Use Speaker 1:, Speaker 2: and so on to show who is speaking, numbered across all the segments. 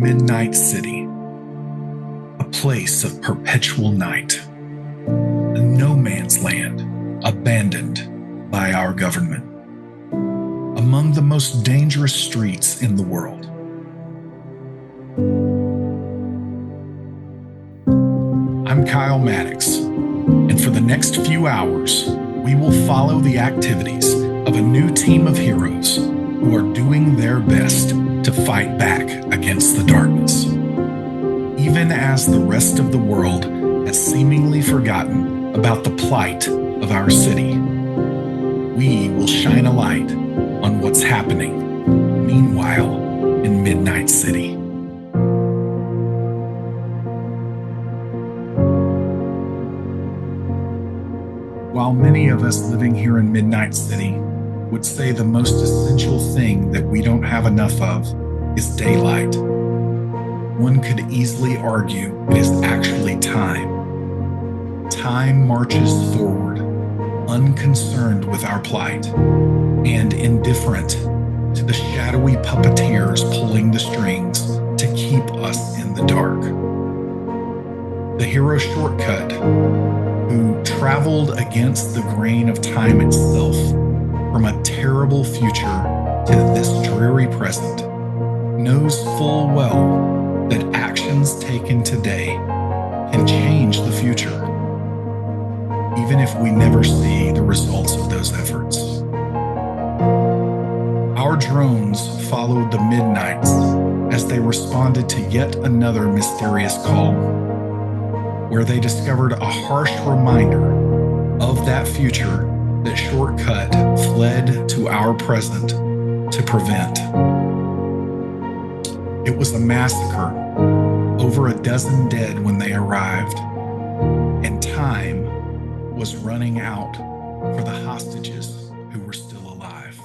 Speaker 1: Midnight City, a place of perpetual night, a no man's land abandoned by our government, among the most dangerous streets in the world. I'm Kyle Maddox, and for the next few hours, we will follow the activities of a new team of heroes who are doing their best to fight back against the darkness. Even as the rest of the world has seemingly forgotten about the plight of our city, we will shine a light on what's happening, meanwhile, in Midnight City. While many of us living here in Midnight City would say the most essential thing that we don't have enough of is daylight, one could easily argue it is actually time. Time marches forward, unconcerned with our plight, and indifferent to the shadowy puppeteers pulling the strings to keep us in the dark. The hero Shortcut, who traveled against the grain of time itself from a terrible future to this dreary present, knows full well that actions taken today can change the future, even if we never see the results of those efforts. Our drones followed the Midnights as they responded to yet another mysterious call, where they discovered a harsh reminder of that future that Shortcut fled to our present to prevent. It was a massacre, over a dozen dead when they arrived, and time was running out for the hostages who were still alive.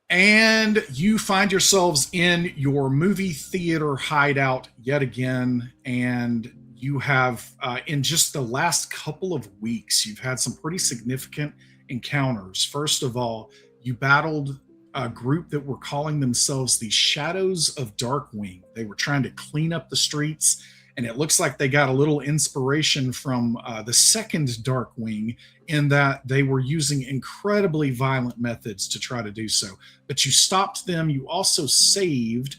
Speaker 1: And you find yourselves in your movie theater hideout yet again, and you have, in just the last couple of weeks, you've had some pretty significant encounters. First of all, you battled a group that were calling themselves the Shadows of Darkwing. They were trying to clean up the streets, and it looks like they got a little inspiration from the second Darkwing, in that they were using incredibly violent methods to try to do so. But you stopped them. You also saved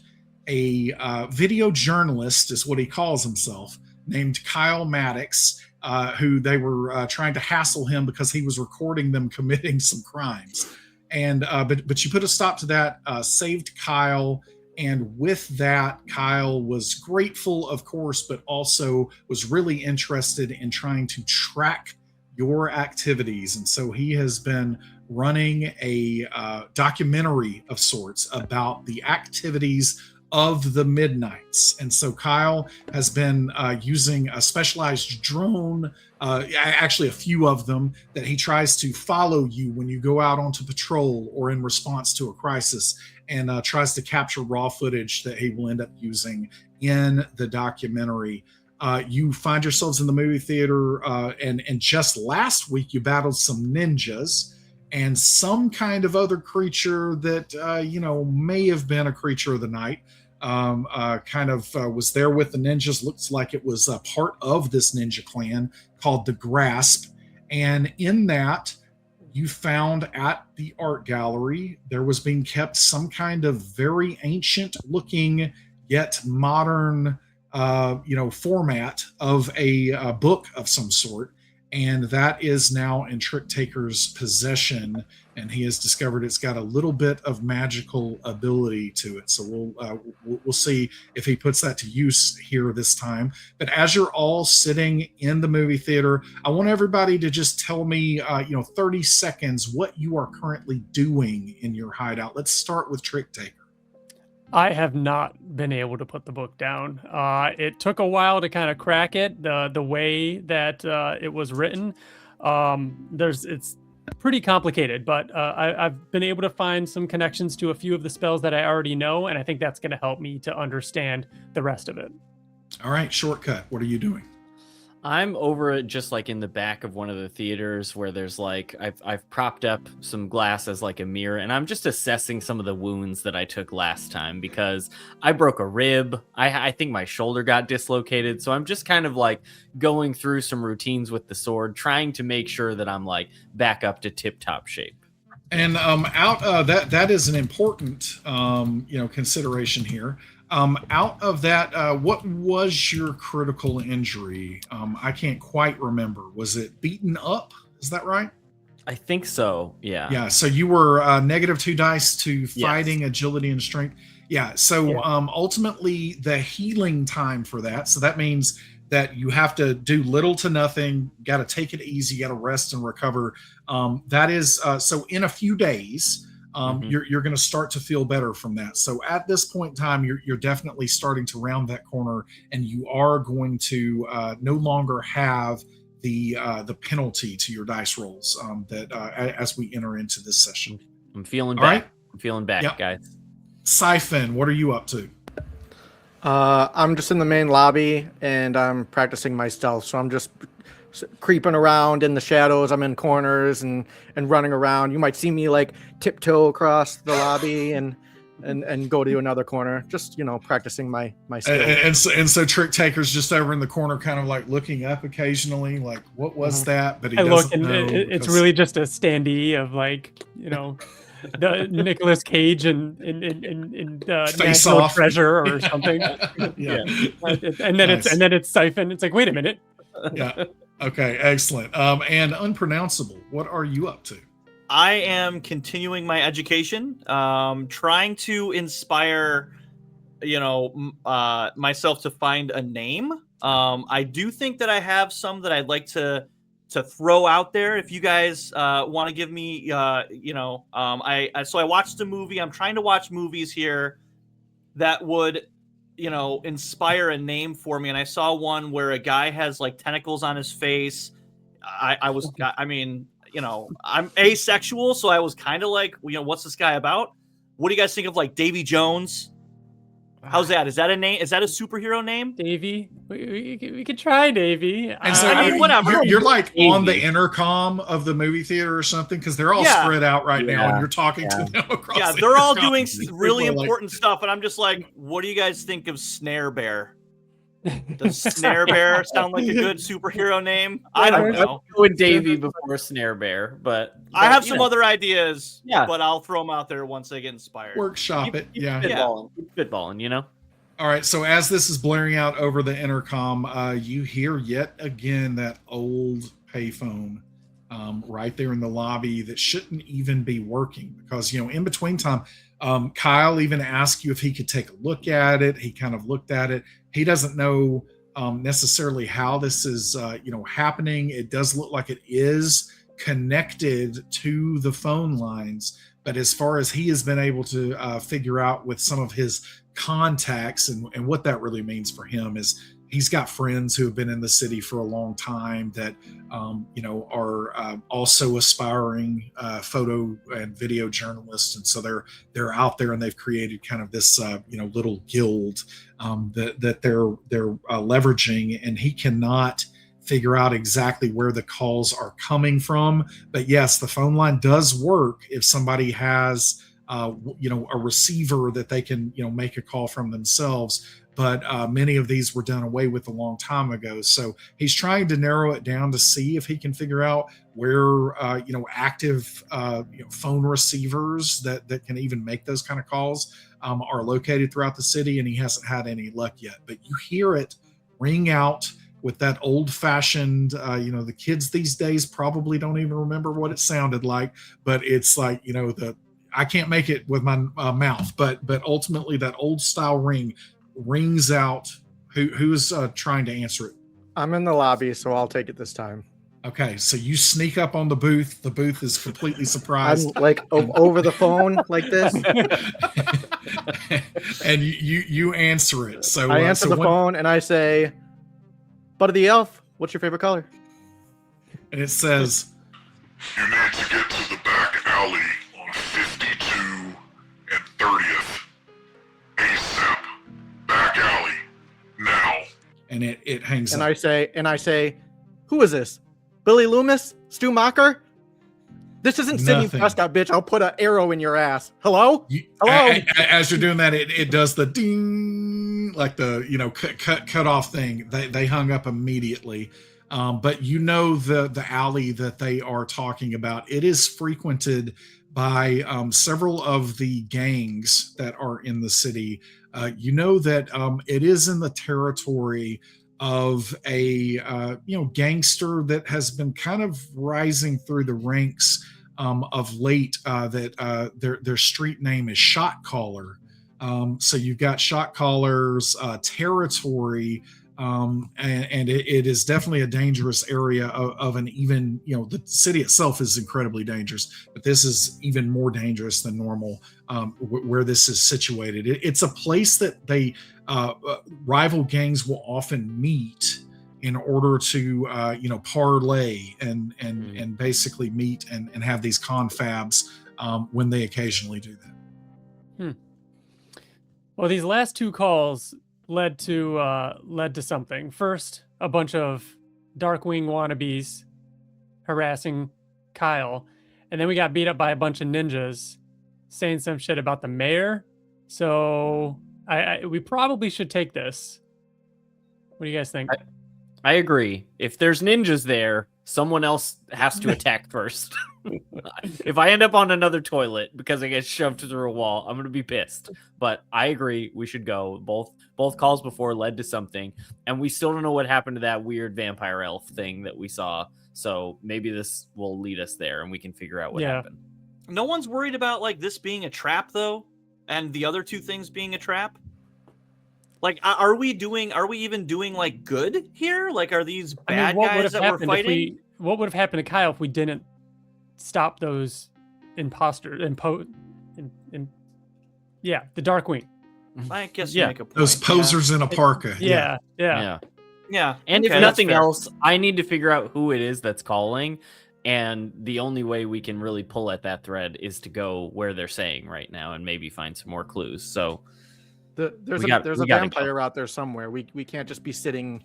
Speaker 1: a video journalist, is what he calls himself, named Kyle Maddox, who they were trying to hassle him because he was recording them committing some crimes. And but you put a stop to that, saved Kyle. And with that, Kyle was grateful, of course, but also was really interested in trying to track your activities. And so he has been running a documentary of sorts about the activities of the Midnights. And so Kyle has been using a specialized drone, actually a few of them, that he tries to follow you when you go out onto patrol or in response to a crisis, and tries to capture raw footage that he will end up using in the documentary. You find yourselves in the movie theater, and just last week you battled some ninjas and some kind of other creature that may have been a creature of the night. Was there with the ninjas. Looks like it was a part of this ninja clan called the Grasp. And in that, you found at the art gallery, there was being kept some kind of very ancient looking yet modern format of a book of some sort. And that is now in Trick Taker's possession, and he has discovered it's got a little bit of magical ability to it. So we'll see if he puts that to use here this time. But as you're all sitting in the movie theater, I want everybody to just tell me, 30 seconds, what you are currently doing in your hideout. Let's start with Trick Taker.
Speaker 2: I have not been able to put the book down. It took a while to kind of crack it, the way that it was written. It's pretty complicated, but I've been able to find some connections to a few of the spells that I already know, and I think that's going to help me to understand the rest of it.
Speaker 1: All right, Shortcut, what are you doing?
Speaker 3: I'm over it just like in the back of one of the theaters where there's like I've propped up some glass as like a mirror, and I'm just assessing some of the wounds that I took last time because I broke a rib. I think my shoulder got dislocated, so I'm just kind of like going through some routines with the sword, trying to make sure that I'm like back up to tip-top shape.
Speaker 1: And that is an important consideration here. Out of that, what was your critical injury? I can't quite remember. Was it beaten up? Is that right?
Speaker 3: I think so. Yeah.
Speaker 1: Yeah. So you were -2 dice to fighting, agility, and strength. Yeah. So ultimately, the healing time for that. So that means that you have to do little to nothing. Got to take it easy. Got to rest and recover. That is so. In a few days, you're going to start to feel better from that. So at this point in time, you're definitely starting to round that corner, and you are going to no longer have the penalty to your dice rolls as we enter into this session.
Speaker 3: I'm feeling
Speaker 1: All
Speaker 3: back.
Speaker 1: right?
Speaker 3: I'm feeling back,
Speaker 1: Yep.
Speaker 3: guys.
Speaker 1: Siphon, what are you up to?
Speaker 4: I'm just in the main lobby and I'm practicing my stealth. So I'm just creeping around in the shadows. I'm in corners and running around. You might see me like tiptoe across the lobby and go to another corner. Just practicing my skills.
Speaker 1: And so Trick Taker's just over in the corner, kind of like looking up occasionally, like what was that? But he
Speaker 2: I
Speaker 1: doesn't
Speaker 2: look, and
Speaker 1: know
Speaker 2: it's
Speaker 1: because-
Speaker 2: really just a standee of like the Nicolas Cage and
Speaker 1: Face
Speaker 2: National
Speaker 1: Off.
Speaker 2: Treasure or something.
Speaker 1: yeah.
Speaker 2: And then
Speaker 1: Nice.
Speaker 2: it's Siphon. It's like, wait a minute.
Speaker 1: Yeah. Okay. Excellent. And Unpronounceable, what are you up to?
Speaker 5: I am continuing my education, trying to inspire, myself to find a name. I do think that I have some that I'd like to throw out there. If you guys want to give me, so I watched a movie. I'm trying to watch movies here that would, inspire a name for me. And I saw one where a guy has like tentacles on his face. I'm asexual, so I was kind of like, what's this guy about? What do you guys think of like Davy Jones? How's that? Is that a name? Is that a superhero name?
Speaker 2: Davey, we could try Davey.
Speaker 1: And so
Speaker 5: I mean, whatever.
Speaker 1: You're like on the
Speaker 3: Easy.
Speaker 1: intercom of the movie theater or something because they're all
Speaker 5: Yeah.
Speaker 1: spread out right now,
Speaker 3: Yeah.
Speaker 1: and you're talking to them across.
Speaker 5: Yeah,
Speaker 1: the
Speaker 5: they're all
Speaker 1: intercom.
Speaker 5: doing really
Speaker 1: People are like,
Speaker 5: important stuff, and I'm just like, what do you guys think of Snare Bear? Does Snare Bear sound like a good superhero name? I don't know.
Speaker 3: Go with Davey before Snare Bear, but
Speaker 5: I have some other ideas,
Speaker 3: Yeah.
Speaker 5: but I'll throw them out there once I get inspired.
Speaker 1: Workshop it. Yeah.
Speaker 3: spitballing.
Speaker 1: All right. So as this is blaring out over the intercom, you hear yet again that old payphone right there in the lobby that shouldn't even be working because in between time, Kyle even asked you if he could take a look at it. He kind of looked at it. He doesn't know necessarily how this is happening. It does look like it is connected to the phone lines, but as far as he has been able to figure out with some of his contacts and what that really means for him is he's got friends who have been in the city for a long time that are also aspiring photo and video journalists, and so they're out there and they've created kind of this little guild that they're leveraging, and he cannot figure out exactly where the calls are coming from. But yes, the phone line does work if somebody has a receiver that they can make a call from themselves, but many of these were done away with a long time ago. So he's trying to narrow it down to see if he can figure out where active phone receivers that can even make those kind of calls are located throughout the city, and he hasn't had any luck yet. But you hear it ring out with that old-fashioned, the kids these days probably don't even remember what it sounded like, but it's like, I can't make it with my mouth, but ultimately that old style ring rings out. Who's trying to answer it?
Speaker 4: I'm in the lobby, so I'll take it this time.
Speaker 1: Okay, so you sneak up on the booth. The booth is completely surprised.
Speaker 4: I'm like over the phone like this.
Speaker 1: And you answer it. So
Speaker 4: I answer the phone and I say, Buddy the Elf, what's your favorite color?
Speaker 1: And it says,
Speaker 6: You need to get to the back alley on 52 and 30th. ASAP. Back alley. Now.
Speaker 1: and it hangs
Speaker 4: And
Speaker 1: up.
Speaker 4: I say, who is this? Billy Loomis? Stu Macher? This isn't Sidney
Speaker 1: Nothing.
Speaker 4: Prescott, bitch. I'll put an arrow in your ass. Hello? Hello?
Speaker 1: As you're doing that, it does the ding, like the cut off thing. They hung up immediately. But the alley that they are talking about, it is frequented by several of the gangs that are in the city. That it is in the territory of a gangster that has been kind of rising through the ranks of late. Their street name is Shot Caller. So you've got Shot Caller's territory. And it is definitely a dangerous area of an even, the city itself is incredibly dangerous, but this is even more dangerous than normal where this is situated. It's a place that they rival gangs will often meet in order to parlay and basically meet and have these confabs when they occasionally do that.
Speaker 2: Well, these last two calls led to something. First, a bunch of Darkwing wannabes harassing Kyle, and then we got beat up by a bunch of ninjas saying some shit about the mayor. So we probably should take this. What do you guys think?
Speaker 3: I agree. If there's ninjas there, someone else has to attack first. If I end up on another toilet because I get shoved through a wall, I'm gonna be pissed. But I agree, we should go. Both calls before led to something, and we still don't know what happened to that weird vampire elf thing that we saw. So maybe this will lead us there, and we can figure out what happened.
Speaker 5: No one's worried about like this being a trap though, and the other two things being a trap. Like, are we even doing like good here? Like, are these bad guys that we're fighting?
Speaker 2: What would have happened to Kyle if we didn't stop those imposters the Darkwing?
Speaker 5: I guess you make a point.
Speaker 1: Those posers in a parka.
Speaker 2: Yeah.
Speaker 3: And
Speaker 5: okay,
Speaker 3: if nothing
Speaker 5: that's fair.
Speaker 3: else, I need to figure out who it is that's calling. And the only way we can really pull at that thread is to go where they're saying right now and maybe find some more clues. So
Speaker 4: There's
Speaker 3: we
Speaker 4: a
Speaker 3: gotta
Speaker 4: vampire out there somewhere. We can't just be sitting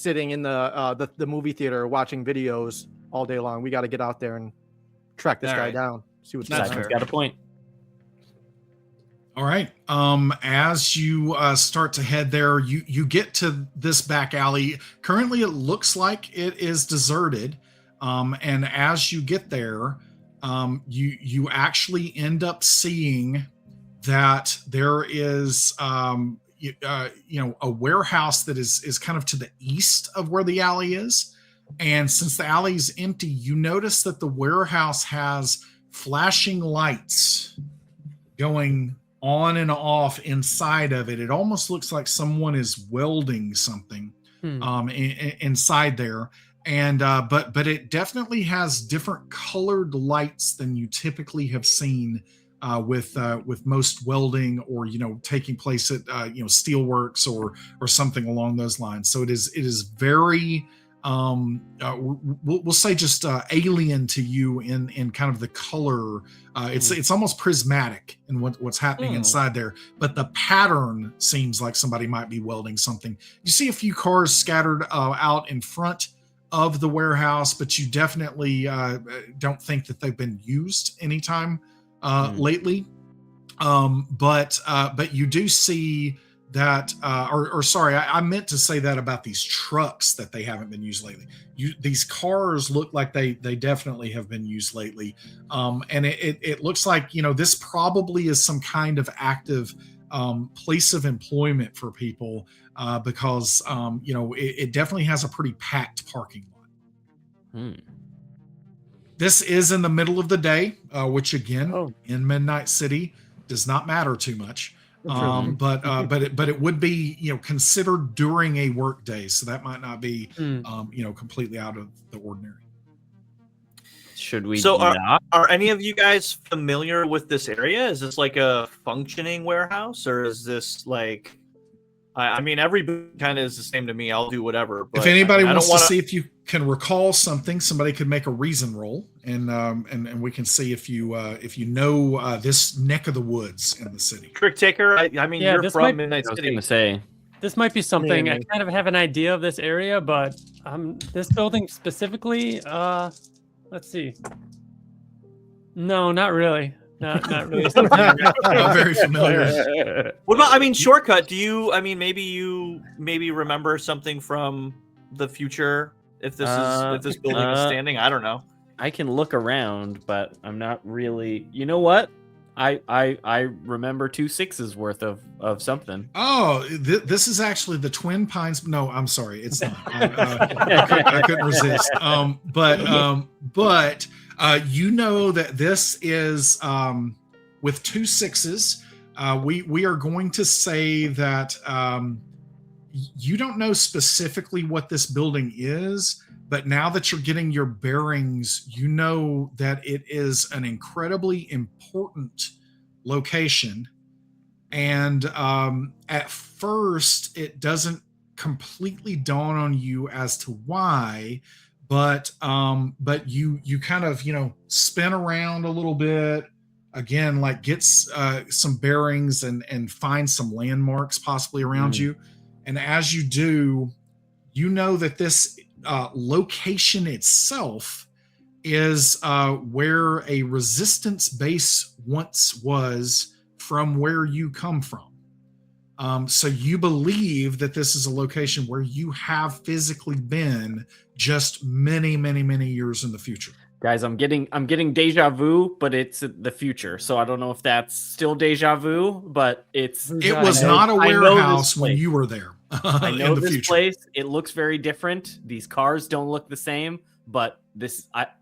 Speaker 4: in the movie theater watching videos all day long. We got to get out there and track this
Speaker 5: All
Speaker 4: guy
Speaker 5: right.
Speaker 4: down. See what's
Speaker 5: That's
Speaker 4: going on.
Speaker 3: Simon's got a point.
Speaker 1: All right. As you start to head there, you get to this back alley. Currently, it looks like it is deserted. And as you get there, you actually end up seeing that there is a warehouse that is kind of to the east of where the alley is. And since the alley is empty, you notice that the warehouse has flashing lights going on and off inside of it. It almost looks like someone is welding something inside there. And but it definitely has different colored lights than you typically have seen with most welding or taking place at steelworks or something along those lines. So it is very we'll say just alien to you in kind of the color. It's almost prismatic in what's happening inside there, but the pattern seems like somebody might be welding something. You see a few cars scattered out in front of the warehouse, but you definitely don't think that they've been used anytime lately. But you do see that, sorry, I meant to say that about these trucks that they haven't been used lately. These cars look like they definitely have been used lately. And it looks like, this probably is some kind of active place of employment for people because, it definitely has a pretty packed parking lot. This is in the middle of the day, which again, in Midnight City does not matter too much. But it would be considered during a work day, so that might not be completely out of the ordinary.
Speaker 3: Should we?
Speaker 5: So are any of you guys familiar with this area? Is this like a functioning warehouse, or is this like? I mean, every kind of is the same to me. I'll do whatever. But
Speaker 1: if anybody
Speaker 5: I
Speaker 1: wants
Speaker 5: don't
Speaker 1: to see if you can recall something, somebody could make a reason roll, and we can see if you know this neck of the woods in the city.
Speaker 5: Trick Taker, I mean,
Speaker 2: Yeah,
Speaker 5: you're
Speaker 2: this
Speaker 5: from
Speaker 2: might-
Speaker 5: Midnight
Speaker 3: I was
Speaker 5: City.
Speaker 3: gonna say
Speaker 2: This might be something. I
Speaker 4: Maybe.
Speaker 2: kind of have an idea of this area, but this building specifically. Let's see. No, not really. Not really.
Speaker 1: Not very familiar.
Speaker 5: What about? I mean, shortcut. Do you? I mean, maybe you remember something from the future if this building is standing. I don't know.
Speaker 3: I can look around, but I'm not really. You know what? I remember 2 6s worth of something.
Speaker 1: Oh, this is actually the Twin Pines. No, I'm sorry, it's not. I couldn't resist. But you know that this is with 2 6s. We are going to say that you don't know specifically what this building is, but now that you're getting your bearings, you know that it is an incredibly important location. And at first, it doesn't completely dawn on you as to why, but you kind of spin around a little bit again, like gets some bearings and find some landmarks possibly around you. And as you do, you know that this location itself is where a resistance base once was from where you come from. So you believe that this is a location where you have physically been just many, many, many years in the future.
Speaker 3: Guys, I'm getting deja vu, but it's the future. So I don't know if that's still deja vu, but it
Speaker 1: was not a warehouse when you were there.
Speaker 3: I know
Speaker 1: in the
Speaker 3: this
Speaker 1: future.
Speaker 3: place. It looks very different. These cars don't look the same, but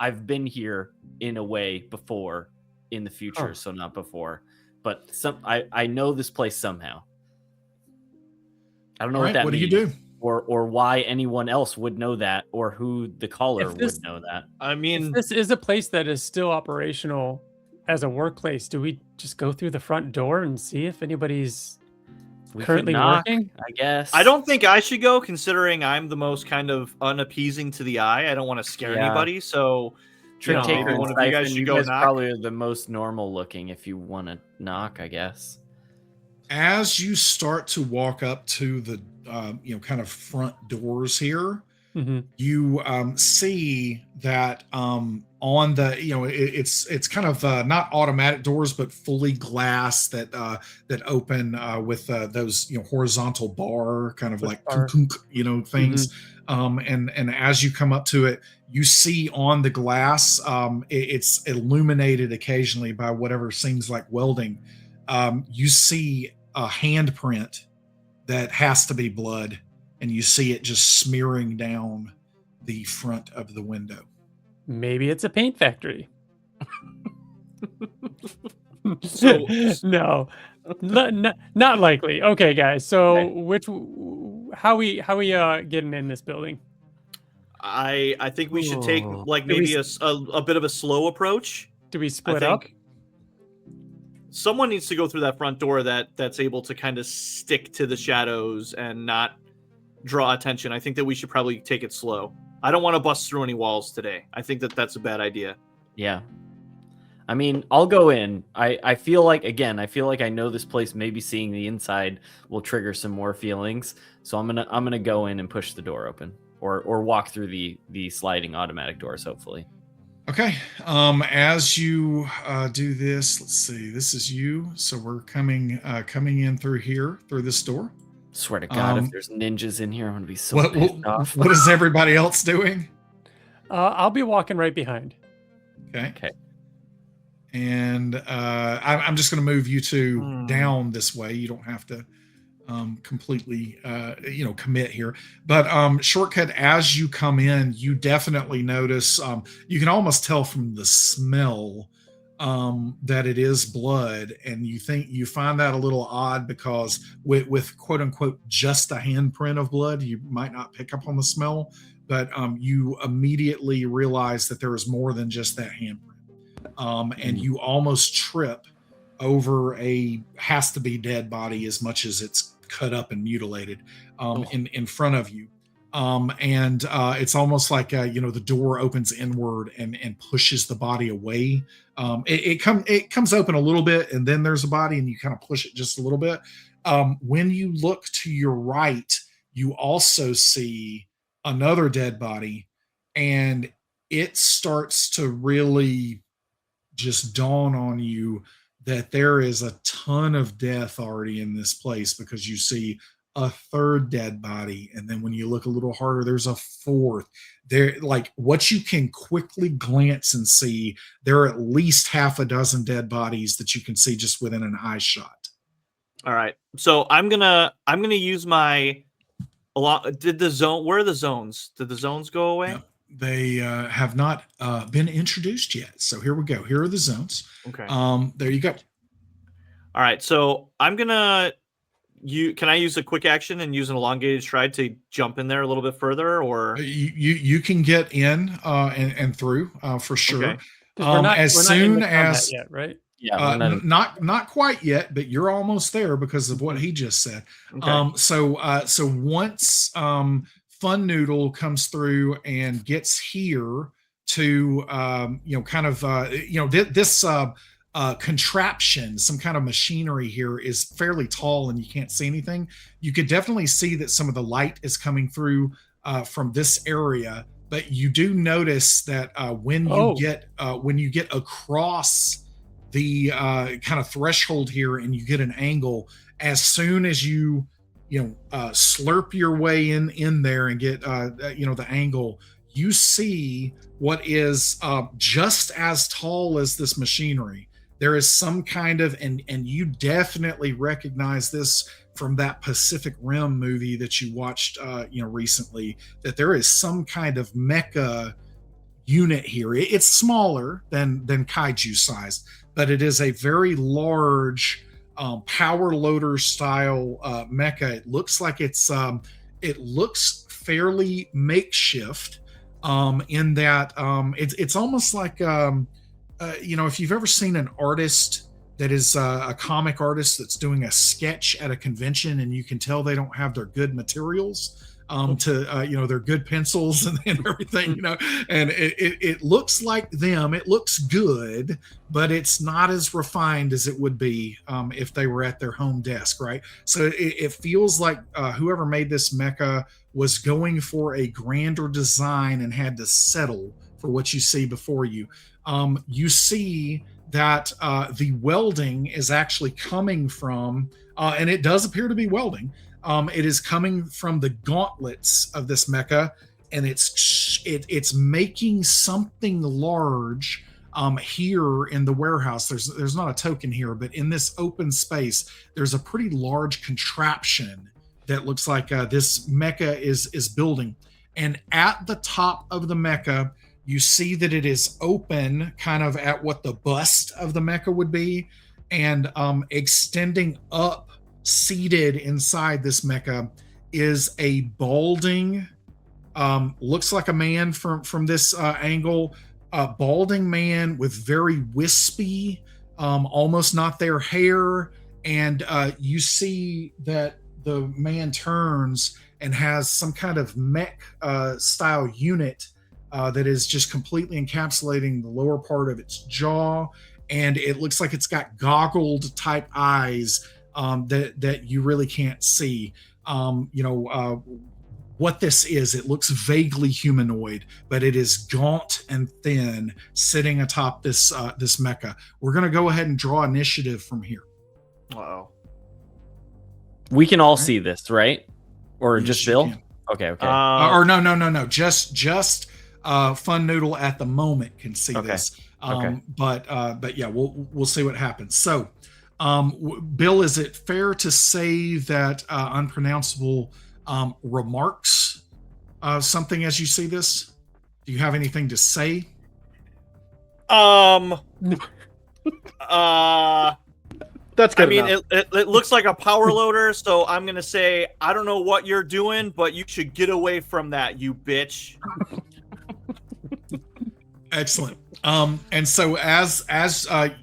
Speaker 3: I've been here in a way before in the future, so not before. But I know this place somehow. I don't know what that
Speaker 1: what
Speaker 3: means.
Speaker 1: do you do?
Speaker 3: Or why anyone else would know that, or who the caller would know that.
Speaker 5: I mean,
Speaker 2: If this is a place that is still operational as a workplace, do we just go through the front door and see if anybody's
Speaker 3: We
Speaker 2: currently
Speaker 3: could knock,
Speaker 2: working?
Speaker 3: I guess.
Speaker 5: I don't think I should go, considering I'm the most kind of unappeasing to the eye. I don't want to scare
Speaker 3: Yeah.
Speaker 5: anybody, so
Speaker 3: Trick
Speaker 2: No.
Speaker 3: Taker
Speaker 5: maybe
Speaker 3: and
Speaker 5: one of you guys
Speaker 3: Siphon,
Speaker 5: should
Speaker 3: you
Speaker 5: go
Speaker 3: guys
Speaker 5: knock.
Speaker 3: probably are the most normal looking if you want to knock, I guess.
Speaker 1: As you start to walk up to the kind of front doors here, you see that on the it's kind of not automatic doors but fully glass that open with those horizontal bar kind of like
Speaker 2: bar.
Speaker 1: things. And as you come up to it, you see on the glass it's illuminated occasionally by whatever seems like welding. You see a handprint that has to be blood, and you see it just smearing down the front of the window.
Speaker 2: Maybe it's a paint factory.
Speaker 5: So-
Speaker 2: No, not likely. Okay, guys. So how we getting in this building?
Speaker 5: I think we should take
Speaker 3: Ooh.
Speaker 5: like
Speaker 2: Do we
Speaker 5: maybe a bit of a slow approach.
Speaker 2: Do we
Speaker 5: I
Speaker 2: split up?
Speaker 5: think someone needs to go through that front door that's able to kind of stick to the shadows and not draw attention. I think that we should probably take it slow. I don't want to bust through any walls today. I think that that's a bad idea.
Speaker 3: Yeah. I mean, I'll go in. I feel like I know this place. Maybe seeing the inside will trigger some more feelings. So I'm gonna go in and push the door open, or walk through the sliding automatic doors. Hopefully.
Speaker 1: Okay. As you do this, let's see. This is you. So we're coming in through here, through this door.
Speaker 3: Swear to God, if there's ninjas in here, I'm gonna be so
Speaker 1: What
Speaker 3: pissed off.
Speaker 1: what is everybody else doing?
Speaker 2: I'll be walking right behind.
Speaker 1: Okay. And I'm just going to move you two down this way. You don't have to completely, commit here. But shortcut, as you come in, you definitely notice. You can almost tell from the smell that it is blood, and you find that a little odd because with quote unquote just a handprint of blood, you might not pick up on the smell, but you immediately realize that there is more than just that handprint. And you almost trip over a has to be dead body as much as it's cut up and mutilated in front of you. And it's almost like the door opens inward and pushes the body away. It comes open a little bit, and then there's a body, and you kind of push it just a little bit, When you look to your right, you also see another dead body, and it starts to really just dawn on you that there is a ton of death already in this place, because you see a third dead body, and then when you look a little harder, there's a fourth. There, like, what you can quickly glance and see, there are at least half a dozen dead bodies that you can see just within an eye shot.
Speaker 5: All right. So I'm gonna use my Did the zone? Where are the zones? Did the zones go away?
Speaker 1: No, they have not been introduced yet. So here we go. Here are the zones.
Speaker 5: Okay.
Speaker 1: There you go.
Speaker 5: All right. So I'm gonna can I use a quick action and use an elongated stride to jump in there a little bit further, or
Speaker 1: You can get in and through for sure.
Speaker 5: Okay.
Speaker 2: 'Cause we're not in
Speaker 1: soon
Speaker 2: the combat
Speaker 1: as
Speaker 2: yet, right?
Speaker 3: Yeah.
Speaker 1: not quite yet, but you're almost there because of what he just said.
Speaker 5: Okay.
Speaker 1: So once Fun Noodle comes through and gets here to this contraption, some kind of machinery here is fairly tall and you can't see anything. You could definitely see that some of the light is coming through from this area, but you do notice that when you get across the kind of threshold here and you get an angle, as soon as you slurp your way in there and get the angle, you see what is just as tall as this machinery. There is some kind of, and you definitely recognize this from that Pacific Rim movie that you watched recently, that there is some kind of mecha unit here. It's smaller than kaiju sized, but it is a very large power loader style mecha. It looks like it looks fairly makeshift in that it's almost like if you've ever seen an artist that is a comic artist that's doing a sketch at a convention, and you can tell they don't have their good materials their good pencils and everything, and it looks like them. It looks good, but it's not as refined as it would be if they were at their home desk, right? So it feels like whoever made this mecha was going for a grander design and had to settle for what you see before you. You see that the welding is actually coming from, and it does appear to be welding. It is coming from the gauntlets of this mecha, and it's making something large here in the warehouse. There's not a token here, but in this open space, there's a pretty large contraption that looks like this mecha is building. And at the top of the mecha, you see that it is open, kind of at what the bust of the mecha would be, and extending up, seated inside this mecha, is a balding, looks like a man from this angle, balding man with very wispy, almost not there hair, and you see that the man turns and has some kind of mech style unit that is just completely encapsulating the lower part of its jaw, and it looks like it's got goggled type eyes that you really can't see. What this is, it looks vaguely humanoid, but it is gaunt and thin, sitting atop this mecha. We're going to go ahead and draw initiative from here.
Speaker 5: Uh-oh.
Speaker 3: We can all see this, right? Or
Speaker 1: Yes,
Speaker 3: just
Speaker 1: you
Speaker 3: Bill?
Speaker 1: can.
Speaker 3: Okay.
Speaker 1: Or no. Just Fun Noodle at the moment can see
Speaker 3: Okay.
Speaker 1: this.
Speaker 3: Okay.
Speaker 1: But yeah, we'll see what happens. So, Bill, is it fair to say that Unpronounceable remarks something as you see this? Do you have anything to say?
Speaker 4: That's good.
Speaker 5: I mean,
Speaker 4: enough.
Speaker 5: it looks like a power loader, so I'm gonna say I don't know what you're doing, but you should get away from that, you bitch.
Speaker 1: Excellent. And so as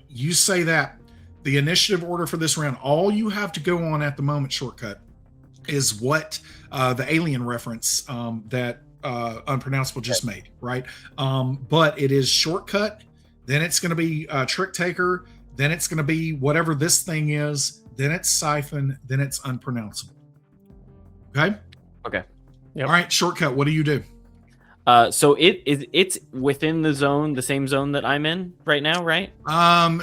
Speaker 1: you say that, the initiative order for this round, all you have to go on at the moment, Shortcut, is what the alien reference that Unpronounceable just made, right? But it is Shortcut, then it's going to be Trick Taker, then it's going to be whatever this thing is, then it's Siphon, then it's Unpronounceable. Okay?
Speaker 3: Okay.
Speaker 2: Yep.
Speaker 1: All right, Shortcut, what do you do?
Speaker 3: So it's within the zone, the same zone that I'm in right now, right?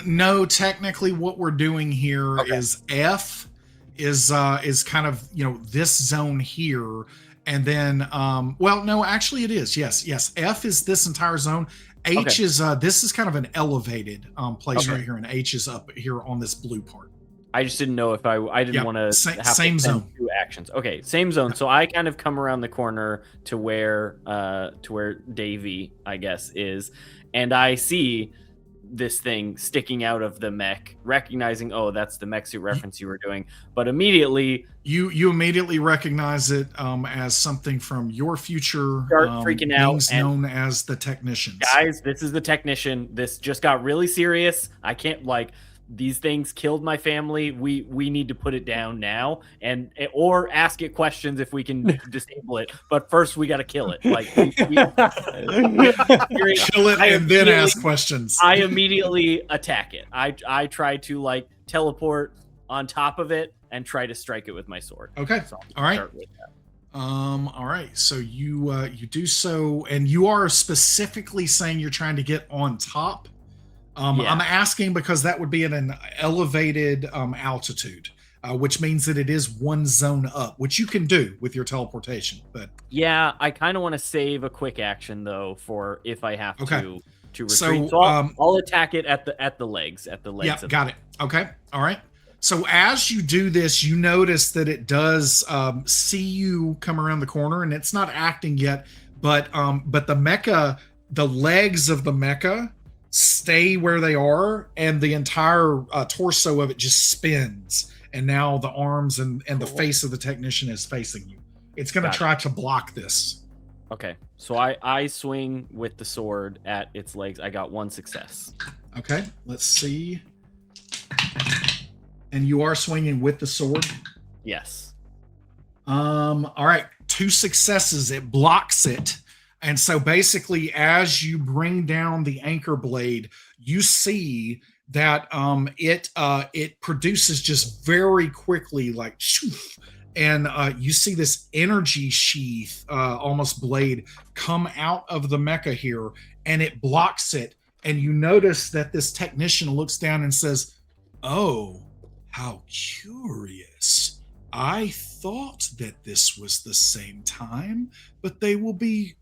Speaker 1: No, technically what we're doing here is F is kind of, this zone here. And then, well, no, actually it is. Yes. F is this entire zone. H is, this is kind of an elevated place right here. And H is up here on this blue part.
Speaker 3: I just didn't know if I didn't want to
Speaker 1: same zone.
Speaker 3: 2 actions. Okay, same zone. So I kind of come around the corner to where Davey, I guess, is, and I see this thing sticking out of the mech, recognizing, oh, that's the mech suit reference you were doing. But immediately
Speaker 1: you immediately recognize it as something from your future,
Speaker 3: start freaking out,
Speaker 1: beings known as the Technicians.
Speaker 3: Guys, this is the Technician. This just got really serious. I can't these things killed my family. We need to put it down now, or ask it questions if we can disable it. But first, we got to kill it.
Speaker 1: Kill it and then ask questions.
Speaker 3: I immediately attack it. I try to teleport on top of it and try to strike it with my sword.
Speaker 1: Okay.
Speaker 3: So
Speaker 1: all right. All right. So you do so, and you are specifically saying you're trying to get on top. I'm asking because that would be at an elevated altitude, which means that it is one zone up, which you can do with your teleportation. But
Speaker 3: yeah, I kind of want to save a quick action though for if I have to retreat.
Speaker 1: So
Speaker 3: I'll attack it at the legs.
Speaker 1: Yeah, got it. Okay, all right. So as you do this, you notice that it does see you come around the corner, and it's not acting yet, but the mecha, the legs of the mecha stay where they are, and the entire torso of it just spins, and now the arms and the face of the Technician is facing you. It's going to try to block this.
Speaker 3: Okay, so I swing with the sword at its legs. I got 1 success.
Speaker 1: Okay, let's see. And you are swinging with the sword?
Speaker 3: Yes.
Speaker 1: All right, 2 successes. It blocks it. And so basically, as you bring down the anchor blade, you see that it produces just very quickly, and you see this energy sheath, almost blade, come out of the mecha here, and it blocks it. And you notice that this Technician looks down and says, "Oh, how curious. I thought that this was the same time, but they will be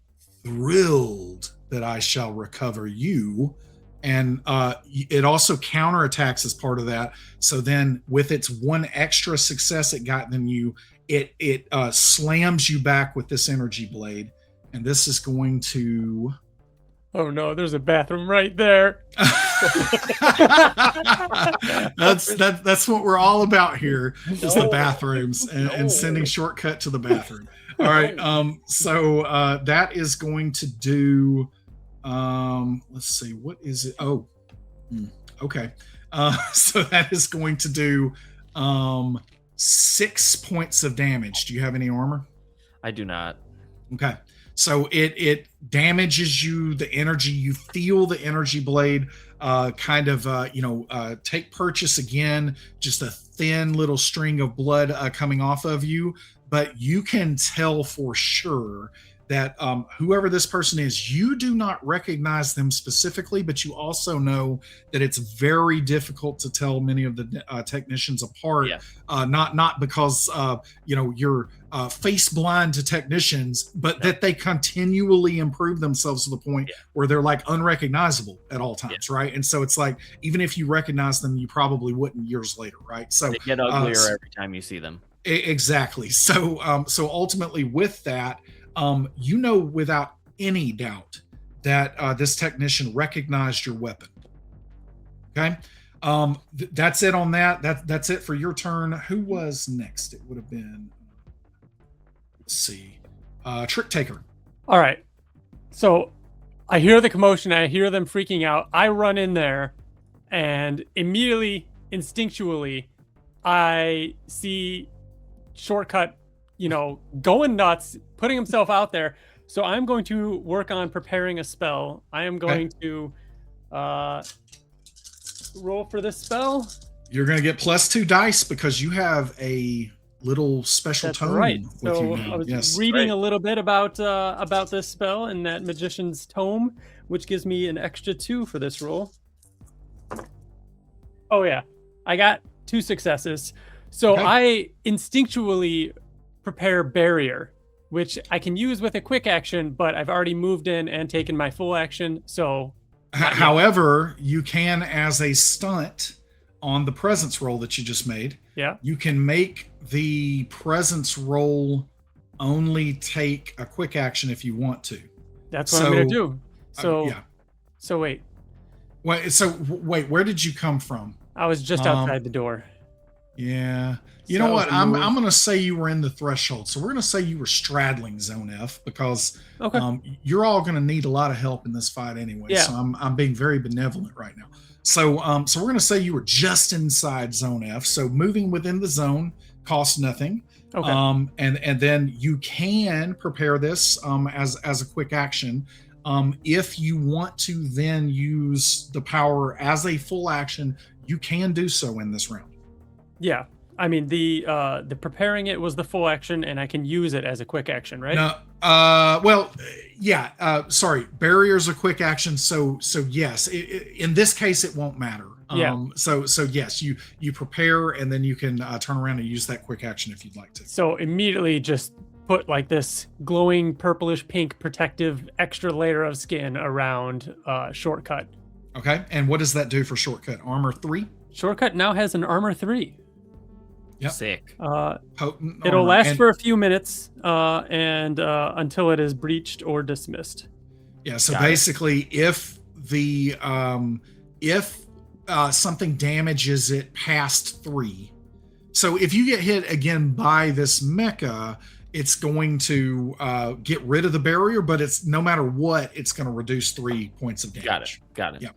Speaker 1: thrilled that I shall recover you." And it also counterattacks as part of that. So then with its 1 extra success it got than you, it slams you back with this energy blade. And this is going to...
Speaker 2: Oh no, there's a bathroom right there.
Speaker 1: That's what we're all about here, is the bathrooms and sending Shortcut to the bathroom. All right, so that is going to do, let's see, what is it? Oh, okay. So that is going to do 6 points of damage. Do you have any armor?
Speaker 3: I do not.
Speaker 1: Okay. So it damages you, the energy. You feel the energy blade take purchase again, just a thin little string of blood coming off of you. But you can tell for sure that whoever this person is, you do not recognize them specifically, but you also know that it's very difficult to tell many of the Technicians apart.
Speaker 3: Yeah.
Speaker 1: Not because you're face blind to Technicians, but that they continually improve themselves to the point where they're unrecognizable at all times, right? And so it's even if you recognize them, you probably wouldn't years later, right? So
Speaker 3: they get uglier every time you see them.
Speaker 1: Exactly. So ultimately with that, without any doubt that this Technician recognized your weapon. Okay. That's it on that. That's it for your turn. Who was next? It would have been, let's see, Trick Taker.
Speaker 2: All right. So I hear the commotion. I hear them freaking out. I run in there, and immediately, instinctually, I see Shortcut, going nuts, putting himself out there. So I'm going to work on preparing a spell. I am going to roll for this spell.
Speaker 1: You're going to get +2 dice because you have a little special
Speaker 2: That's
Speaker 1: tome
Speaker 2: right.
Speaker 1: with
Speaker 2: So
Speaker 1: you now.
Speaker 2: I was
Speaker 1: Yes.
Speaker 2: reading
Speaker 3: Right.
Speaker 2: a little bit about this spell in that magician's tome, which gives me an extra 2 for this roll. Oh yeah, I got 2 successes. So
Speaker 1: Okay.
Speaker 2: I instinctually prepare barrier, which I can use with a quick action, but I've already moved in and taken my full action. So not yet.
Speaker 1: However, you can, as a stunt on the presence roll that you just made,
Speaker 2: Yeah.
Speaker 1: you can make the presence roll only take a quick action if you want to.
Speaker 2: That's what I'm gonna
Speaker 1: So,
Speaker 2: do. So
Speaker 1: yeah.
Speaker 2: so wait,
Speaker 1: Wait, where did you come from?
Speaker 2: I was just outside the door.
Speaker 1: Yeah. You
Speaker 2: So
Speaker 1: know
Speaker 2: that
Speaker 1: what?
Speaker 2: was a
Speaker 1: I'm
Speaker 2: move.
Speaker 1: going to say you were in the threshold. So we're going to say you were straddling zone F because
Speaker 2: Okay.
Speaker 1: you're all going to need a lot of help in this fight anyway.
Speaker 2: Yeah.
Speaker 1: So I'm being very benevolent right now. So so we're going to say you were just inside zone F. So moving within the zone costs nothing.
Speaker 2: Okay.
Speaker 1: And then you can prepare this as a quick action. If you want to then use the power as a full action, you can do so in this round.
Speaker 2: Yeah. I mean the preparing it was the full action, and I can use it as a quick action, right?
Speaker 1: No, sorry. Barrier's a quick action, so yes. In this case, it won't matter.
Speaker 2: Yeah.
Speaker 1: So yes, you prepare, and then you can turn around and use that quick action if you'd like to.
Speaker 2: So immediately just put like this glowing purplish pink protective extra layer of skin around Shortcut.
Speaker 1: Okay. And what does that do for Shortcut? Armor 3.
Speaker 2: Shortcut now has an armor 3.
Speaker 1: Yep.
Speaker 3: Sick.
Speaker 1: Potent.
Speaker 2: It'll
Speaker 1: armor.
Speaker 2: last
Speaker 1: And-
Speaker 2: for a few minutes and until it is breached or dismissed.
Speaker 1: Yeah. So
Speaker 2: Got it.
Speaker 1: basically, if the something damages it past 3, so if you get hit again by this mecha, it's going to get rid of the barrier, but it's no matter what, it's going to reduce 3 points of damage.
Speaker 3: Got it.
Speaker 1: Yeah.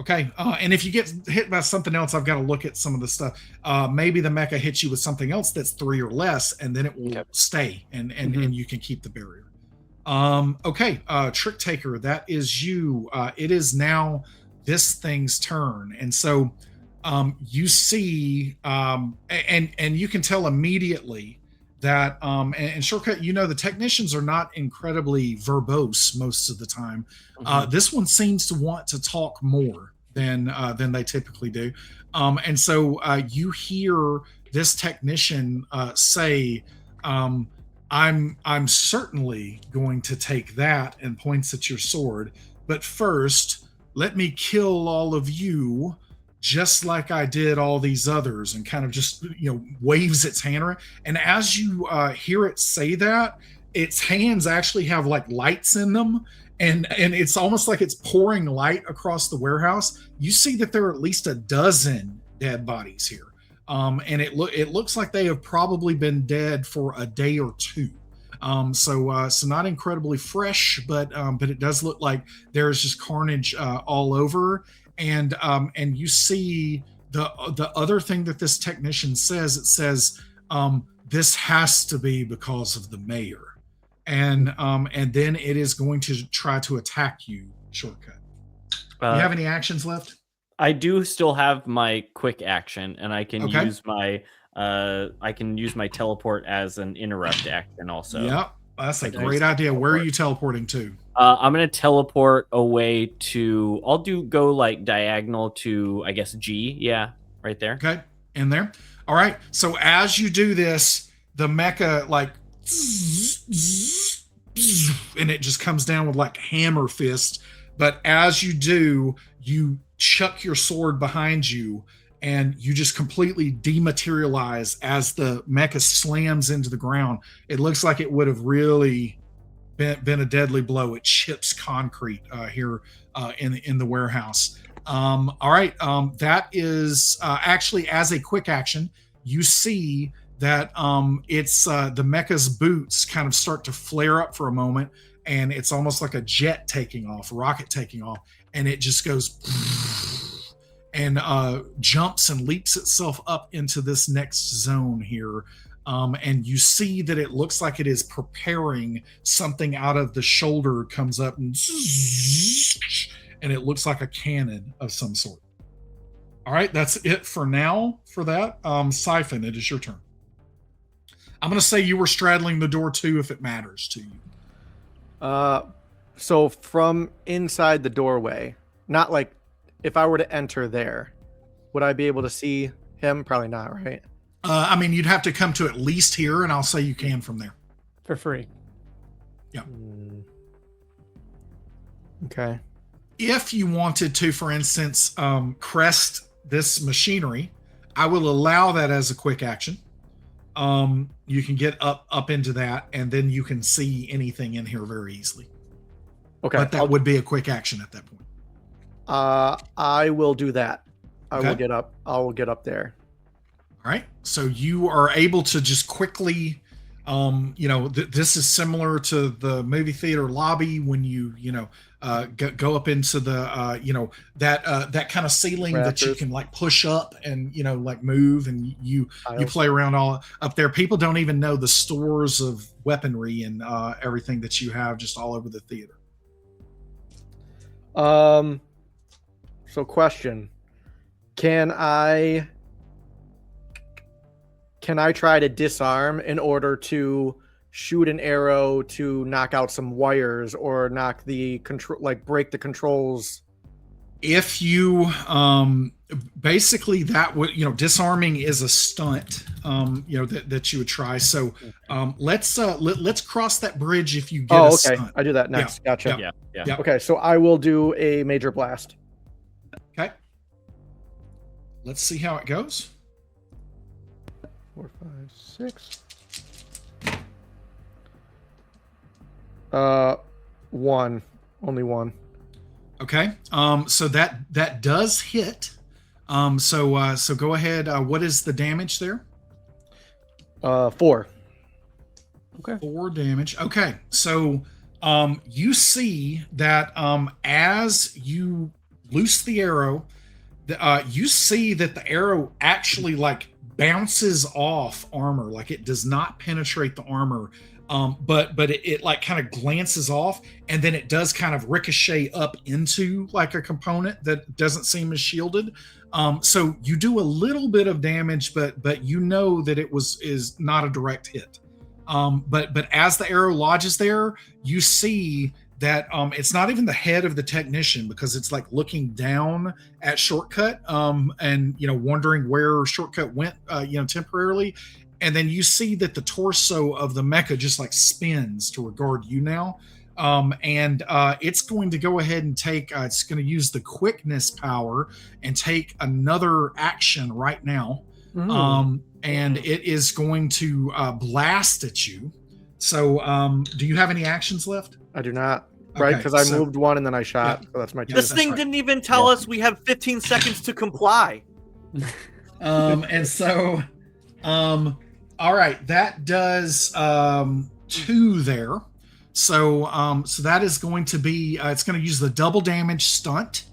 Speaker 1: Okay. And if you get hit by something else, I've got to look at some of the stuff. Maybe the mecha hits you with something else that's 3 or less, and then it will
Speaker 3: Okay.
Speaker 1: stay, and
Speaker 2: Mhm.
Speaker 1: and you can keep the barrier. Okay. Trick Taker, that is you. It is now this thing's turn, and so you see, and you can tell immediately that and Shortcut, the technicians are not incredibly verbose most of the time. This one seems to want to talk more than they typically do, and so you hear this technician say, I'm certainly going to take that, and points at your sword, but first let me kill all of you just like I did all these others, and kind of just waves its hand around. And as you hear it say that, its hands actually have like lights in them, and it's almost like it's pouring light across the warehouse. You see that there are at least a dozen dead bodies here, and it looks like they have probably been dead for a day or two. So not incredibly fresh, but it does look like there's just carnage all over. And you see the other thing that this technician says. It says, this has to be because of the mayor, and then it is going to try to attack you, Shortcut. Do you have any actions left?
Speaker 3: I do still have my quick action, and I can
Speaker 1: Okay.
Speaker 3: use my teleport as an interrupt action also.
Speaker 1: Yep, that's a
Speaker 3: Nice.
Speaker 1: great idea. Where are you teleporting to?
Speaker 3: I'm gonna teleport away to. I'll go like diagonal to, I guess, G. Yeah, right there.
Speaker 1: Okay, in there. All right. So as you do this, the mecha like, and it just comes down with like hammer fist. But as you do, you chuck your sword behind you, and you just completely dematerialize as the mecha slams into the ground. It looks like it would have really been a deadly blow. It chips concrete here in the warehouse. All right. That is actually, as a quick action, you see that it's the mecha's boots kind of start to flare up for a moment, and it's almost like a jet taking off, rocket taking off, and it just goes and jumps and leaps itself up into this next zone here. And you see that it looks like it is preparing something out of the shoulder, comes up and it looks like a cannon of some sort. All right, that's it for now for that. Siphon, it is your turn. I'm going to say you were straddling the door too, if it matters to you.
Speaker 4: So from inside the doorway, not like if I were to enter there, would I be able to see him? Probably not, right?
Speaker 1: I mean, you'd have to come to at least here, and I'll say you can from there.
Speaker 2: For free.
Speaker 4: Okay.
Speaker 1: If you wanted to, for instance, crest this machinery, I will allow that as a quick action. You can get up into that, and then you can see anything in here very easily.
Speaker 4: Okay.
Speaker 1: But that would be a quick action at that point.
Speaker 4: I will do that. I
Speaker 1: Okay.
Speaker 4: will get up. I will get up there.
Speaker 1: All right. So you are able to just quickly, this is similar to the movie theater lobby when you go up into the, that kind of ceiling that you
Speaker 4: Rafters.
Speaker 1: can like push up and, like move, and you
Speaker 4: Tiles.
Speaker 1: play around all up there. People don't even know the stores of weaponry and everything that you have just all over the theater.
Speaker 4: So question. Can I try to disarm in order to shoot an arrow to knock out some wires or knock the control, like break the controls?
Speaker 1: If you basically that would disarming is a stunt that you would try. So let's cross that bridge if you get a
Speaker 4: Okay.
Speaker 1: stunt.
Speaker 4: I do that next. Gotcha.
Speaker 3: Yeah.
Speaker 4: Okay, so I will do a major blast.
Speaker 1: Okay. Let's see how it goes.
Speaker 4: 4, 5, 6. 1. Only 1.
Speaker 1: Okay. So that does hit. So go ahead. What is the damage there?
Speaker 4: 4.
Speaker 1: 4 damage. Okay. So you see that as you loose the arrow, you see that the arrow actually like bounces off armor, like it does not penetrate the armor, but it like kind of glances off, and then it does kind of ricochet up into like a component that doesn't seem as shielded. So you do a little bit of damage, but you know that is not a direct hit. But as the arrow lodges there, you see that it's not even the head of the technician, because it's like looking down at Shortcut and wondering where Shortcut went temporarily, and then you see that the torso of the mecha just like spins to regard you now, and it's going to go ahead and take it's going to use the quickness power and take another action right now. And it is going to blast at you. So do you have any actions left?
Speaker 4: I do not. Right,
Speaker 1: Okay,
Speaker 4: because I
Speaker 1: so-
Speaker 4: moved 1 and then I shot.
Speaker 1: Yeah.
Speaker 4: So that's my
Speaker 1: Yeah,
Speaker 4: turn.
Speaker 5: This
Speaker 1: that's
Speaker 5: thing
Speaker 1: right.
Speaker 5: didn't even tell us we have 15 seconds to comply.
Speaker 1: And so all right, that does 2 there. So that is going to be it's going to use the double damage stunt,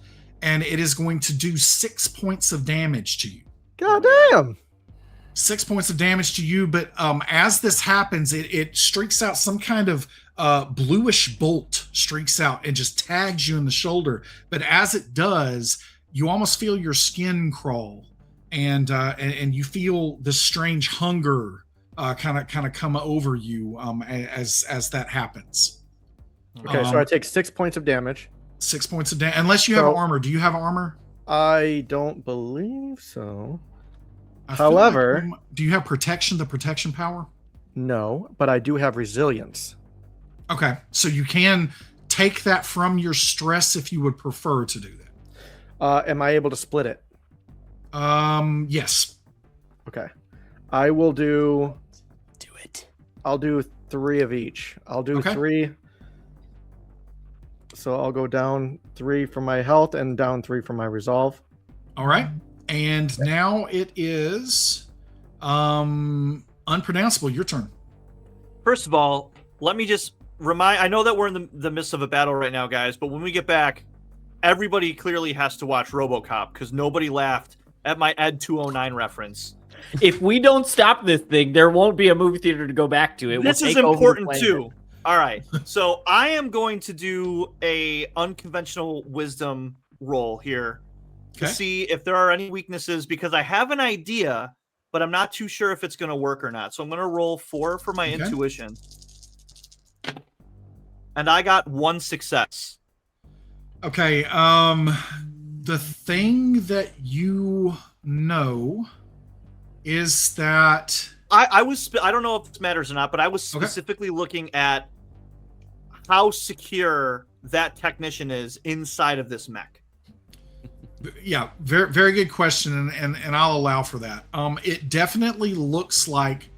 Speaker 1: and it is going to do 6 points of damage to you.
Speaker 4: God damn.
Speaker 1: 6 points of damage to you, but as this happens, it streaks out some kind of bluish bolt, streaks out and just tags you in the shoulder. But as it does, you almost feel your skin crawl, and you feel this strange hunger kind of come over you as that happens.
Speaker 4: Okay, so I take 6 points of damage.
Speaker 1: 6 points of damage, unless you have
Speaker 4: So-
Speaker 1: armor. Do you have armor?
Speaker 4: I don't believe so.
Speaker 1: I feel like
Speaker 4: However-
Speaker 1: do you have protection? The protection power?
Speaker 4: No, but I do have resilience.
Speaker 1: Okay, so you can take that from your stress if you would prefer to do that.
Speaker 4: Am I able to split it?
Speaker 1: Yes.
Speaker 4: Okay. I will do.
Speaker 2: Do it.
Speaker 4: I'll do 3 of each. I'll do
Speaker 1: Okay.
Speaker 4: 3. So I'll go down 3 for my health and down 3 for my resolve.
Speaker 1: All right. And now it is unpronounceable. Your turn.
Speaker 5: First of all, let me just remind. I know that we're in the midst of a battle right now, guys, but when we get back, everybody clearly has to watch RoboCop because nobody laughed at my Ed 209 reference.
Speaker 3: If we don't stop this thing, there won't be a movie theater to go back to. It
Speaker 5: This
Speaker 3: will
Speaker 5: is
Speaker 3: take over the
Speaker 5: important
Speaker 3: planet.
Speaker 5: too. All right, so I am going to do a unconventional wisdom roll here to
Speaker 1: Okay.
Speaker 5: see if there are any weaknesses because I have an idea, but I'm not too sure if it's going to work or not. So I'm going to roll 4 for my
Speaker 1: Okay.
Speaker 5: intuition. And I got 1 success.
Speaker 1: Okay. The thing that you know is that
Speaker 5: I don't know if this matters or not, but I was
Speaker 1: Okay.
Speaker 5: specifically looking at how secure that technician is inside of this mech.
Speaker 1: yeah, very very good question, and I'll allow for that. It definitely looks like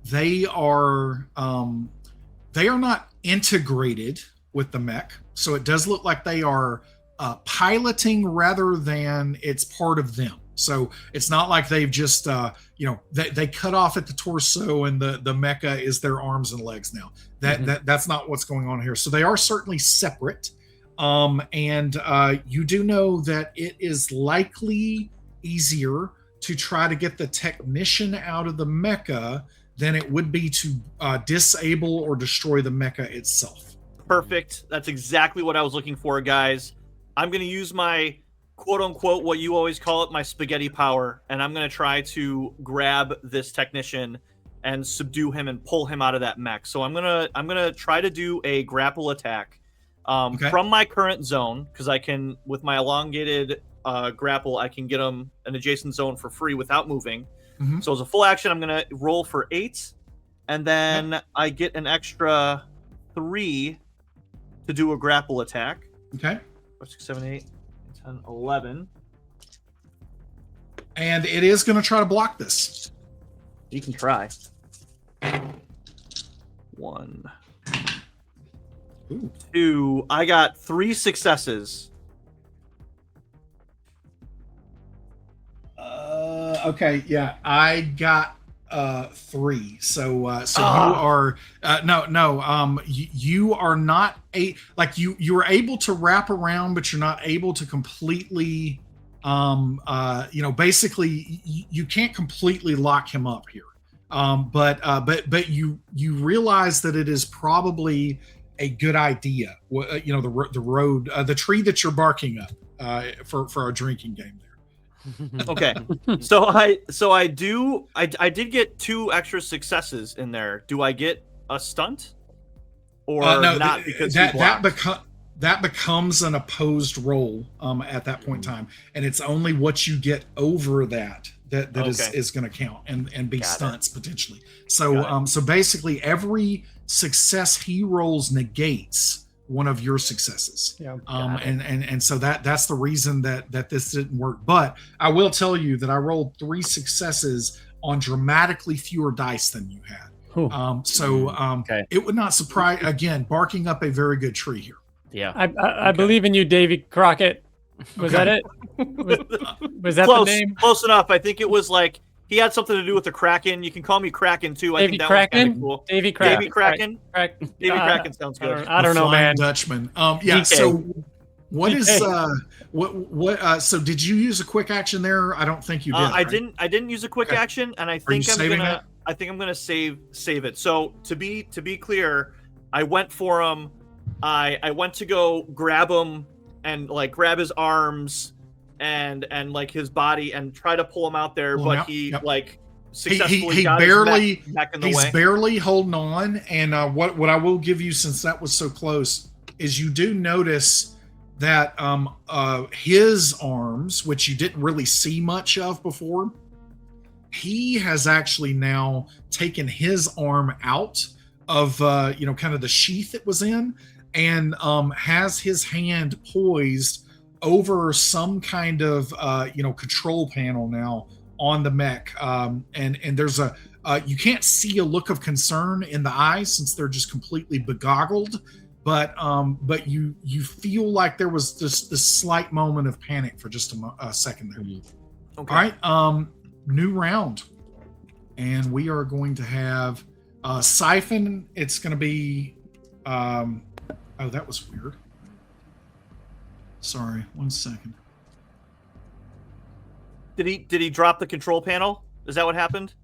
Speaker 1: they are not integrated with the mech, so it does look like they are piloting rather than it's part of them. So it's not like they've just they cut off at the torso and the mecha is their arms and legs now. That's not what's going on here. So they are certainly separate. And you do know that it is likely easier to try to get the technician out of the mecha than it would be to disable or destroy the mecha itself.
Speaker 5: Perfect. That's exactly what I was looking for, guys. I'm going to use my quote unquote, what you always call it, my spaghetti power. And I'm going to try to grab this technician and subdue him and pull him out of that mech. So I'm going to try to do a grapple attack from my current zone. Cause I can, with my elongated grapple, I can get him an adjacent zone for free without moving.
Speaker 1: Mm-hmm.
Speaker 5: So as a full action, I'm going to roll for 8 and then I get an extra 3 to do a grapple attack.
Speaker 1: Okay.
Speaker 5: 4, 6, 7, 8, 10, 11.
Speaker 1: And it is going to try to block this.
Speaker 5: You can try. 1,
Speaker 1: Ooh.
Speaker 5: 2. I got 3 successes.
Speaker 1: Okay, yeah, I got 3. So you are you are not you were able to wrap around, but you're not able to completely basically you can't completely lock him up here. But you realize that it is probably a good idea. The tree that you're barking up for our drinking game there.
Speaker 5: Okay. so I did get 2 extra successes in there. Do I get a stunt? Or
Speaker 1: No,
Speaker 5: not because
Speaker 1: that becomes an opposed roll at that point in time, and it's only what you get over that is going to count and be stunts potentially. So so basically every success he rolls negates one of your successes.
Speaker 2: Yeah.
Speaker 1: And so that's the reason that this didn't work. But I will tell you that I rolled 3 successes on dramatically fewer dice than you had. It would not surprise, again, barking up a very good tree here.
Speaker 3: Yeah.
Speaker 2: I believe in you, Davy Crockett. Was that it? Was that
Speaker 5: close,
Speaker 2: the name?
Speaker 5: Close enough. I think it was like he had something to do with the Kraken. You can call me Kraken too. I
Speaker 2: Davy
Speaker 5: think that was kind of
Speaker 2: Kraken?
Speaker 5: cool.
Speaker 2: Davy Kraken.
Speaker 5: Davy Kraken. Davy
Speaker 2: Uh,
Speaker 5: Kraken sounds good.
Speaker 2: I don't know,
Speaker 1: Flying
Speaker 2: man.
Speaker 1: Dutchman.
Speaker 5: DK.
Speaker 1: So what is so did you use a quick action there? I don't think you did.
Speaker 5: I
Speaker 1: right?
Speaker 5: didn't use a quick
Speaker 1: Okay.
Speaker 5: action, and I
Speaker 1: you
Speaker 5: think
Speaker 1: saving it?
Speaker 5: I think I'm gonna save it. So to be clear, I went for him. I went to go grab him and like grab his arms and like his body and try to pull him out there,
Speaker 1: Pull him
Speaker 5: but
Speaker 1: out,
Speaker 5: he
Speaker 1: yep.
Speaker 5: like successfully
Speaker 1: he
Speaker 5: got
Speaker 1: barely
Speaker 5: his neck in the
Speaker 1: he's
Speaker 5: way.
Speaker 1: barely holding on. And what I will give you, since that was so close, is you do notice that his arms, which you didn't really see much of before, he has actually now taken his arm out of kind of the sheath it was in, and has his hand poised over some kind of control panel now on the mech, and there's you can't see a look of concern in the eyes since they're just completely begoggled, but you feel like there was this slight moment of panic for just a second there.
Speaker 5: Okay.
Speaker 1: All right, new round, and we are going to have Siphon. It's going to be oh, that was weird. Sorry, 1 second.
Speaker 5: Did he drop the control panel? Is that what happened?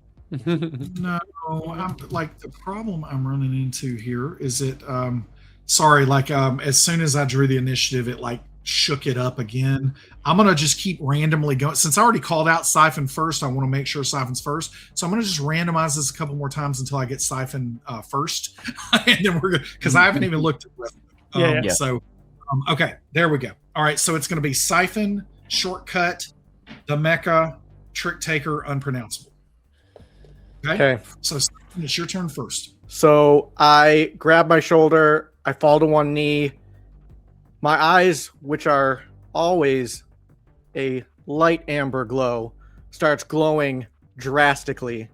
Speaker 1: No, I'm like, the problem I'm running into here is it as soon as I drew the initiative, it like shook it up again. I'm going to just keep randomly going. Since I already called out Siphon first, I want to make sure Siphon's first. So I'm going to just randomize this a couple more times until I get Siphon first. And then we're going to, because I haven't even looked at the rest of it.
Speaker 2: Yeah.
Speaker 1: So, okay, there we go. All right, so it's going to be Siphon, Shortcut, the Mecha, Trick Taker, Unpronounceable.
Speaker 4: Okay.
Speaker 1: So Siphon, it's your turn first.
Speaker 4: So I grab my shoulder, I fall to one knee. My eyes, which are always a light amber glow, starts glowing drastically.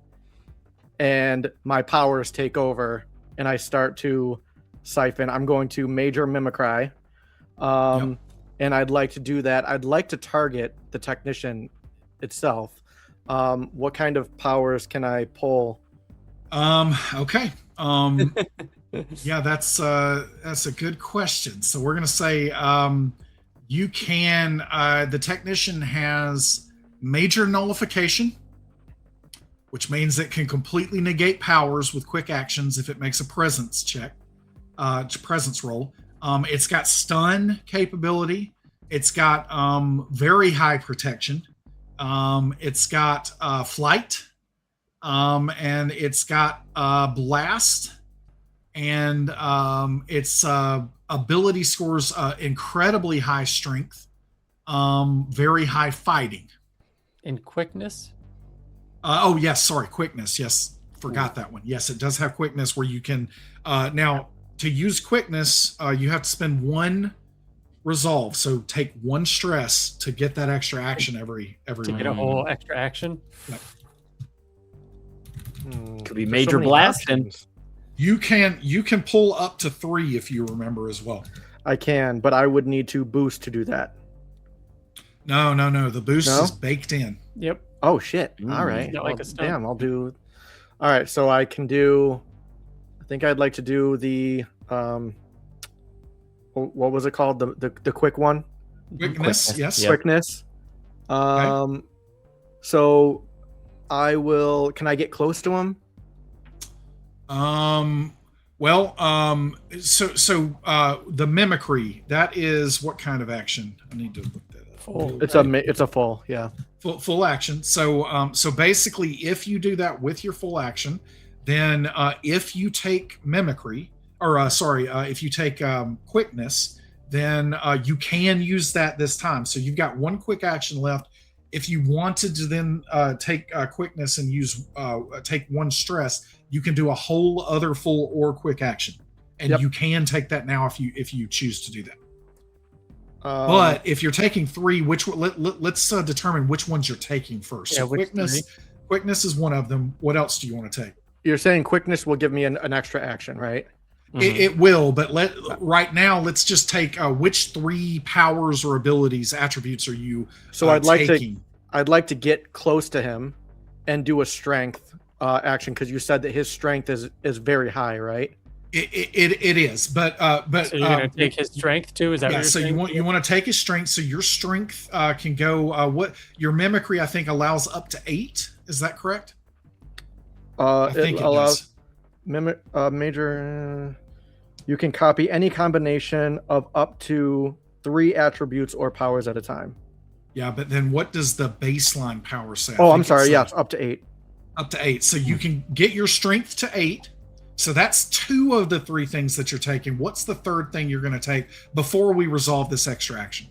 Speaker 4: And my powers take over and I start to siphon. I'm going to Major Mimicry. And I'd like to do that. I'd like to target the technician itself. What kind of powers can I pull?
Speaker 1: Okay. Yeah, that's a good question. So we're gonna say you can. The technician has major nullification, which means it can completely negate powers with quick actions if it makes a presence check, presence roll. It's got stun capability. It's got very high protection. It's got flight. And it's got blast, and its ability scores incredibly high strength, very high fighting.
Speaker 2: In quickness?
Speaker 1: Oh yes, sorry, quickness. Yes, forgot that one. Yes, it does have quickness where you can. Now to use quickness, you have to spend one resolve. So take one stress to get that extra action every
Speaker 2: To get a
Speaker 1: round.
Speaker 2: whole extra action?
Speaker 3: Could be
Speaker 4: There's
Speaker 3: Major
Speaker 4: many
Speaker 3: Blast and
Speaker 4: options.
Speaker 1: You can pull up to 3 if you remember as well.
Speaker 4: I can, but I would need to boost to do that.
Speaker 1: No. The boost
Speaker 4: No?
Speaker 1: is baked in.
Speaker 2: Yep.
Speaker 4: Oh shit!
Speaker 3: Mm.
Speaker 4: All right.
Speaker 2: Not like
Speaker 4: Well,
Speaker 2: a stun.
Speaker 4: damn, I'll do. All right, so I can do. I think I'd like to do the. What was it called? The quick one.
Speaker 1: Quickness, yes.
Speaker 3: Yep.
Speaker 4: Quickness. So I will. Can I get close to him?
Speaker 1: The mimicry, that is what kind of action? I need to look that up.
Speaker 2: Full.
Speaker 4: It's a full. Yeah.
Speaker 1: Full action. So basically, if you do that with your full action, then if you take mimicry, if you take quickness, then you can use that this time. So you've got one quick action left. If you wanted to then take quickness and use take one stress, you can do a whole other full or quick action, and
Speaker 4: Yep.
Speaker 1: you can take that now if you choose to do that. But if you're taking 3, which let's determine which ones you're taking first.
Speaker 2: Yeah,
Speaker 1: So
Speaker 2: which
Speaker 1: quickness is one of them. What else do you want to take?
Speaker 4: you're saying quickness will give me an extra action, right?
Speaker 1: It will, but right now let's just take which 3 powers or abilities attributes are you
Speaker 4: So I'd like
Speaker 1: taking?
Speaker 4: I'd like to get close to him and do a strength action because you said that his strength is very high, right?
Speaker 1: It is, but
Speaker 2: So you're gonna take his strength too? Is that
Speaker 1: yeah.
Speaker 2: what you're
Speaker 1: So
Speaker 2: saying?
Speaker 1: you want to take his strength. So your strength can go. What your mimicry I think allows up to 8. Is that correct? I think it does.
Speaker 4: Major. You can copy any combination of up to 3 attributes or powers at a time.
Speaker 1: Yeah, but then what does the baseline power say? I
Speaker 4: Oh,
Speaker 1: think
Speaker 4: I'm sorry.
Speaker 1: it's,
Speaker 4: Yes, up to 8.
Speaker 1: up to 8. So you can get your strength to 8. So that's 2 of the 3 things that you're taking. What's the third thing you're going to take before we resolve this extra action?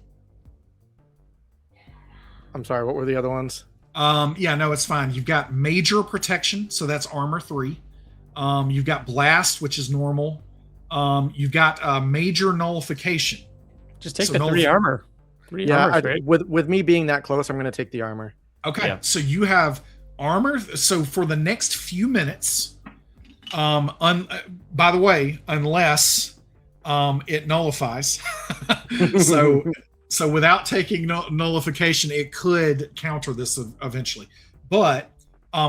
Speaker 4: I'm sorry. What were the other ones?
Speaker 1: Yeah, no, it's fine. You've got major protection, so that's armor 3. You've got blast, which is normal. You've got major nullification.
Speaker 2: Just take
Speaker 1: So
Speaker 2: the
Speaker 1: no-
Speaker 2: 3 armor. 3 armor, right?
Speaker 4: with me being that close, I'm going to take the armor.
Speaker 1: Okay,
Speaker 3: Yeah.
Speaker 1: so you have armor. So for the next few minutes, by the way, unless it nullifies, so without taking nullification, it could counter this eventually. But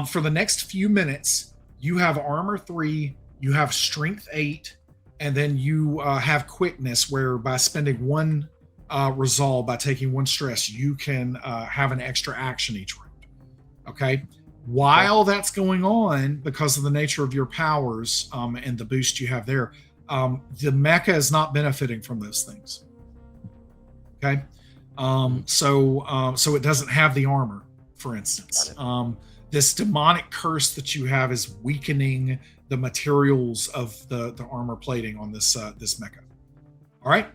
Speaker 1: for the next few minutes, you have armor 3, you have strength 8, and then you have quickness, where by spending one resolve, by taking one stress, you can have an extra action each round. Okay. While that's going on, because of the nature of your powers and the boost you have there, the mecha is not benefiting from those things. Okay. So it doesn't have the armor, for instance. This demonic curse that you have is weakening the materials of the armor plating on this mecha. All right.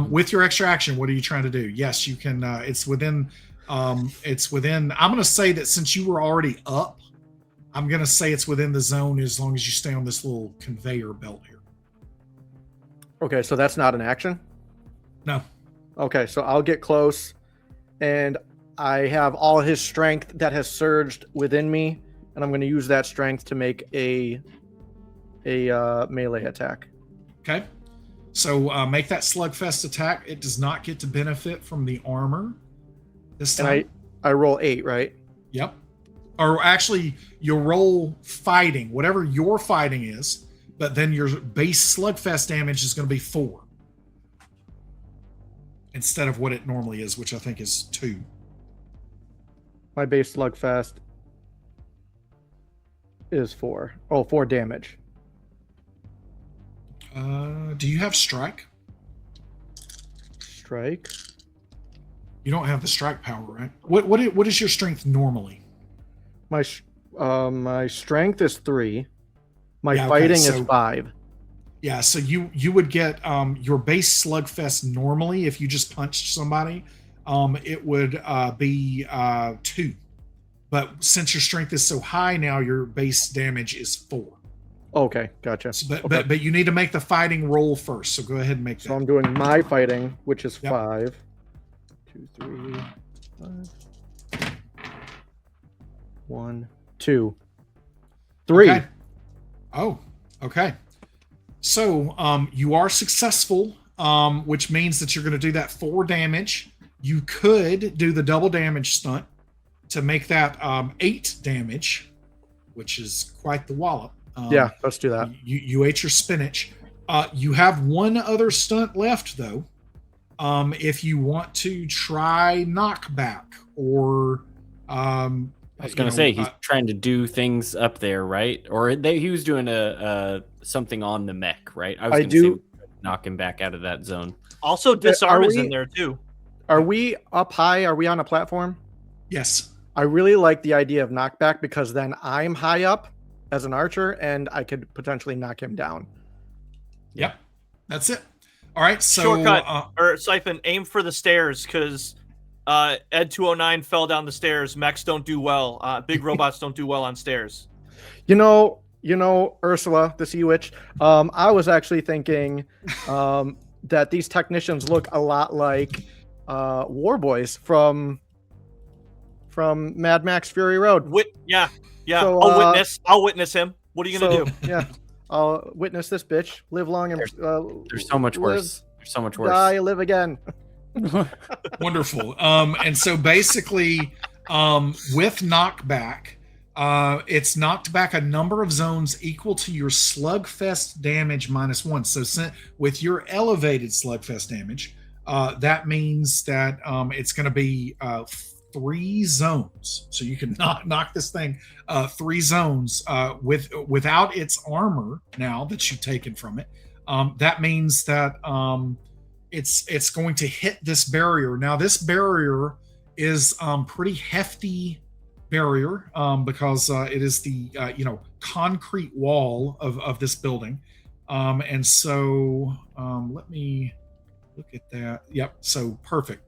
Speaker 1: With your extra action, what are you trying to do? Yes, you can. It's within. I'm going to say that since you were already up, I'm going to say it's within the zone as long as you stay on this little conveyor belt here.
Speaker 4: Okay, so that's not an action?
Speaker 1: No.
Speaker 4: Okay, so I'll get close, and I have all his strength that has surged within me, and I'm going to use that strength to make a melee attack.
Speaker 1: Okay. So make that slugfest attack. It does not get to benefit from the armor this time.
Speaker 4: And I roll 8, right?
Speaker 1: Yep. Or actually, you roll fighting, whatever your fighting is, but then your base slugfest damage is going to be 4 instead of what it normally is, which I think is 2.
Speaker 4: My base slugfest is 4. Oh, 4 damage.
Speaker 1: Do you have strike?
Speaker 4: Strike?
Speaker 1: You don't have the strike power, right? What is your strength normally?
Speaker 4: My strength is 3. My
Speaker 1: Yeah, okay,
Speaker 4: fighting
Speaker 1: so-
Speaker 4: is 5.
Speaker 1: Yeah, so you would get your base slugfest normally if you just punched somebody, it would be 2. But since your strength is so high now, your base damage is 4.
Speaker 4: Okay, gotcha.
Speaker 1: But
Speaker 4: Okay.
Speaker 1: but you need to make the fighting roll first. So go ahead and make
Speaker 4: So
Speaker 1: that.
Speaker 4: I'm doing my fighting, which is
Speaker 1: Yep.
Speaker 4: 5. 2, 3, 5. 1, 2, 3.
Speaker 1: Okay. Oh, okay. So you are successful, which means that you're going to do that 4 damage. You could do the double damage stunt to make that 8 damage, which is quite the wallop.
Speaker 4: Yeah, let's do that.
Speaker 1: You ate your spinach. You have one other stunt left, though. If you want to try knockback or
Speaker 3: I was gonna say he's trying to do things up there, right? Or he was doing a something on the mech, right? I was gonna say knock him back out of that zone.
Speaker 5: Also, disarm is
Speaker 4: we-
Speaker 5: in there too.
Speaker 4: Are we up high? Are we on a platform?
Speaker 1: yes.
Speaker 4: I really like the idea of knockback because then I'm high up as an archer and I could potentially knock him down.
Speaker 1: Yep. That's it. All right. So
Speaker 5: Shortcut. Or Siphon, aim for the stairs because Ed 209 fell down the stairs. Mechs don't do well. Big robots don't do well on stairs.
Speaker 4: You know, Ursula, the Sea Witch. I was actually thinking that these technicians look a lot like War Boys from Mad Max Fury Road.
Speaker 5: Yeah.
Speaker 4: So,
Speaker 5: I'll witness him. What are you gonna do?
Speaker 4: Yeah, I'll witness this bitch live long and
Speaker 3: There's so much worse. There's so much worse.
Speaker 4: die, live again.
Speaker 1: wonderful. And so basically, with knockback, it's knocked back a number of zones equal to your slugfest damage -1. So with your elevated slugfest damage, that means that it's going to be 3 zones. So you can knock this thing 3 zones without its armor now that you've taken from it. That means that it's going to hit this barrier. Now this barrier is pretty hefty barrier because it is the concrete wall of this building. And so let me look at that. Yep. So perfect.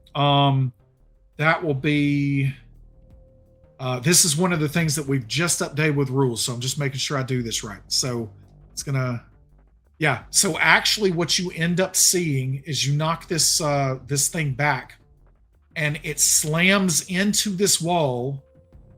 Speaker 1: That will be, this is one of the things that we've just updated with rules. So I'm just making sure I do this right. So it's gonna, yeah. So actually what you end up seeing is you knock this thing back and it slams into this wall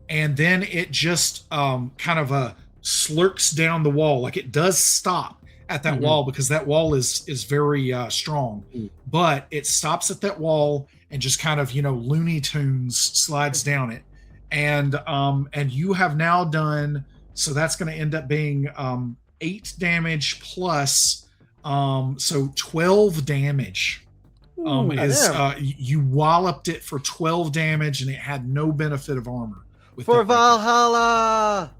Speaker 1: and then it just kind of slurks down the wall. Like it does stop at that wall because that wall is very strong, but it stops at that wall and just kind of, Looney Tunes slides down it. And you have now done, so that's going to end up being 8 damage plus, so 12 damage. You walloped it for 12 damage and it had no benefit of armor.
Speaker 4: For Valhalla!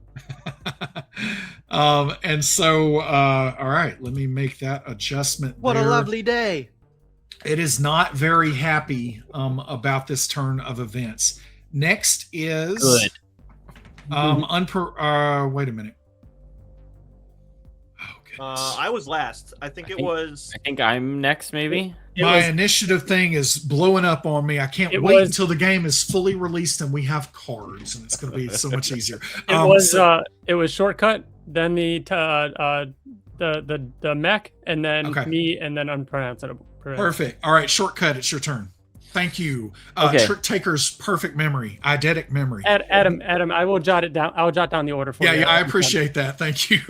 Speaker 1: And so, all right, let me make that adjustment.
Speaker 4: What a lovely day.
Speaker 1: It is not very happy about this turn of events. Next is
Speaker 3: Good.
Speaker 1: wait a minute. Oh goodness.
Speaker 5: I was last. I think it was.
Speaker 3: I think I'm next, maybe.
Speaker 1: My initiative thing is blowing up on me. I can't
Speaker 2: It
Speaker 1: wait
Speaker 2: was-
Speaker 1: until the game is fully released and we have cards, and it's going to be so much easier.
Speaker 2: It was shortcut, then the mech, and then
Speaker 1: Okay.
Speaker 2: me, and then unpronounceable.
Speaker 1: Perfect. All right, shortcut. It's your turn. Thank you.
Speaker 3: Okay.
Speaker 1: Trick Taker's perfect memory, eidetic memory.
Speaker 2: Adam, I will jot it down. I'll jot down the order for you.
Speaker 1: Yeah, I appreciate that. Thank you.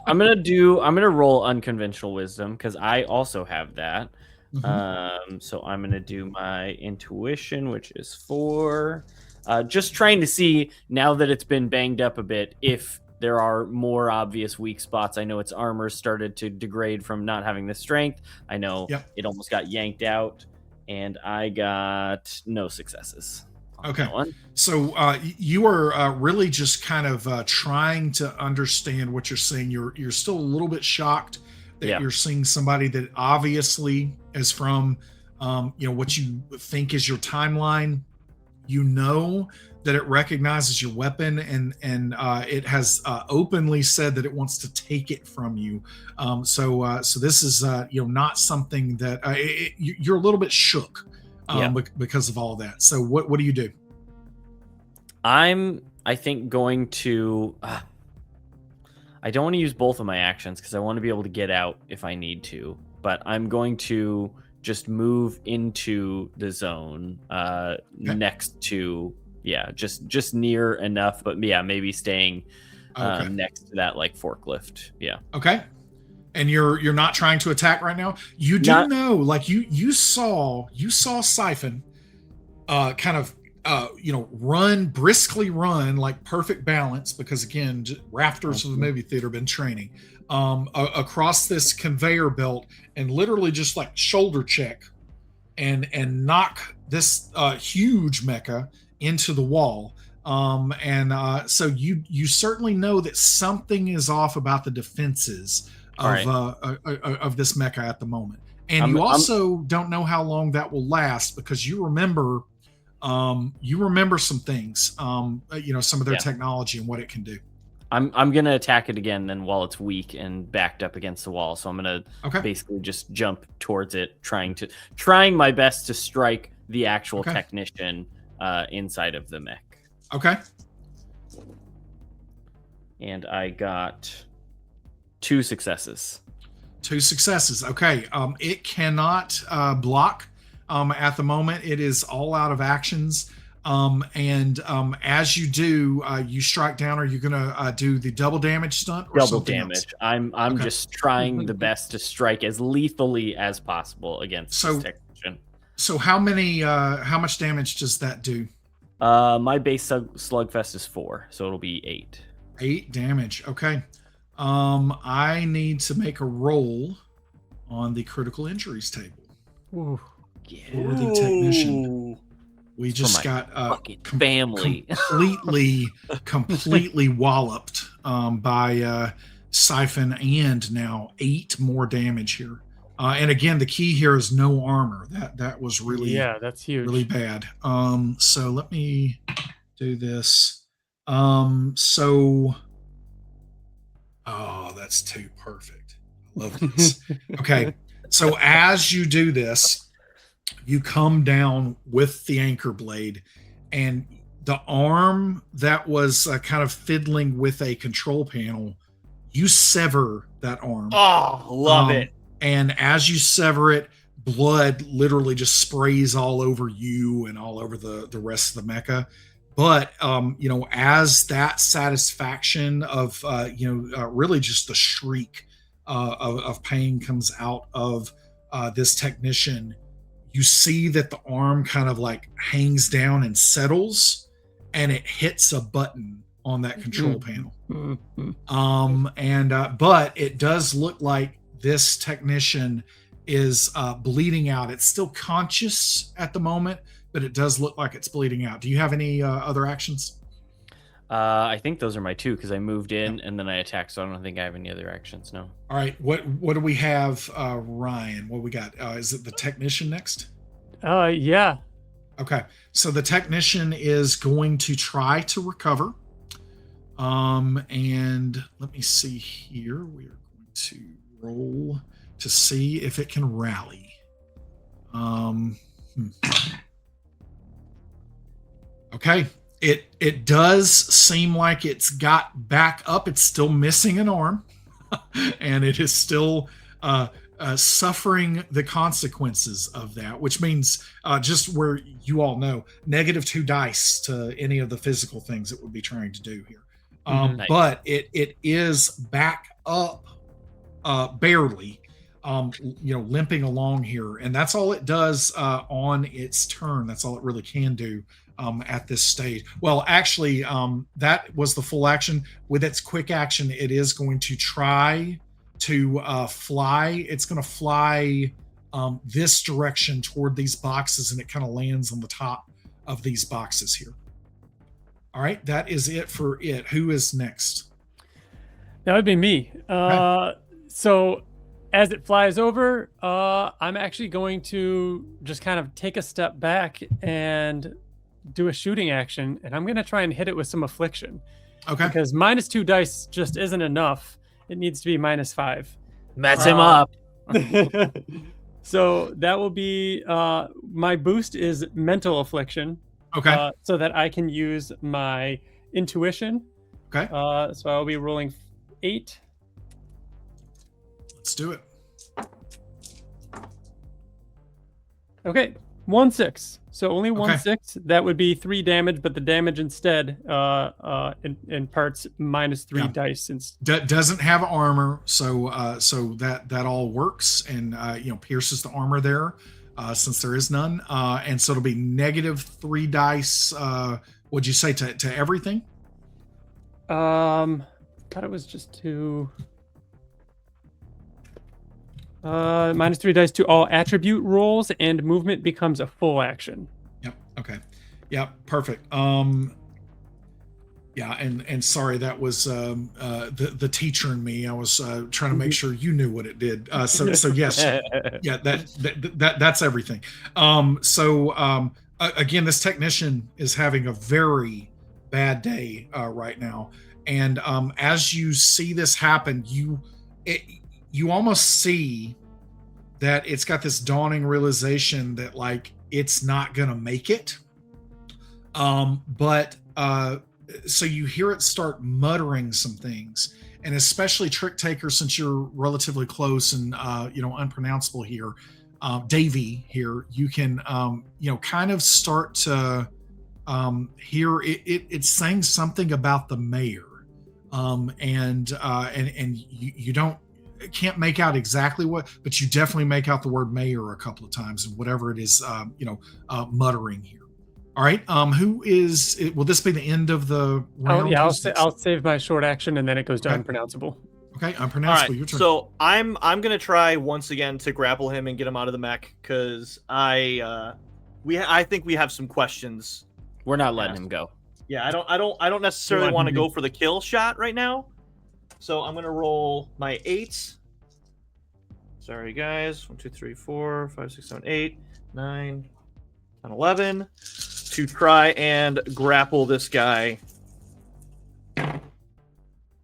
Speaker 3: I'm gonna roll unconventional wisdom because I also have that.
Speaker 1: Mhm.
Speaker 3: So I'm gonna do my intuition, which is 4. Just trying to see now that it's been banged up a bit if there are more obvious weak spots. I know its armor started to degrade from not having the strength. I know
Speaker 1: Yep.
Speaker 3: it almost got yanked out, and I got no successes. on
Speaker 1: Okay.
Speaker 3: that one.
Speaker 1: So you are really just kind of trying to understand what you're seeing. You're still a little bit shocked that
Speaker 3: Yeah.
Speaker 1: you're seeing somebody that obviously is from what you think is your timeline. You know that it recognizes your weapon, and it has openly said that it wants to take it from you. So this is not something that you're a little bit shook because of all that. So what do you do?
Speaker 3: I think going to I don't want to use both of my actions because I want to be able to get out if I need to, but I'm going to just move into the zone next to just near enough, but maybe staying next to that like forklift.
Speaker 1: Okay. And you're not trying to attack right now. You do know, like you saw Siphon kind of briskly run like perfect balance, because again, rafters of the movie theater been training across this conveyor belt and literally just like shoulder check and knock this huge mecha into the wall. So you certainly know that something is off about the defenses of this mecha at the moment. And you also don't know how long that will last, because you remember some things, some of their technology and what it can do.
Speaker 3: I'm gonna attack it again then while it's weak and backed up against the wall. So I'm gonna basically just jump towards it, trying my best to strike the actual technician inside of the mech.
Speaker 1: Okay.
Speaker 3: And I got 2 successes.
Speaker 1: 2 successes. Okay. It cannot block at the moment. It is all out of actions. As you do, you strike down. Are you gonna do the double damage stunt or
Speaker 3: Double
Speaker 1: something
Speaker 3: damage.
Speaker 1: else?
Speaker 3: I'm just trying the best to strike as lethally as possible against this technician.
Speaker 1: So how much damage does that do?
Speaker 3: My base slugfest is 4, so it'll be 8.
Speaker 1: 8 damage. Okay. I need to make a roll on the critical injuries table
Speaker 2: Ooh.
Speaker 1: for the technician. We just got
Speaker 3: family
Speaker 1: completely walloped by Siphon, and now 8 more damage here. And again, the key here is no armor. That was really
Speaker 2: that's huge,
Speaker 1: really bad. So let me do this. That's too perfect. I love this. Okay, so as you do this, you come down with the anchor blade, and the arm that was kind of fiddling with a control panel, you sever that arm.
Speaker 5: Oh, love it.
Speaker 1: And as you sever it, blood literally just sprays all over you and all over the rest of the mecha. But as that satisfaction of really just the shriek of pain comes out of this technician, you see that the arm kind of like hangs down and settles, and it hits a button on that control panel. But it does look like this technician is bleeding out. It's still conscious at the moment, but it does look like it's bleeding out. Do you have any other actions?
Speaker 3: I think those are my 2 because I moved in and then I attacked, so I don't think I have any other actions. No.
Speaker 1: All right. What do we have, Ryan? What we got? Is it the technician next?
Speaker 2: Yeah.
Speaker 1: Okay. So the technician is going to try to recover. And let me see here. We are going to roll to see if it can rally. Okay. It does seem like it's got back up. It's still missing an arm, and it is still suffering the consequences of that, which means just where you all know, -2 dice to any of the physical things it would be trying to do here.
Speaker 3: Nice.
Speaker 1: But it is back up barely, limping along here, and that's all it does on its turn. That's all it really can do at this stage. Well, actually, that was the full action. With its quick action, it is going to try to fly. It's going to fly this direction toward these boxes, and it kind of lands on the top of these boxes here. All right, that is it for it. Who is next?
Speaker 2: That would be me.
Speaker 1: Okay.
Speaker 2: So as it flies over, I'm actually going to just kind of take a step back and do a shooting action, and I'm going to try and hit it with some affliction.
Speaker 1: Okay.
Speaker 2: Because -2 dice just isn't enough. It needs to be -5.
Speaker 3: Mess him up.
Speaker 2: So that will be my boost is mental affliction.
Speaker 1: Okay.
Speaker 2: So that I can use my intuition.
Speaker 1: Okay.
Speaker 2: So I'll be rolling 8.
Speaker 1: Let's do it.
Speaker 2: Okay, 1 6. So only one
Speaker 1: Okay.
Speaker 2: 6. That would be 3 damage, but the damage instead imparts -3
Speaker 1: Yeah.
Speaker 2: dice. Since
Speaker 1: Doesn't have armor, so that all works, and pierces the armor there, since there is none, and so it'll be -3 dice. Would you say to everything?
Speaker 2: thought it was just to -3 dice to all attribute rolls, and movement becomes a full action.
Speaker 1: Yep. Okay. Yep. Perfect. Yeah, and sorry, that was the teacher in me. I was trying to make sure you knew what it did. So yes, yeah, that's everything. Again, this technician is having a very bad day right now, and as you see this happen, you almost see that it's got this dawning realization that like it's not gonna make it. So you hear it start muttering some things, and especially Trick Taker, since you're relatively close and unpronounceable here, Davey here, you can kind of start to hear it's saying something about the mayor, and you can't make out exactly what, but you definitely make out the word mayor a couple of times, and whatever it is, muttering here. All right. Who is? Will this be the end of the round?
Speaker 2: I'll save my short action, and then it goes to
Speaker 1: Okay.
Speaker 2: unpronounceable.
Speaker 1: Okay,
Speaker 5: All
Speaker 1: unpronounceable.
Speaker 5: right,
Speaker 1: Your turn.
Speaker 5: so I'm gonna try once again to grapple him and get him out of the mech, because I think we have some questions.
Speaker 3: We're not letting him go.
Speaker 5: Yeah, I don't necessarily
Speaker 2: Go on,
Speaker 5: want to
Speaker 2: dude.
Speaker 5: go for the kill shot right now. So I'm gonna roll my 8. Sorry guys. 1, 2, 3, 4, 5, 6, 7, 8, 9, 10, 11. To try and grapple this guy.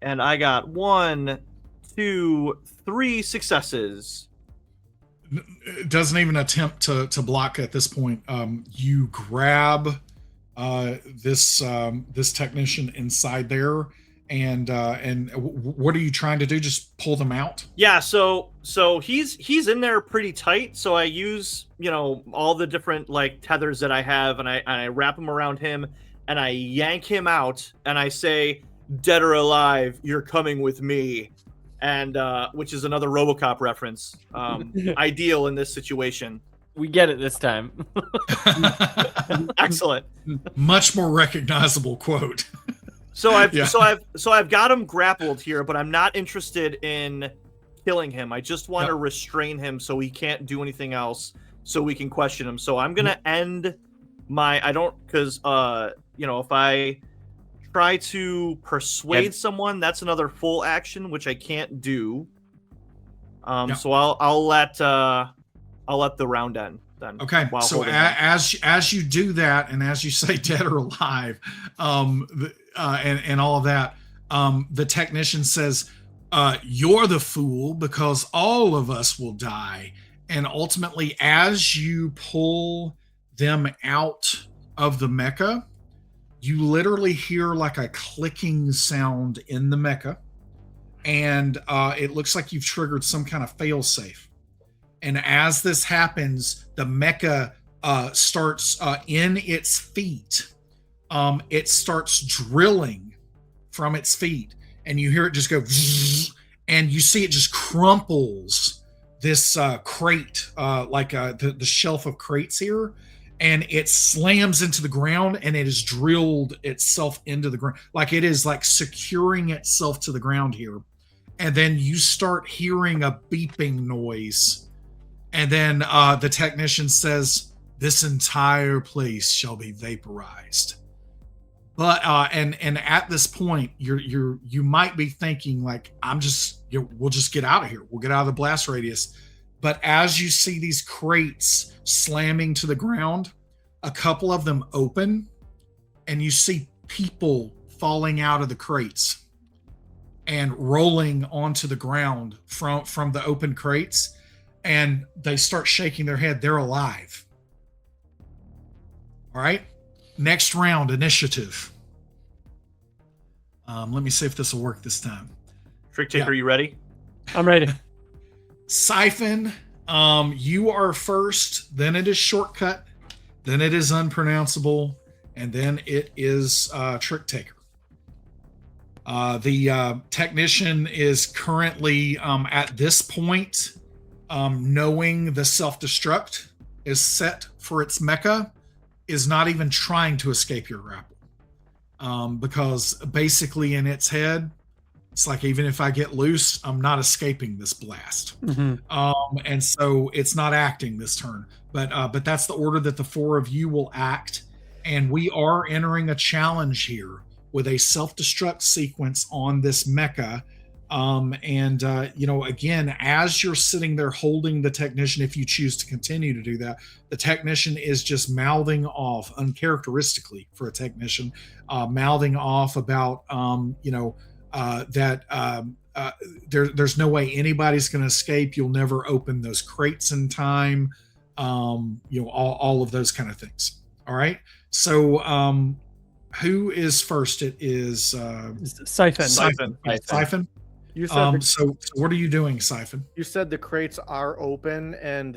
Speaker 5: And I got 1, 2, 3 successes.
Speaker 1: It doesn't even attempt to block at this point. You grab this technician inside there, and what are you trying to do? Just pull them out?
Speaker 5: Yeah, so he's in there pretty tight. So I use all the different like tethers that I have, and I wrap them around him, and I yank him out, and I say, "Dead or alive, you're coming with me," and which is another RoboCop reference. Ideal in this situation.
Speaker 3: We get it this time.
Speaker 5: Excellent.
Speaker 1: Much more recognizable quote.
Speaker 5: So I've
Speaker 1: Yeah.
Speaker 5: so I've got him grappled here, but I'm not interested in killing him. I just want to restrain him so he can't do anything else, so we can question him. So I'm gonna end my if I try to persuade
Speaker 3: Have-
Speaker 5: someone. That's another full action, which I can't do.
Speaker 1: Yeah.
Speaker 5: So I'll let the round end then.
Speaker 1: Okay,
Speaker 5: while
Speaker 1: so
Speaker 5: holding him.
Speaker 1: as you do that, and as you say dead or alive, and all of that, the technician says, "You're the fool because all of us will die." And ultimately, as you pull them out of the mecha, you literally hear like a clicking sound in the mecha, and it looks like you've triggered some kind of failsafe. And as this happens, the mecha starts in its feet. It starts drilling from its feet, and you hear it just go, and you see it just crumples this crate, like the shelf of crates here, and it slams into the ground, and it has drilled itself into the ground, like it is like securing itself to the ground here. And then you start hearing a beeping noise. And then the technician says, "This entire place shall be vaporized." But and at this point, you might be thinking like, we'll just get out of here. We'll get out of the blast radius. But as you see these crates slamming to the ground, a couple of them open, and you see people falling out of the crates and rolling onto the ground from the open crates. And they start shaking their head. They're alive. All right. Next round, initiative. Let me see if this will work this time.
Speaker 5: Trick Taker, you ready?
Speaker 2: I'm ready.
Speaker 1: Siphon, you are first. Then it is Shortcut. Then it is Unpronounceable. And then it is Trick Taker. The technician is currently at this point, knowing the self-destruct is set for its mecha, is not even trying to escape your grapple. Because basically in its head, it's like, even if I get loose, I'm not escaping this blast.
Speaker 2: Mm-hmm.
Speaker 1: And so it's not acting this turn. But that's the order that the four of you will act. And we are entering a challenge here with a self-destruct sequence on this mecha. Again, as you're sitting there holding the technician, if you choose to continue to do that, the technician is just mouthing off, uncharacteristically for a technician, mouthing off about, there's no way anybody's going to escape. You'll never open those crates in time. All of those kind of things. All right. So, who is first? It is
Speaker 2: Siphon.
Speaker 1: Siphon.
Speaker 4: You said
Speaker 1: So what are you doing, Siphon?
Speaker 4: you said the crates are open and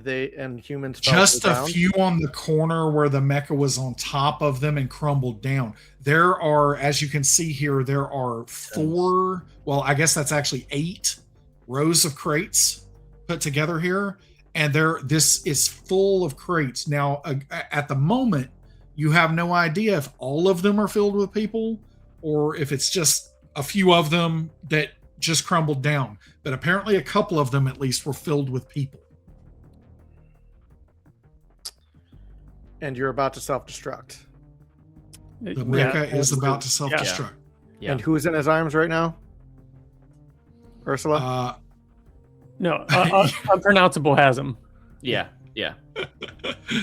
Speaker 4: humans fell
Speaker 1: Just a
Speaker 4: down?
Speaker 1: few on the corner where the mecha was on top of them and crumbled down. There are, as you can see here, there are 4. Well, I guess that's actually 8 rows of crates put together here, and this is full of crates. Now, at the moment, you have no idea if all of them are filled with people or if it's just a few of them that just crumbled down. But apparently a couple of them at least were filled with people.
Speaker 4: And you're about to self-destruct.
Speaker 1: The mecha is about to self-destruct.
Speaker 3: Yeah.
Speaker 4: And who's in his arms right now? Ursula?
Speaker 2: No, Unpronounceable has him.
Speaker 3: Yeah.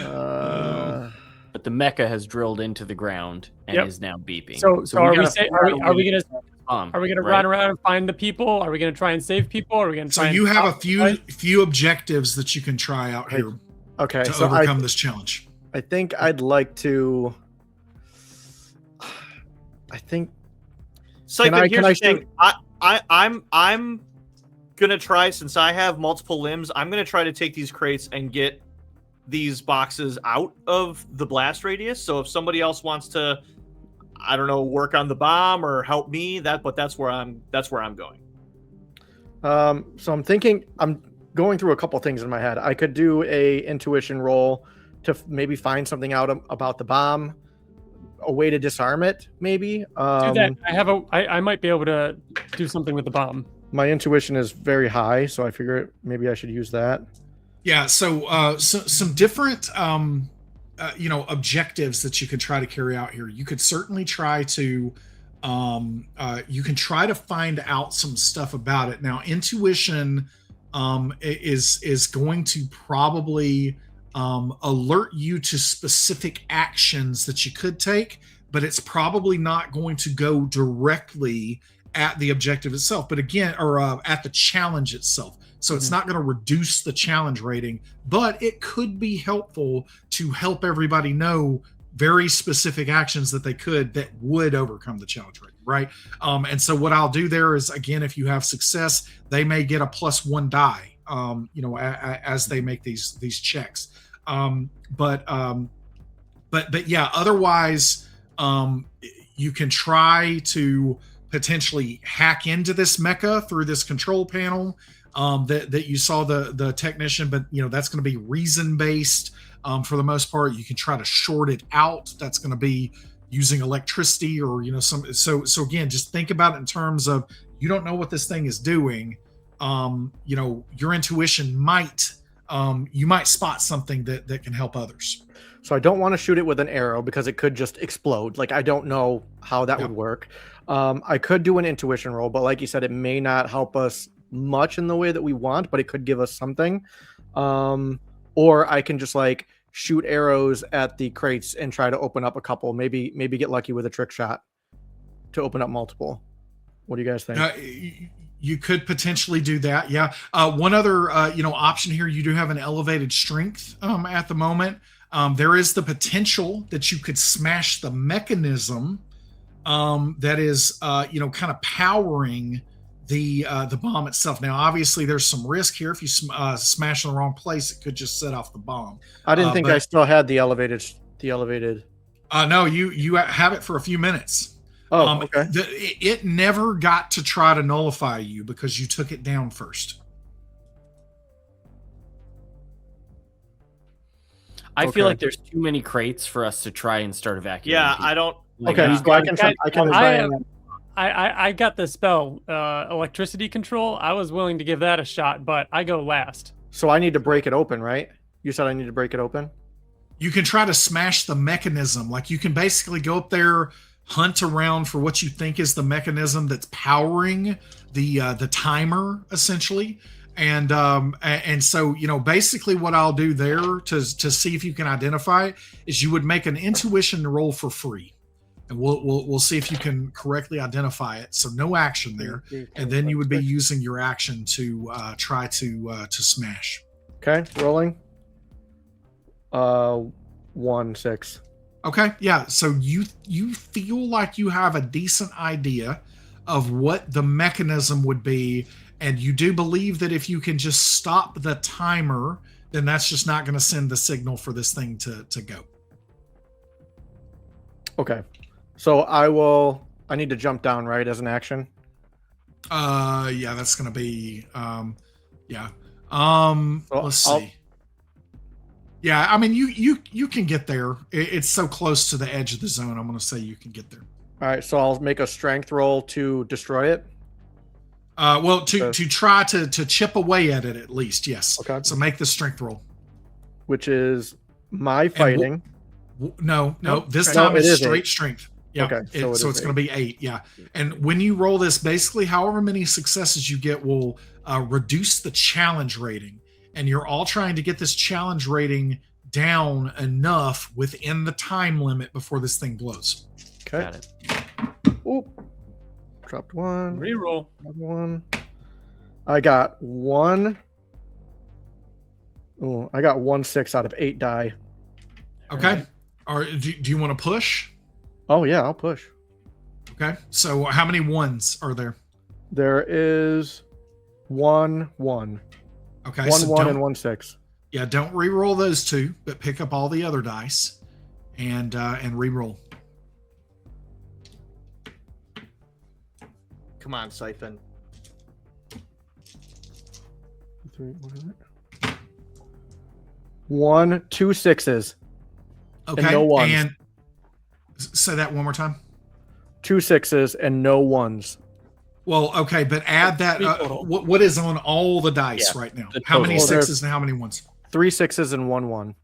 Speaker 4: Uh,
Speaker 3: But the mecha has drilled into the ground and
Speaker 2: Yep.
Speaker 3: is now beeping.
Speaker 2: So are we
Speaker 3: gotta
Speaker 2: say,
Speaker 3: figure out a
Speaker 2: are
Speaker 3: way
Speaker 2: we
Speaker 3: to
Speaker 2: gonna
Speaker 3: get this bomb,
Speaker 2: are we gonna
Speaker 3: right?
Speaker 2: run around and find the people? Are we gonna try and save people? Are we gonna
Speaker 1: So
Speaker 2: try?
Speaker 1: you
Speaker 2: and
Speaker 1: have a
Speaker 2: stop-
Speaker 1: few objectives that you can try out here
Speaker 4: okay,
Speaker 1: to
Speaker 4: so
Speaker 1: overcome this challenge.
Speaker 4: I think I'd like to. I think
Speaker 5: Siphon,
Speaker 4: I-
Speaker 5: here's
Speaker 4: can
Speaker 5: the
Speaker 4: I
Speaker 5: thing. I'm gonna try, since I have multiple limbs, I'm gonna try to take these crates and get these boxes out of the blast radius. So if somebody else wants to, I don't know, work on the bomb or help me, that's where I'm going.
Speaker 4: So I'm going through a couple things in my head. I could do a intuition roll to maybe find something out about the bomb, a way to disarm it, maybe.
Speaker 2: Do that. I might be able to do something with the bomb.
Speaker 4: My intuition is very high, so I figure maybe I should use that.
Speaker 1: Yeah, so some different objectives that you could try to carry out here. You could certainly try to You can try to find out some stuff about it. Now, intuition is going to probably alert you to specific actions that you could take, but it's probably not going to go directly at the objective itself, but again, or at the challenge itself. So it's not going to reduce the challenge rating, but it could be helpful to help everybody know very specific actions that would overcome the challenge rating, right? And so what I'll do there is, again, if you have success, they may get a +1 die, as they make these checks. But yeah, otherwise, you can try to potentially hack into this mecha through this control panel that you saw the technician, but that's going to be reason based for the most part. You can try to short it out. That's going to be using electricity or so again, just think about it in terms of, you don't know what this thing is doing. Your intuition might you might spot something that can help others.
Speaker 4: So I don't want to shoot it with an arrow because it could just explode. Like, I don't know how that would work. I could do an intuition roll, but like you said, it may not help us much in the way that we want, but it could give us something. Or I can just like shoot arrows at the crates and try to open up a couple, maybe get lucky with a trick shot to open up multiple. What do you guys think?
Speaker 1: You could potentially do that. Yeah. One other, option here, you do have an elevated strength at the moment. There is the potential that you could smash the mechanism that is, kind of powering the bomb itself. Now, obviously, there's some risk here. If you smash in the wrong place, it could just set off the bomb.
Speaker 4: I didn't think I still had the elevated.
Speaker 1: No, you have it for a few minutes.
Speaker 4: Oh, okay.
Speaker 1: It never got to try to nullify you because you took it down first.
Speaker 3: I feel like there's too many crates for us to try and start evacuating.
Speaker 5: Yeah,
Speaker 3: people.
Speaker 5: I don't.
Speaker 4: Okay, so I can try.
Speaker 2: I got the spell, electricity control. I was willing to give that a shot, but I go last.
Speaker 4: So I need to break it open, right? You said I need to break it open?
Speaker 1: You can try to smash the mechanism. Like, you can basically go up there, hunt around for what you think is the mechanism that's powering the timer, essentially. And so, basically what I'll do there to see if you can identify it is you would make an intuition roll for free. And we'll see if you can correctly identify it. So no action there, and then you would be using your action to try to smash.
Speaker 4: Okay, rolling. 1-6.
Speaker 1: Okay, yeah. So you feel like you have a decent idea of what the mechanism would be, and you do believe that if you can just stop the timer, then that's just not going to send the signal for this thing to go.
Speaker 4: Okay. So I need to jump down, right, as an action?
Speaker 1: Yeah, that's going to be, yeah. Let's see. Yeah, I mean, you can get there. It's so close to the edge of the zone. I'm going to say you can get there.
Speaker 4: All right, so I'll make a strength roll to destroy it.
Speaker 1: To try to chip away at it at least, yes.
Speaker 4: Okay.
Speaker 1: So make the strength roll.
Speaker 4: Which is my fighting.
Speaker 1: No. This time it's straight
Speaker 4: 8.
Speaker 1: strength. Yeah.
Speaker 4: Okay.
Speaker 1: So it's going to be 8. Yeah. And when you roll this, basically, however many successes you get will reduce the challenge rating. And you're all trying to get this challenge rating down enough within the time limit before this thing blows.
Speaker 4: Okay.
Speaker 3: Got it.
Speaker 4: Oop. Dropped 1.
Speaker 2: Reroll.
Speaker 4: 1. I got 1. Oh, I got 1-6 out of 8 die.
Speaker 1: Okay. Do you want to push?
Speaker 4: Oh yeah, I'll push.
Speaker 1: Okay. So how many 1s are there?
Speaker 4: There is 1.
Speaker 1: Okay.
Speaker 4: 1
Speaker 1: so
Speaker 4: 1 and 1-6.
Speaker 1: Yeah, don't re-roll those 2, but pick up all the other dice and re-roll.
Speaker 5: Come on, Siphon.
Speaker 4: 3, 1, 2 6s.
Speaker 1: Okay.
Speaker 4: And no 1s.
Speaker 1: And say that one more time.
Speaker 4: 2 6s and no 1s.
Speaker 1: Well, okay, but add that. What is on all the dice right now? How many
Speaker 4: total.
Speaker 1: 6s and how many 1s?
Speaker 4: 3 6s and 1 1.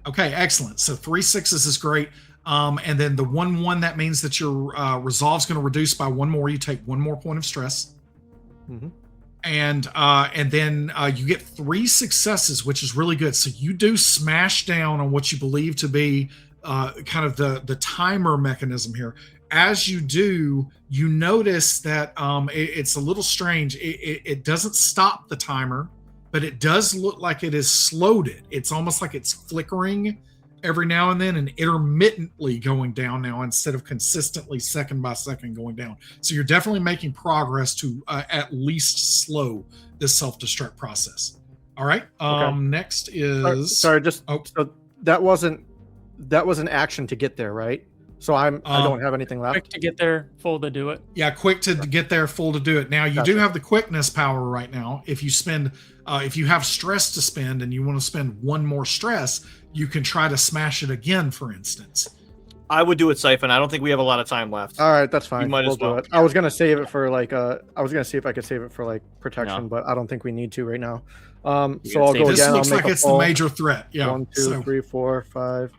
Speaker 1: Okay, excellent. So 3 6s is great. And then the 1-1, that means that your resolve's going to reduce by 1 more. You take 1 more point of stress.
Speaker 4: Mhm.
Speaker 1: And then you get 3 successes, which is really good. So you do smash down on what you believe to be kind of the timer mechanism here. As you do, you notice that it's a little strange. It doesn't stop the timer, but it does look like it has slowed it. It's almost like it's flickering every now and then and intermittently going down now instead of consistently second by second going down. So you're definitely making progress to at least slow this self-destruct process. All right.
Speaker 4: Okay.
Speaker 1: Next is
Speaker 4: Sorry, just
Speaker 1: Oh.
Speaker 4: so that was an action to get there, right? So I don't have anything
Speaker 2: Quick
Speaker 4: left.
Speaker 2: to get there, full to do it.
Speaker 1: Yeah, quick to get there, full to do it. Now you do
Speaker 4: Gotcha.
Speaker 1: have the quickness power right now. If you spend, if you have stress to spend and you want to spend 1 more stress, you can try to smash it again, for instance.
Speaker 5: I would do it, Siphon. I don't think we have a lot of time left.
Speaker 4: All right, that's fine.
Speaker 5: might
Speaker 4: We'll
Speaker 5: as well.
Speaker 4: do it. I was gonna save it for like I was gonna see if I could save it for like protection,
Speaker 3: No.
Speaker 4: but I don't think we need to right now. So
Speaker 3: can
Speaker 4: I'll
Speaker 3: save
Speaker 4: go
Speaker 3: it.
Speaker 1: This
Speaker 4: again.
Speaker 1: looks
Speaker 4: I'll
Speaker 1: like
Speaker 4: make a
Speaker 1: it's the
Speaker 4: full
Speaker 1: major threat. Yeah.
Speaker 4: 1, 2,
Speaker 1: So
Speaker 4: 3, 4, 5,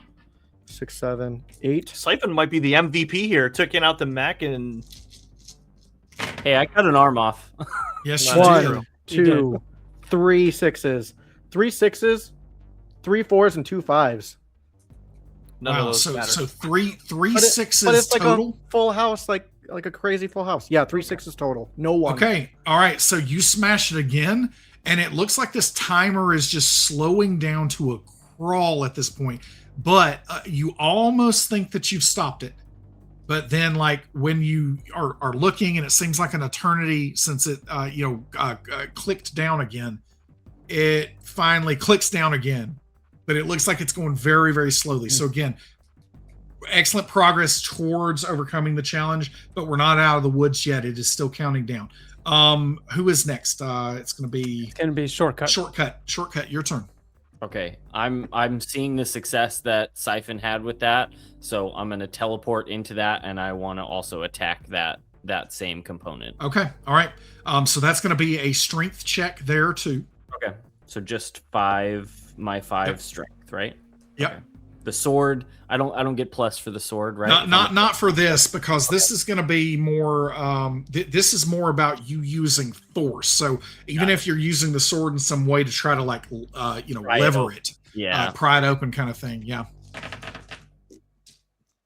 Speaker 4: 6, 7, 8.
Speaker 5: Siphon might be the MVP here. Took out the mech and
Speaker 3: Hey, I cut an arm off.
Speaker 1: yes, you
Speaker 4: One,
Speaker 1: did.
Speaker 2: You
Speaker 4: 2, 3 6s, 3 6s, 3 4s, and 2 5s.
Speaker 5: none of
Speaker 1: Wow.
Speaker 5: those
Speaker 1: So
Speaker 5: matter.
Speaker 1: so three
Speaker 4: But it-
Speaker 1: sixes
Speaker 4: But it's like
Speaker 1: total.
Speaker 4: a full house, like a crazy full house. Yeah, 3 6s total. No one.
Speaker 1: Okay. All right. So you smash it again, and it looks like this timer is just slowing down to a crawl at this point. But you almost think that you've stopped it. But then, like when you are looking, and it seems like an eternity since it clicked down again. It finally clicks down again, but it looks like it's going very, very slowly. So again, excellent progress towards overcoming the challenge, but we're not out of the woods yet. It is still counting down. Who is next? It's going to be
Speaker 2: It's gonna be shortcut.
Speaker 1: Shortcut. Your turn.
Speaker 3: Okay, I'm seeing the success that Siphon had with that, so I'm gonna teleport into that, and I want to also attack that same component.
Speaker 1: Okay. All right. So that's going to be a strength check there too.
Speaker 3: Okay, so just 5, my 5
Speaker 1: Yep.
Speaker 3: strength, right?
Speaker 1: Yep.
Speaker 3: Okay. The sword, I don't get plus for the sword, right?
Speaker 1: Not for this, because this is going to be more. This is more about you using force. So even if you're using the sword in some way to try to
Speaker 3: Pry it
Speaker 1: lever
Speaker 3: open.
Speaker 1: it,
Speaker 3: Yeah.
Speaker 1: pry it open, kind of thing. Yeah.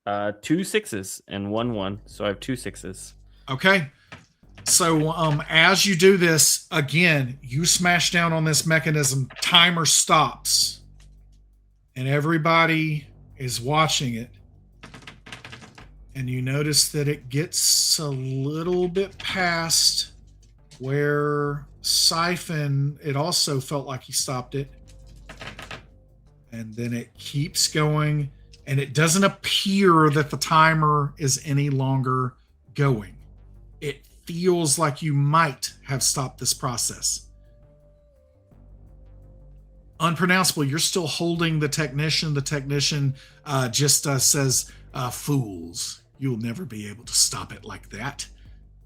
Speaker 3: 2 6s and 1 1, so I have 2 6s.
Speaker 1: Okay. So as you do this again, you smash down on this mechanism. Timer stops, and everybody is watching it. And you notice that it gets a little bit past where Siphon, it also felt like he stopped it. And then it keeps going, and it doesn't appear that the timer is any longer going. It feels like you might have stopped this process. Unpronounceable, you're still holding the technician. The technician just says, fools, you'll never be able to stop it like that.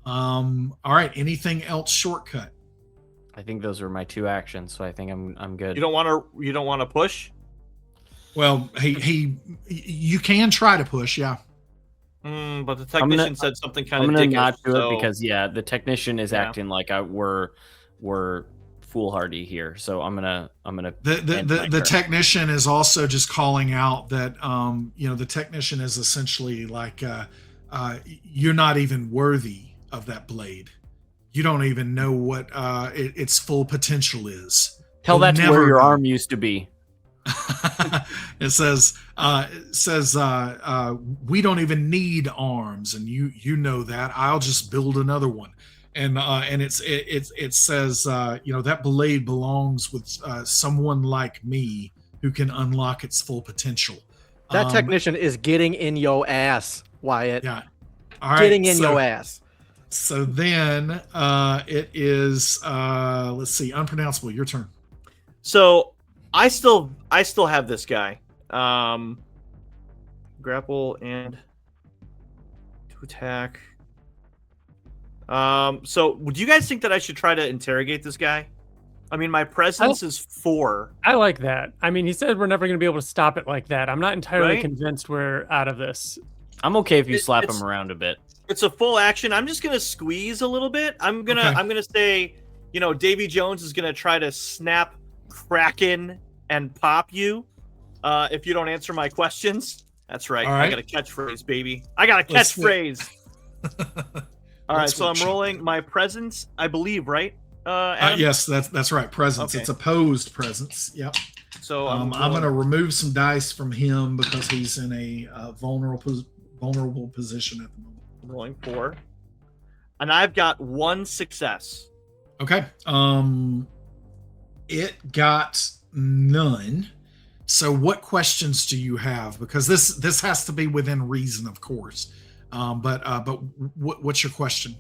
Speaker 1: All right, anything else, Shortcut?
Speaker 3: I think those are my 2 actions, so I think I'm good.
Speaker 5: You don't want to push.
Speaker 1: Well, you can try to push, yeah.
Speaker 5: But the technician said something kind
Speaker 3: I'm
Speaker 5: of
Speaker 3: gonna
Speaker 5: dickish.
Speaker 3: not do
Speaker 5: so-
Speaker 3: it because the technician is
Speaker 5: Yeah.
Speaker 3: acting like we're foolhardy here. So I'm gonna end my
Speaker 1: The
Speaker 3: turn.
Speaker 1: technician is also just calling out that the technician is essentially like you're not even worthy of that blade. You don't even know what its full potential is.
Speaker 3: Tell
Speaker 1: You'll
Speaker 3: that to
Speaker 1: never
Speaker 3: where your
Speaker 1: know.
Speaker 3: arm used to be.
Speaker 1: It says we don't even need arms, and you know that. I'll just build another one. And it says that blade belongs with someone like me who can unlock its full potential.
Speaker 4: That technician is getting in your ass, Wyatt.
Speaker 1: Yeah. All right.
Speaker 4: Getting in your ass.
Speaker 1: So then it is let's see, unpronounceable. Your turn.
Speaker 5: So I still have this guy. Grapple and to attack. So would you guys think that I should try to interrogate this guy? I mean, my presence is 4.
Speaker 2: I like that. I mean, he said we're never going to be able to stop it like that. I'm not entirely
Speaker 5: Right?
Speaker 2: convinced we're out of this.
Speaker 3: I'm okay if you slap
Speaker 5: it's-
Speaker 3: him around a bit.
Speaker 5: It's a full action. I'm just gonna squeeze a little bit. I'm gonna say, Davy Jones is gonna try to snap, Kraken, and pop you. If you don't answer my questions. That's right.
Speaker 1: All
Speaker 5: I
Speaker 1: right.
Speaker 5: got a catchphrase, baby. I got a
Speaker 1: Let's
Speaker 5: catchphrase. All right,
Speaker 1: Let's
Speaker 5: so I'm
Speaker 1: switch.
Speaker 5: rolling my presence, I believe, right? Adam?
Speaker 1: Yes, that's right. Presence.
Speaker 5: Okay.
Speaker 1: It's opposed presence. Yep.
Speaker 5: So
Speaker 1: I'm going to remove some dice from him because he's in a vulnerable position at the moment.
Speaker 5: rolling 4, and I've got 1 success.
Speaker 1: Okay. It got none. So what questions do you have? Because this has to be within reason, of course. But what's your question?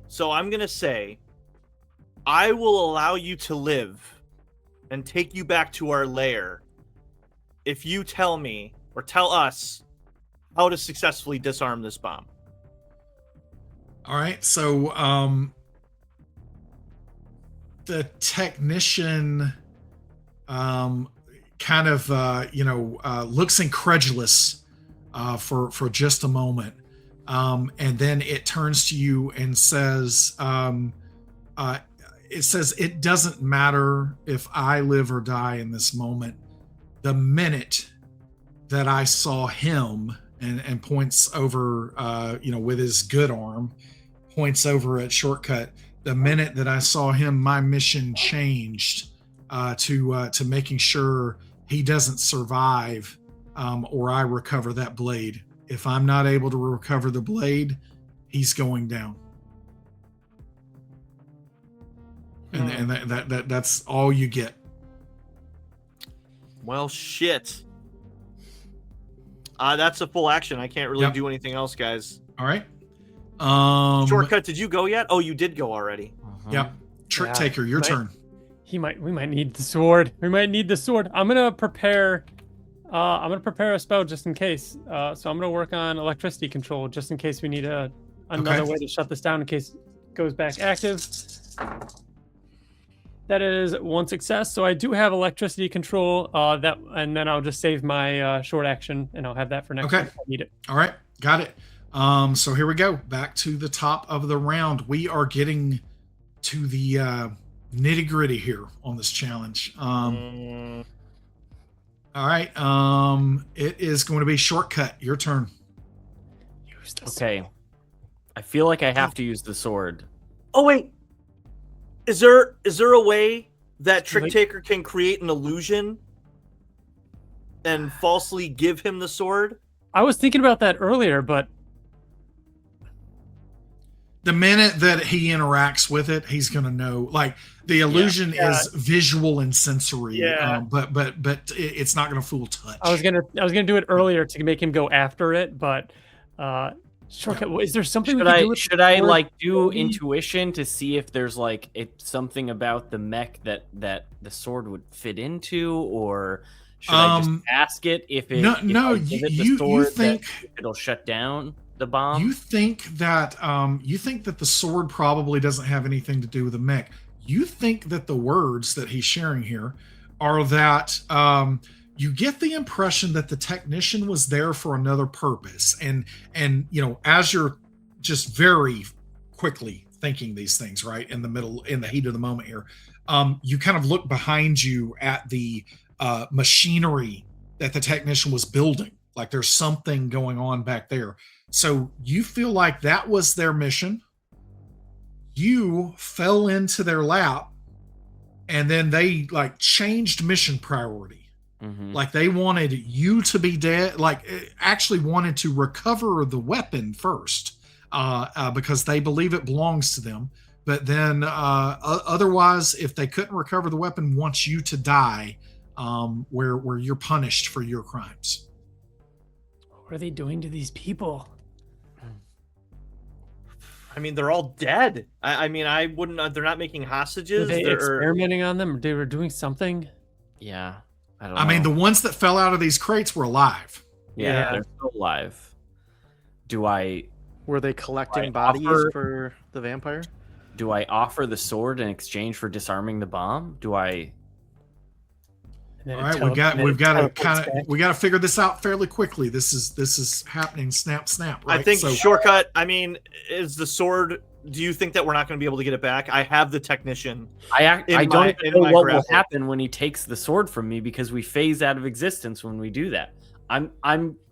Speaker 5: So I'm gonna say, I will allow you to live and take you back to our lair if you tell me or tell us how to successfully disarm this bomb.
Speaker 1: All right. So the technician kind of looks incredulous for just a moment, and then it turns to you and says, it doesn't matter if I live or die in this moment. The minute that I saw him, and points over with his good arm, points over at Shortcut. The minute that I saw him, my mission changed to making sure he doesn't survive, or I recover that blade. If I'm not able to recover the blade, he's going down. And that's all you get.
Speaker 5: Well, shit. That's a full action. I can't really
Speaker 1: Yep.
Speaker 5: do anything else, guys.
Speaker 1: All right.
Speaker 5: Shortcut, did you go yet? Oh, you did go already.
Speaker 1: Yep. Trick
Speaker 2: Yeah,
Speaker 1: Taker, your
Speaker 2: right.
Speaker 1: turn.
Speaker 2: We might need the sword. We might need the sword. I'm gonna prepare a spell just in case. So I'm gonna work on electricity control just in case we need another
Speaker 1: Okay.
Speaker 2: way to shut this down in case it goes back active. That is 1 success. So I do have electricity control. And then I'll just save my short action and I'll have that for next
Speaker 1: Okay.
Speaker 2: time if I need it.
Speaker 1: All right, got it. So here we go. Back to the top of the round. We are getting to the nitty gritty here on this challenge. All right. It is going to be Shortcut. Your turn.
Speaker 2: Use the
Speaker 3: Okay. I feel like I have to use the sword.
Speaker 5: Oh, wait. Is there a way that Trick
Speaker 2: Like-
Speaker 5: Taker can create an illusion and falsely give him the sword?
Speaker 2: I was thinking about that earlier, but
Speaker 1: The minute that he interacts with it, he's going to know. Like the illusion is visual and sensory,
Speaker 2: Yeah.
Speaker 1: but it's not going to fool touch.
Speaker 2: I was gonna do it earlier to make him go after it, but Shortcut, is there something
Speaker 3: Should
Speaker 2: we can
Speaker 3: I
Speaker 2: do with
Speaker 3: should
Speaker 2: the
Speaker 3: I
Speaker 2: sword?
Speaker 3: like do
Speaker 2: Maybe?
Speaker 3: intuition to see if there's like something about the mech that the sword would fit into, or should I just ask it if it
Speaker 1: No,
Speaker 3: if
Speaker 1: no,
Speaker 3: I give it the
Speaker 1: you
Speaker 3: sword that
Speaker 1: think
Speaker 3: it'll shut down the bomb?
Speaker 1: you think that the sword probably doesn't have anything to do with the mech. You think that the words that he's sharing here are that you get the impression that the technician was there for another purpose, and as you're just very quickly thinking these things right in the heat of the moment here, you kind of look behind you at the machinery that the technician was building. Like there's something going on back there. So you feel like that was their mission. You fell into their lap, and then they like changed mission priority.
Speaker 3: Mhm.
Speaker 1: Like they wanted you to be dead, like actually wanted to recover the weapon first, because they believe it belongs to them. But then otherwise, if they couldn't recover the weapon, wants you to die, where you're punished for your crimes.
Speaker 2: What are they doing to these people?
Speaker 5: I mean, they're all dead. I mean, I wouldn't. They're not making
Speaker 2: Were
Speaker 5: hostages.
Speaker 2: they
Speaker 5: They're-
Speaker 2: experimenting on them? Or they were doing something?
Speaker 3: Yeah, I don't
Speaker 1: I mean,
Speaker 3: know.
Speaker 1: the ones that fell out of these crates were alive.
Speaker 3: yeah,
Speaker 2: Yeah.
Speaker 3: they're still alive. Do I?
Speaker 4: Were they collecting
Speaker 3: Right,
Speaker 4: bodies
Speaker 3: offer-
Speaker 4: for the vampire?
Speaker 3: Do I offer the sword in exchange for disarming the bomb? Do I?
Speaker 2: And then
Speaker 1: All
Speaker 2: it
Speaker 1: right,
Speaker 2: tele-
Speaker 1: we've got to
Speaker 2: teleports back.
Speaker 1: we got to figure this out fairly quickly. This is happening. Snap, right?
Speaker 5: I think
Speaker 1: So-
Speaker 5: shortcut. I mean, is the sword? Do you think that we're not going to be able to get it back? I have the technician.
Speaker 3: I
Speaker 5: In
Speaker 3: don't
Speaker 5: my-
Speaker 3: even
Speaker 5: in
Speaker 3: know
Speaker 5: my
Speaker 3: what will
Speaker 5: grapple.
Speaker 3: happen when he takes the sword from me because we phase out of existence when we do that. I'm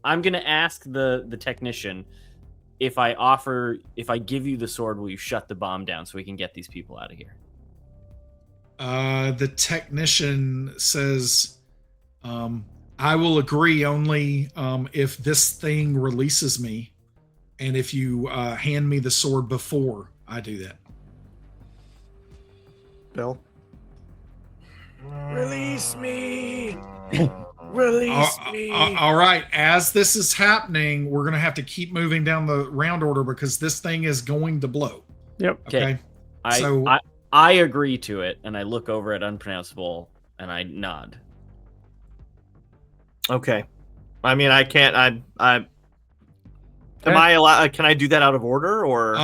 Speaker 3: gonna ask the technician if I give you the sword, will you shut the bomb down so we can get these people out of here?
Speaker 1: The technician says, I will agree only if this thing releases me and if you hand me the sword before I do that.
Speaker 4: Bill.
Speaker 7: Release me!
Speaker 1: All
Speaker 7: Release me!
Speaker 1: all right. As this is happening, we're going to have to keep moving down the round order because this thing is going to blow.
Speaker 2: Yep.
Speaker 1: Okay.
Speaker 3: Okay. I agree to it, and I look over at Unpronounceable and I nod.
Speaker 5: Okay. I mean, I can't. Am I allowed? Can I do that out of order or?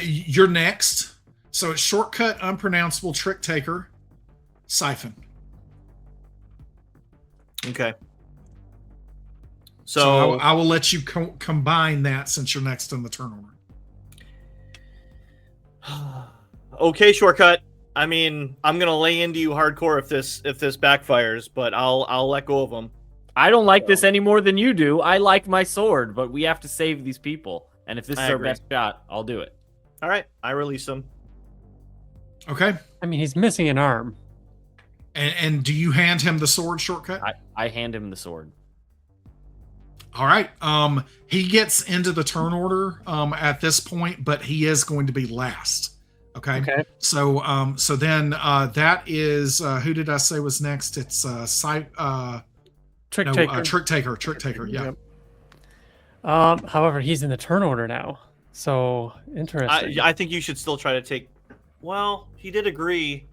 Speaker 1: You're next. So it's shortcut, unpronounceable, trick taker, siphon.
Speaker 5: Okay.
Speaker 1: So
Speaker 5: So
Speaker 1: I will let you combine that since you're next in the turn order.
Speaker 5: okay, shortcut. I mean, I'm gonna lay into you hardcore if this backfires, but I'll let go of them.
Speaker 3: I don't like this any more than you do. I like my sword, but we have to save these people. And if this
Speaker 5: I
Speaker 3: is our
Speaker 5: agree.
Speaker 3: best shot, I'll do it.
Speaker 5: All right, I release them.
Speaker 1: Okay.
Speaker 2: I mean, he's missing an arm.
Speaker 1: And do you hand him the sword, shortcut?
Speaker 3: I hand him the sword.
Speaker 1: All right. He gets into the turn order at this point, but he is going to be last. Okay.
Speaker 2: Okay.
Speaker 1: So then that is who did I say was next? It's
Speaker 2: Trick
Speaker 1: no,
Speaker 2: taker.
Speaker 1: trick taker. Yeah.
Speaker 4: Yep.
Speaker 2: However, he's in the turn order now. So interesting.
Speaker 5: I think you should still try to take. Well, he did agree.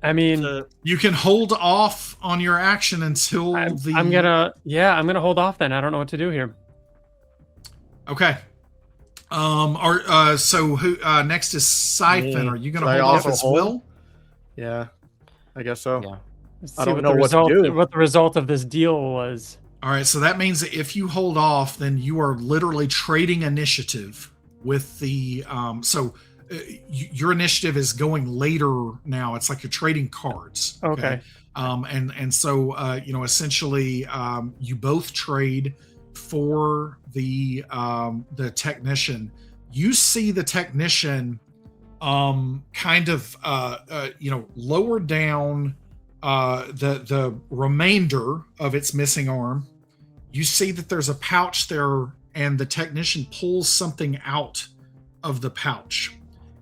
Speaker 2: I mean,
Speaker 5: To,
Speaker 1: You can hold off on your action until
Speaker 2: I'm
Speaker 1: the.
Speaker 2: gonna hold off then. I don't know what to do here.
Speaker 1: Okay. So who next is Siphon?
Speaker 4: Me.
Speaker 1: Are you going
Speaker 4: Should I
Speaker 1: to hold off
Speaker 4: also
Speaker 1: as
Speaker 4: hold?
Speaker 1: well?
Speaker 4: Yeah, I guess so.
Speaker 3: Yeah.
Speaker 2: Let's
Speaker 4: I
Speaker 2: see
Speaker 4: don't know what to
Speaker 2: result,
Speaker 4: do.
Speaker 2: what the result of this deal was.
Speaker 1: All right, so that means that if you hold off, then you are literally trading initiative with the. Your initiative is going later now. It's like you're trading cards.
Speaker 2: Okay.
Speaker 1: And so essentially, you both trade for the technician. You see the technician, kind of lower down the remainder of its missing arm. You see that there's a pouch there, and the technician pulls something out of the pouch.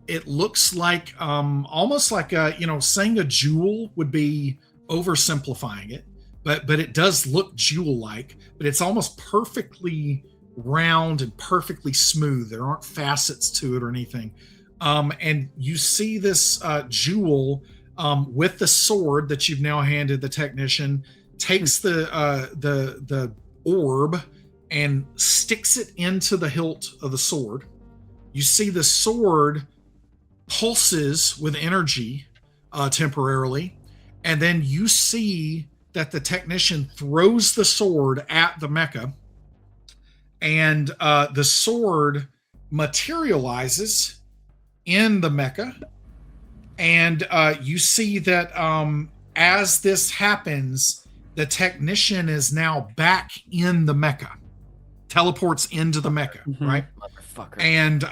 Speaker 1: It looks like almost like saying a jewel would be oversimplifying it, but it does look jewel-like, but it's almost perfectly round and perfectly smooth. There aren't facets to it or anything. And you see this jewel with the sword that you've now handed the technician, takes the orb and sticks it into the hilt of the sword. You see the sword pulses with energy temporarily, and then you see that the technician throws the sword at the mecha, and the sword materializes in the mecha, and you see that as this happens, the technician is now back in the mecha, teleports into the mecha,
Speaker 2: Mhm.
Speaker 1: right?
Speaker 3: Motherfucker.
Speaker 1: And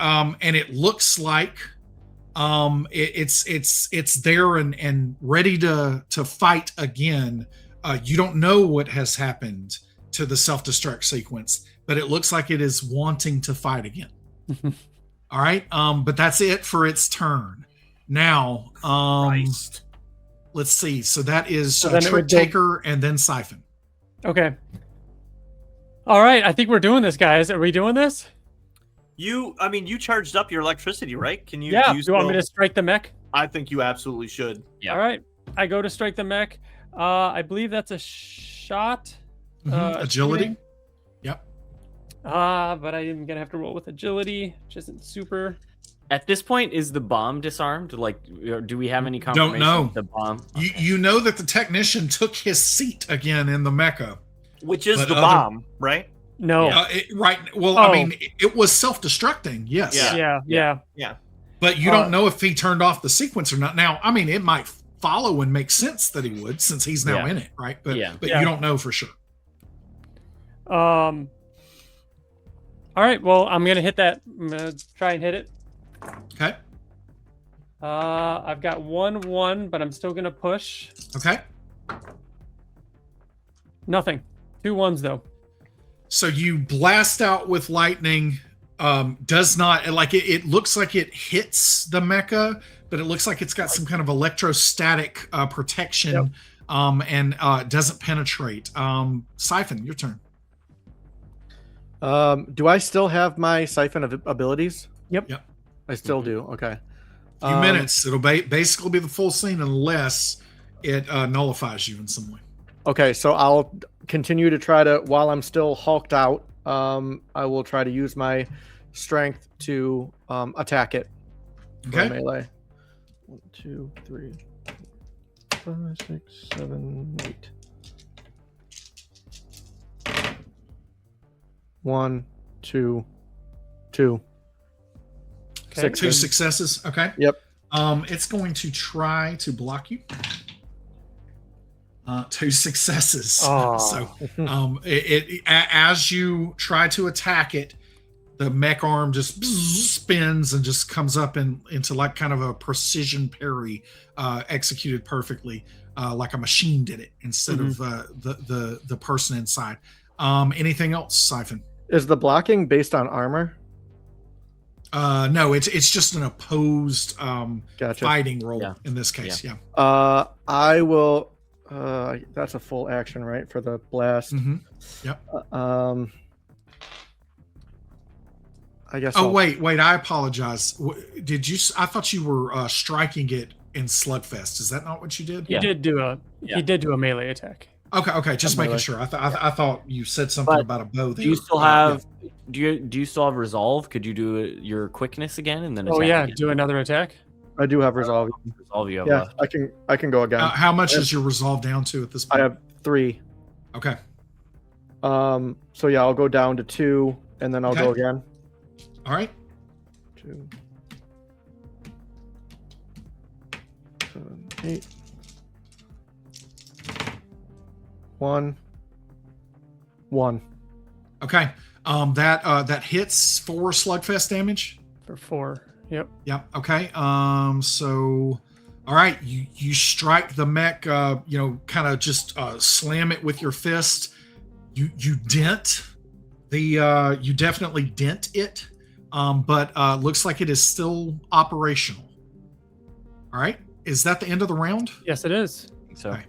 Speaker 1: it looks like it's there and ready to fight again. You don't know what has happened to the self-destruct sequence, but it looks like it is wanting to fight again. All right, but that's it for its turn. Now,
Speaker 5: Christ.
Speaker 1: let's see. So that is
Speaker 2: So then it
Speaker 1: Trick
Speaker 2: would go-
Speaker 1: Taker and then Siphon.
Speaker 2: Okay. All right. I think we're doing this, guys. Are we doing this?
Speaker 5: You charged up your electricity, right? Can you?
Speaker 2: Yeah.
Speaker 5: Do
Speaker 2: Do you want me to strike the mech?
Speaker 5: I think you absolutely should.
Speaker 3: Yeah.
Speaker 2: All right. I go to strike the mech. I believe that's a shot.
Speaker 1: Agility.
Speaker 2: Shooting. But I am gonna have to roll with agility, which isn't super.
Speaker 3: At this point, is the bomb disarmed? Like, do we have any
Speaker 1: Don't
Speaker 3: confirmation?
Speaker 1: know.
Speaker 3: of The bomb.
Speaker 1: You know that the technician took his seat again in the mecha.
Speaker 5: Which is
Speaker 1: But
Speaker 5: the
Speaker 1: other-
Speaker 5: bomb, right?
Speaker 2: No.
Speaker 1: Right. Well,
Speaker 2: Oh.
Speaker 1: I mean, it was self-destructing. Yes.
Speaker 2: Yeah.
Speaker 1: But you don't know if he turned off the sequence or not. Now, I mean, it might follow and make sense that he would, since he's now
Speaker 3: Yeah.
Speaker 1: in it, right? But
Speaker 3: Yeah.
Speaker 1: but
Speaker 2: Yeah.
Speaker 1: you don't know for sure.
Speaker 2: All right. Well, I'm gonna hit that. I'm gonna try and hit it.
Speaker 1: Okay.
Speaker 2: I've got 1-1, but I'm still gonna push.
Speaker 1: Okay.
Speaker 2: Nothing. 2 1s though.
Speaker 1: So you blast out with lightning. Does not like it looks like it hits the mecha, but it looks like it's got some kind of electrostatic protection.
Speaker 2: Yep.
Speaker 1: And doesn't penetrate. Siphon, your turn.
Speaker 4: Do I still have my siphon of abilities?
Speaker 2: Yep.
Speaker 1: Yep.
Speaker 4: I still do. Okay.
Speaker 1: Few minutes. It'll basically be the full scene unless it nullifies you in some way.
Speaker 4: Okay, so I'll continue to try to, while I'm still hulked out, I will try to use my strength to attack it. for
Speaker 1: Okay.
Speaker 4: Melee. 1, 2, 3, 4, 5, 6, 7, 8. 1, 2, 2.
Speaker 2: Okay.
Speaker 4: Six.
Speaker 1: Two successes. Okay.
Speaker 4: Yep.
Speaker 1: It's going to try to block you. 2 successes.
Speaker 2: Oh.
Speaker 1: So as you try to attack it, the mech arm just spins and just comes up into like kind of a precision parry, executed perfectly, like a machine did it instead of the person inside. Anything else, Siphon?
Speaker 4: Is the blocking based on armor?
Speaker 1: No, it's just an opposed
Speaker 4: Gotcha.
Speaker 1: fighting roll
Speaker 3: Yeah.
Speaker 1: in this case. Yeah.
Speaker 4: I will. That's a full action, right, for the blast.
Speaker 1: Mm-hmm.
Speaker 4: I guess.
Speaker 1: Oh
Speaker 4: I'll-
Speaker 1: wait! I apologize. Did you? I thought you were striking it in Slugfest. Is that not what you did?
Speaker 2: He
Speaker 3: Yeah.
Speaker 2: did do a he did do a melee attack.
Speaker 1: Okay. Just making
Speaker 4: Melee.
Speaker 1: sure. I thought you said something
Speaker 3: But
Speaker 1: about a bow.
Speaker 3: Do you still have? Do you still have resolve? Could you do your quickness again and then?
Speaker 2: Oh
Speaker 3: attack
Speaker 2: yeah,
Speaker 3: again?
Speaker 2: do another attack.
Speaker 4: I do have resolve.
Speaker 3: Resolve you have
Speaker 4: Yeah,
Speaker 3: left.
Speaker 4: I can go again.
Speaker 1: How much is your resolve down to at this
Speaker 4: I
Speaker 1: point?
Speaker 4: have 3.
Speaker 1: Okay.
Speaker 4: So yeah, I'll go down to 2, and then I'll go
Speaker 1: Okay.
Speaker 4: again.
Speaker 1: All right.
Speaker 4: 2, 7, 8. 1. 1.
Speaker 1: Okay. That hits 4 Slugfest damage.
Speaker 2: For 4. Yep.
Speaker 1: Yeah. Okay. So, all right. You strike the mech. Kind of just slam it with your fist. You dent the. You definitely dent it. But looks like it is still operational. All right. Is that the end of the round?
Speaker 2: Yes, it is.
Speaker 3: So.
Speaker 1: Alright.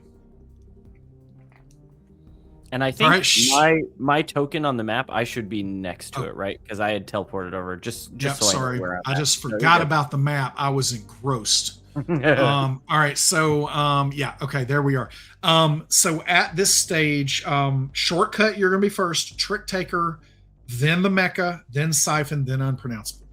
Speaker 3: And I think
Speaker 1: Alright,
Speaker 3: my token on the map, I should be next to
Speaker 1: Oh.
Speaker 3: it, right? Because I had teleported over. Just
Speaker 1: Yep,
Speaker 3: so I
Speaker 1: sorry.
Speaker 3: know where I'm
Speaker 1: I
Speaker 3: at.
Speaker 1: just
Speaker 3: No, you're
Speaker 1: forgot
Speaker 3: good.
Speaker 1: about the map. I was engrossed.
Speaker 3: Uh,
Speaker 1: All right, so yeah, okay, there we are. So at this stage, shortcut, you're gonna be first, trick taker, then the mecha, then siphon, then unpronounceable.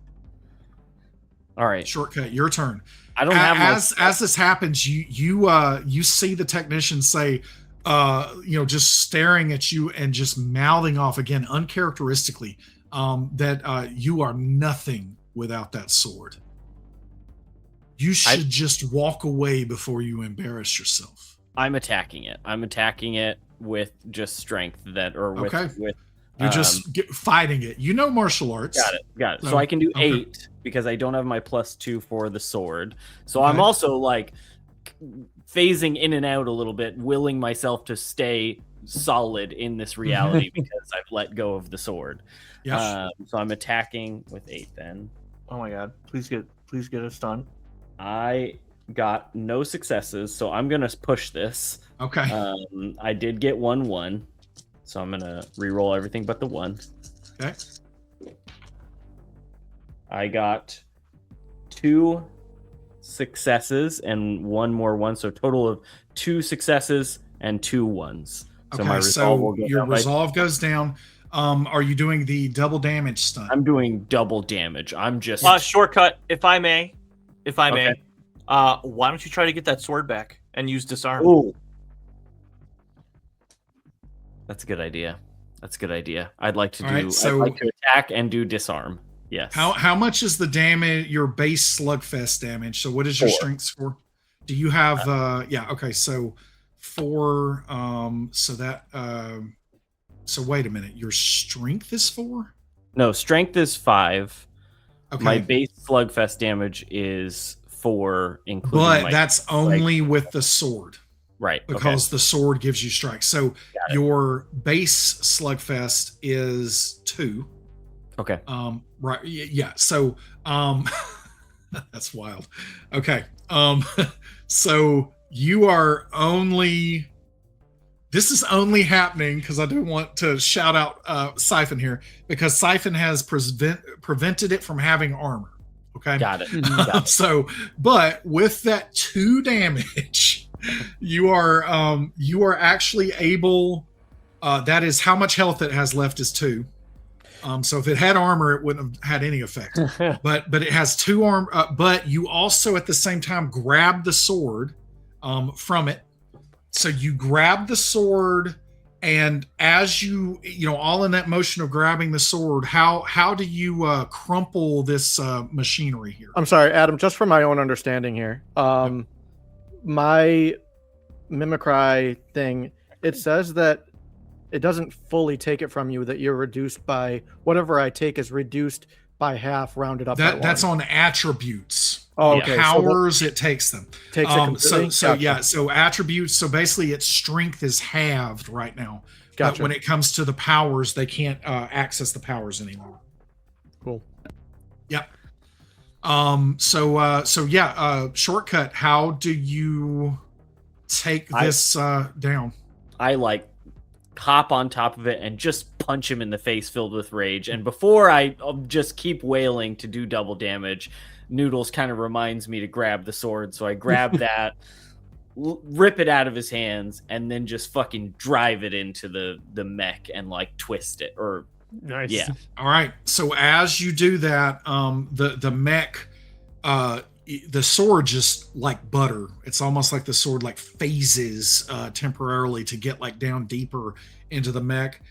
Speaker 3: All right.
Speaker 1: Shortcut, your turn.
Speaker 3: I don't have my
Speaker 1: As this happens, you see the technician say, just staring at you and just mouthing off again uncharacteristically, that you are nothing without that sword. You should just walk away before you embarrass yourself.
Speaker 3: I'm attacking it. I'm attacking it with just strength with
Speaker 1: Okay.
Speaker 3: with
Speaker 1: You're just fighting it. You know martial arts.
Speaker 3: got it. So
Speaker 1: So,
Speaker 3: I can do
Speaker 1: okay.
Speaker 3: 8 because I don't have my +2 for the sword. So I'm
Speaker 1: Okay.
Speaker 3: also like phasing in and out a little bit, willing myself to stay solid in this reality because I've let go of the sword.
Speaker 1: Yeah.
Speaker 3: So I'm attacking with 8 then.
Speaker 5: Oh my god! Please get a stun.
Speaker 3: I got no successes, so I'm gonna push this.
Speaker 1: Okay.
Speaker 3: I did get 1-1, so I'm gonna re-roll everything but the 1.
Speaker 1: Okay.
Speaker 3: I got 2 successes and 1 more 1, so total of 2 successes and 2 1s. So my
Speaker 1: Okay.
Speaker 3: resolve will
Speaker 1: So
Speaker 3: go
Speaker 1: your
Speaker 3: down by-
Speaker 1: resolve goes down. Are you doing the double damage stunt?
Speaker 3: I'm doing double damage. I'm just
Speaker 5: Shortcut, if I may.
Speaker 3: Okay.
Speaker 5: Why don't you try to get that sword back and use disarm?
Speaker 3: Ooh. That's a good idea. I'd like to
Speaker 1: All right,
Speaker 3: I'd like to attack and do disarm. Yes.
Speaker 1: How much is the damage? Your base slugfest damage. So what is your
Speaker 3: 4.
Speaker 1: strength score? Do you have? Yeah. Okay. So 4. So that. So wait a minute. Your strength is 4.
Speaker 3: No, strength is 5.
Speaker 1: Okay.
Speaker 3: My base slugfest damage is 4, including.
Speaker 1: But that's only with the sword.
Speaker 3: Right.
Speaker 1: Because the sword gives you strike. So
Speaker 3: Got it.
Speaker 1: your base slugfest is 2.
Speaker 3: Okay.
Speaker 1: Right. Yeah. So that's wild. Okay. So you are only. This is only happening because I do want to shout out Siphon here, because Siphon has prevented it from having armor. Okay.
Speaker 3: Got it.
Speaker 1: So, but with that 2 damage, you are actually able. That is how much health it has left is 2. So if it had armor, it wouldn't have had any effect. But it has 2 arm. But you also at the same time grab the sword from it. So you grab the sword, and as you all in that motion of grabbing the sword, how do you crumple this machinery here?
Speaker 4: I'm sorry, Adam, just for my own understanding here. My Mimicry thing, it says that it doesn't fully take it from you, that you're reduced by whatever I take is reduced by half, rounded up.
Speaker 1: That's on attributes.
Speaker 4: Oh, okay.
Speaker 1: Powers, it takes them.
Speaker 4: Takes it completely? Gotcha.
Speaker 1: So attributes. So basically, its strength is halved right now.
Speaker 4: Gotcha.
Speaker 1: But when it comes to the powers, they can't access the powers anymore.
Speaker 4: Cool.
Speaker 1: Yeah. Shortcut. How do you take this down?
Speaker 3: I hop on top of it and just punch him in the face, filled with rage. And before I just keep wailing to do double damage, Noodles kind of reminds me to grab the sword. So I grab that, rip it out of his hands, and then just fucking drive it into the mech and twist it. Or
Speaker 2: Nice.
Speaker 3: yeah.
Speaker 1: All right. So as you do that, the mech, the sword just like butter. It's almost like the sword phases temporarily to get down deeper into the mech.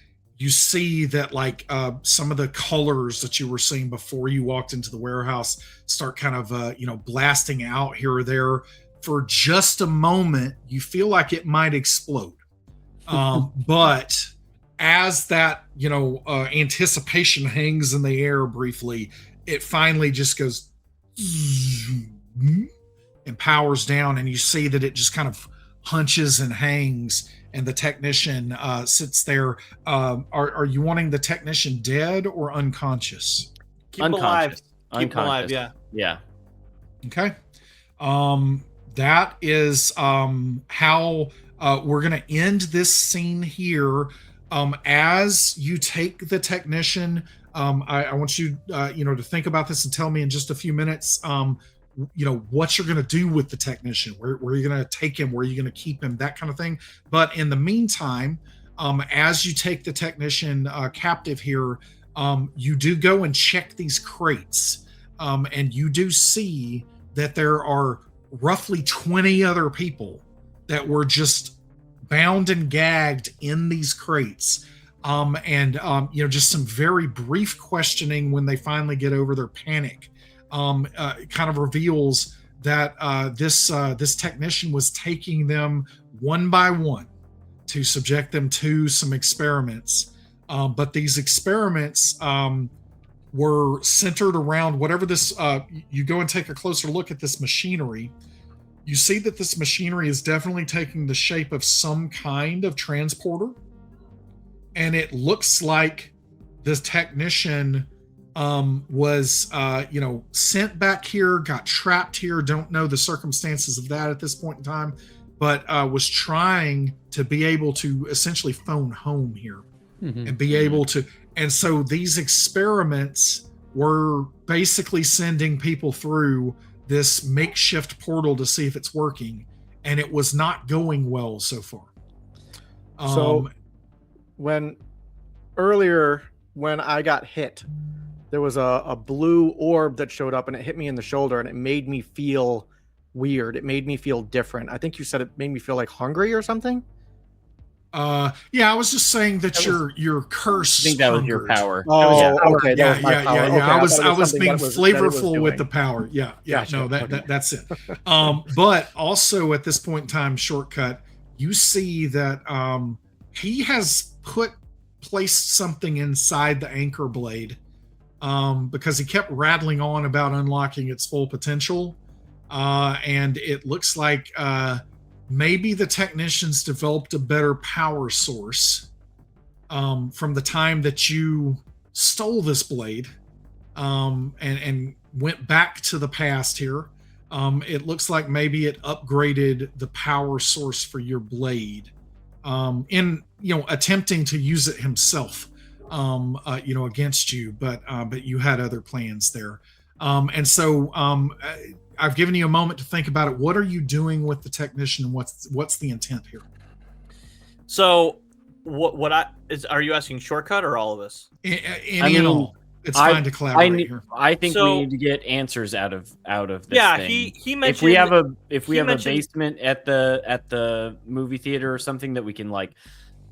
Speaker 1: You see that some of the colors that you were seeing before you walked into the warehouse start kind of blasting out here or there. For just a moment, you feel like it might explode. But as that anticipation hangs in the air briefly, it finally just goes and powers down, and you see that it just kind of hunches and hangs, and the technician sits there. Are you wanting the technician dead or unconscious?
Speaker 5: Keep him alive. Keep him alive,
Speaker 3: Unconscious.
Speaker 5: yeah.
Speaker 1: Okay. That is how we're going to end this scene here. As you take the technician, I want you, to think about this and tell me in just a few minutes, what you're going to do with the technician, where you're going to take him, where you're going to keep him, that kind of thing. But in the meantime, as you take the technician captive here, you do go and check these crates, and you do see that there are roughly 20 other people that were just bound and gagged in these crates. Just some very brief questioning when they finally get over their panic kind of reveals that this technician was taking them one by one to subject them to some experiments. But these experiments were centered around whatever this, you go and take a closer look at this machinery. You see that this machinery is definitely taking the shape of some kind of transporter. And it looks like this technician was sent back here, got trapped here. Don't know the circumstances of that at this point in time, but was trying to be able to essentially phone home here and be able to. And so these experiments were basically sending people through this makeshift portal to see if it's working, and it was not going well so far.
Speaker 4: So when earlier when I got hit, there was a blue orb that showed up and it hit me in the shoulder and it made me feel weird. It made me feel different. I think you said it made me feel like hungry or something.
Speaker 1: Yeah, I was just saying that
Speaker 3: That
Speaker 1: your curse.
Speaker 3: I think that was your
Speaker 1: hungered.
Speaker 3: power.
Speaker 4: Oh,
Speaker 3: Yeah.
Speaker 4: okay. That
Speaker 1: Yeah,
Speaker 4: was my
Speaker 1: yeah,
Speaker 4: power.
Speaker 1: yeah,
Speaker 4: Okay,
Speaker 1: yeah. I was
Speaker 4: thought it
Speaker 1: being
Speaker 4: something that it was
Speaker 1: flavorful with the
Speaker 4: doing.
Speaker 1: power. Yeah, yeah.
Speaker 4: Gotcha.
Speaker 1: No,
Speaker 4: Okay.
Speaker 1: that's it. But also at this point in time, Shortcut, you see that he has placed something inside the anchor blade because he kept rattling on about unlocking its full potential, and it looks like maybe the technicians developed a better power source from the time that you stole this blade and went back to the past here. It looks like maybe it upgraded the power source for your blade in attempting to use it himself against you, but you had other plans there. And so I've given you a moment to think about it. What are you doing with the technician, and what's the intent here?
Speaker 5: So, are you asking Shortcut or all of us?
Speaker 1: Any and all. It's fine to collaborate here.
Speaker 3: I think
Speaker 5: So-
Speaker 3: we need to get answers out of this
Speaker 5: Yeah,
Speaker 3: thing.
Speaker 5: he mentioned
Speaker 3: if we have a
Speaker 5: mentioned-
Speaker 3: basement at the movie theater or something that we can like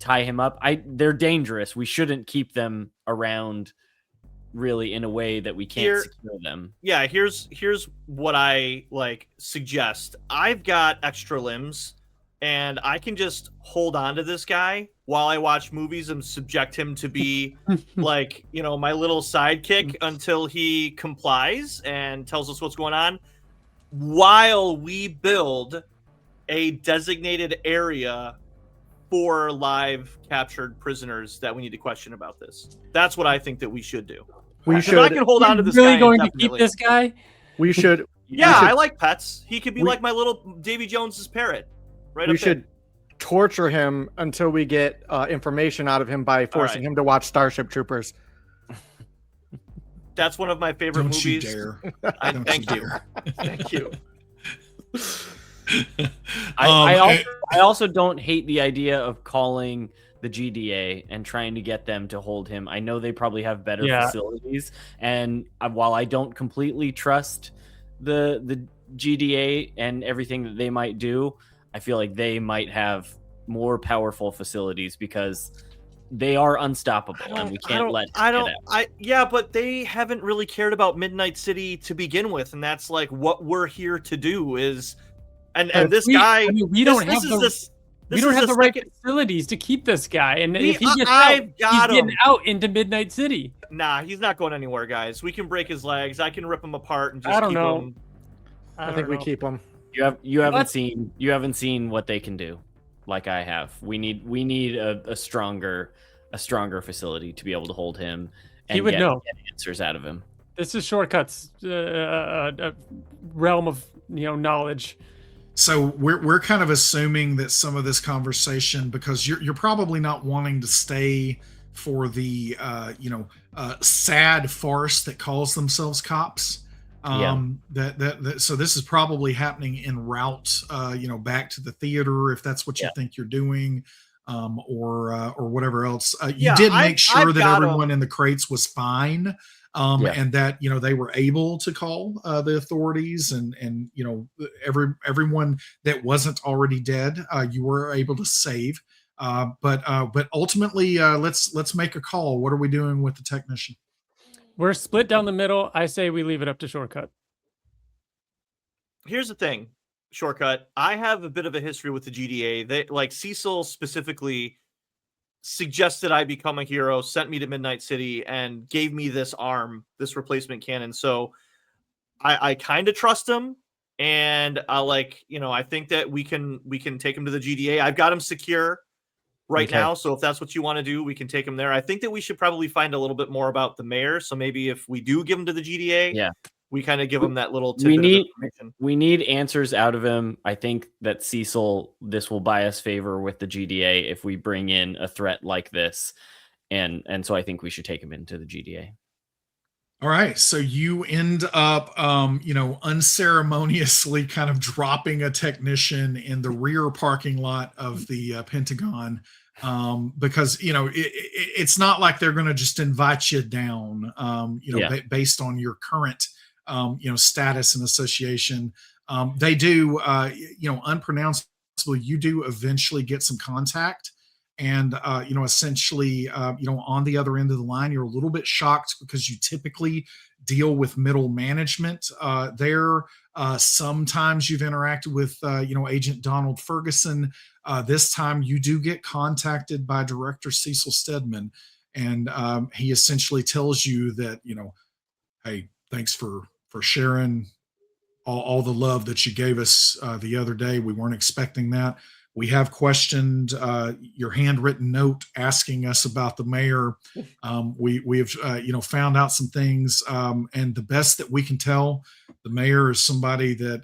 Speaker 3: tie him up. They're dangerous. We shouldn't keep them around really in a way that we can't secure them.
Speaker 5: Yeah, here's what I suggest. I've got extra limbs and I can just hold on to this guy while I watch movies and subject him to be my little sidekick until he complies and tells us what's going on, while we build a designated area for live captured prisoners that we need to question about this. That's what I think that we should do.
Speaker 4: We
Speaker 5: I
Speaker 4: should.
Speaker 5: can hold on to this
Speaker 2: really
Speaker 5: guy
Speaker 2: going to keep
Speaker 5: indefinitely.
Speaker 2: this guy?
Speaker 4: We should.
Speaker 5: Yeah,
Speaker 4: we should-
Speaker 5: I like pets. He could be
Speaker 4: we-
Speaker 5: like my little Davy Jones's parrot. Right
Speaker 4: We
Speaker 5: up there.
Speaker 4: should torture him until we get information out of him by forcing him to watch Starship Troopers.
Speaker 5: That's one of my favorite
Speaker 1: Don't you
Speaker 5: movies.
Speaker 1: dare.
Speaker 5: Thank you. Thank you.
Speaker 3: I also don't hate the idea of calling the GDA and trying to get them to hold him. I know they probably have better facilities, and while I don't completely trust the GDA and everything that they might do, I feel like they might have more powerful facilities because they are unstoppable and we can't let it get out.
Speaker 5: But they haven't really cared about Midnight City to begin with, and that's like what we're here to do is and this guy
Speaker 2: we don't have the right facilities to keep this guy, and if he gets out, he's getting out into Midnight City.
Speaker 5: Nah, he's not going anywhere, guys. We can break his legs. I can rip him apart and just
Speaker 2: I don't
Speaker 5: keep
Speaker 2: know.
Speaker 5: him.
Speaker 4: I think we keep him.
Speaker 3: You haven't seen what they can do, like I have. We need a stronger facility to be able to hold him and
Speaker 2: He would
Speaker 3: get answers out of him.
Speaker 2: This is Shortcut's realm of knowledge.
Speaker 1: So we're kind of assuming that some of this conversation, because you're probably not wanting to stay for the sad farce that calls themselves cops. So this is probably happening en route, back to the theater, if that's what you think you're doing, or whatever else. You did make sure that everyone in the crates was fine. And that they were able to call the authorities, and everyone that wasn't already dead, you were able to save. But ultimately, let's make a call. What are we doing with the technician?
Speaker 2: We're split down the middle. I say we leave it up to Shortcut.
Speaker 5: Here's the thing, Shortcut. I have a bit of a history with the GDA. They Cecil specifically suggested I become a hero, sent me to Midnight City, and gave me this arm, this replacement cannon. So I kind of trust him, and I think that we can take him to the GDA. I've got him secure right now, so if that's what you want to do, we can take him there. I think that we should probably find a little bit more about the mayor. So maybe if we do give him to the GDA, we kind of give him that little tidbit of information.
Speaker 3: We need answers out of him. I think that Cecil, this will buy us favor with the GDA if we bring in a threat like this. And so I think we should take him into the GDA.
Speaker 1: All right, so you end up, unceremoniously kind of dropping a technician in the rear parking lot of the Pentagon, because it's not like they're going to just invite you down,
Speaker 3: Yeah.
Speaker 1: based on your current, status and association. They do, unpronounceable. You do eventually get some contact, and essentially on the other end of the line you're a little bit shocked because you typically deal with middle management there. Sometimes you've interacted with Agent Donald Ferguson. This time you do get contacted by Director Cecil Stedman, and he essentially tells you that, hey, thanks for sharing all the love that you gave us the other day. We weren't expecting that. We have questioned your handwritten note asking us about the mayor. We have found out some things, and the best that we can tell, the mayor is somebody that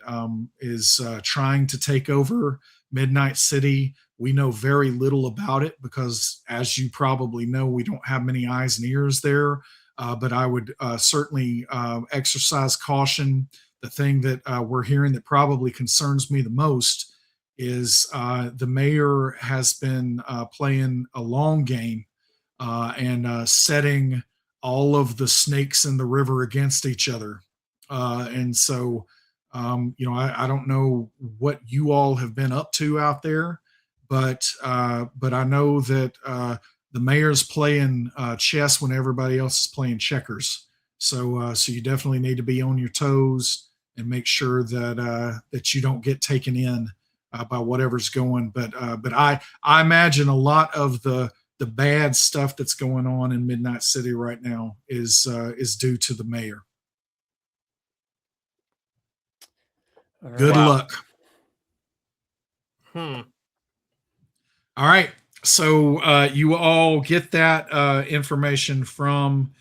Speaker 1: is trying to take over Midnight City. We know very little about it because, as you probably know, we don't have many eyes and ears there. But I would certainly exercise caution. The thing that we're hearing that probably concerns me the most is the mayor has been playing a long game and setting all of the snakes in the river against each other. And so, I don't know what you all have been up to out there, but I know that the mayor's playing chess when everybody else is playing checkers. So you definitely need to be on your toes and make sure that you don't get taken in by whatever's going. But I imagine a lot of the bad stuff that's going on in Midnight City right now is due to the mayor.
Speaker 2: All right.
Speaker 1: Good
Speaker 5: Wow.
Speaker 1: luck.
Speaker 5: Hmm.
Speaker 1: All right. So you all get that information from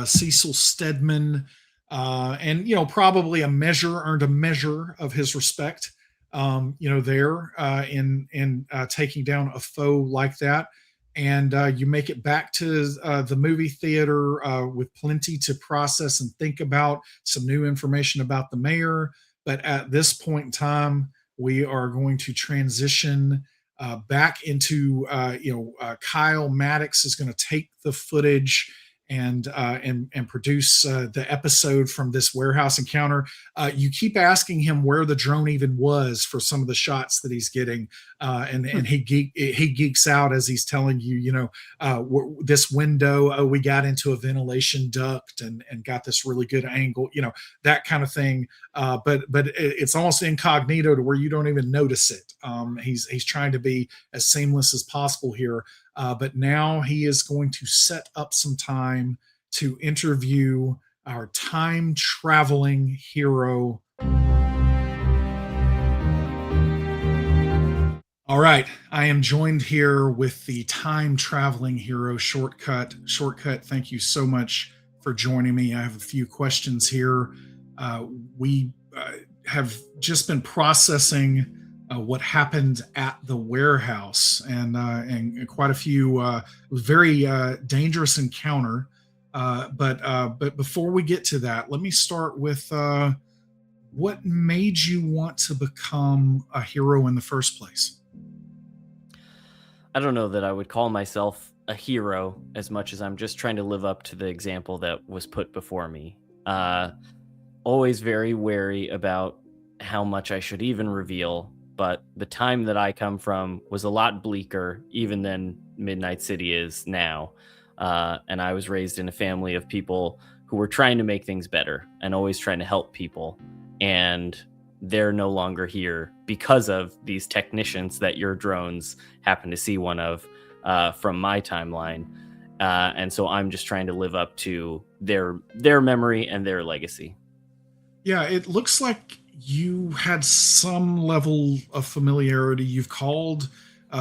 Speaker 1: Cecil Stedman, and probably earned a measure of his respect, there in taking down a foe like that. And you make it back to the movie theater with plenty to process and think about, some new information about the mayor. But at this point in time, we are going to transition back into Kyle Maddox is going to take the footage and produce the episode from this warehouse encounter. You keep asking him where the drone even was for some of the shots that he's getting, and he geeks out as he's telling you, this window, we got into a ventilation duct and got this really good angle, that kind of thing. But it's almost incognito to where you don't even notice it. He's trying to be as seamless as possible here. But now he is going to set up some time to interview our time traveling hero. All right, I am joined here with the time traveling hero, Shortcut. Shortcut, thank you so much for joining me. I have a few questions here. We have just been processing what happened at the warehouse, and quite a few very dangerous encounter. But before we get to that, let me start with what made you want to become a hero in the first place?
Speaker 3: I don't know that I would call myself a hero as much as I'm just trying to live up to the example that was put before me. Always very wary about how much I should even reveal, but the time that I come from was a lot bleaker even than Midnight City is now. And I was raised in a family of people who were trying to make things better and always trying to help people. And they're no longer here because of these technicians that your drones happen to see one of from my timeline. And so I'm just trying to live up to their memory and their legacy.
Speaker 1: Yeah, it looks like you had some level of familiarity. You've called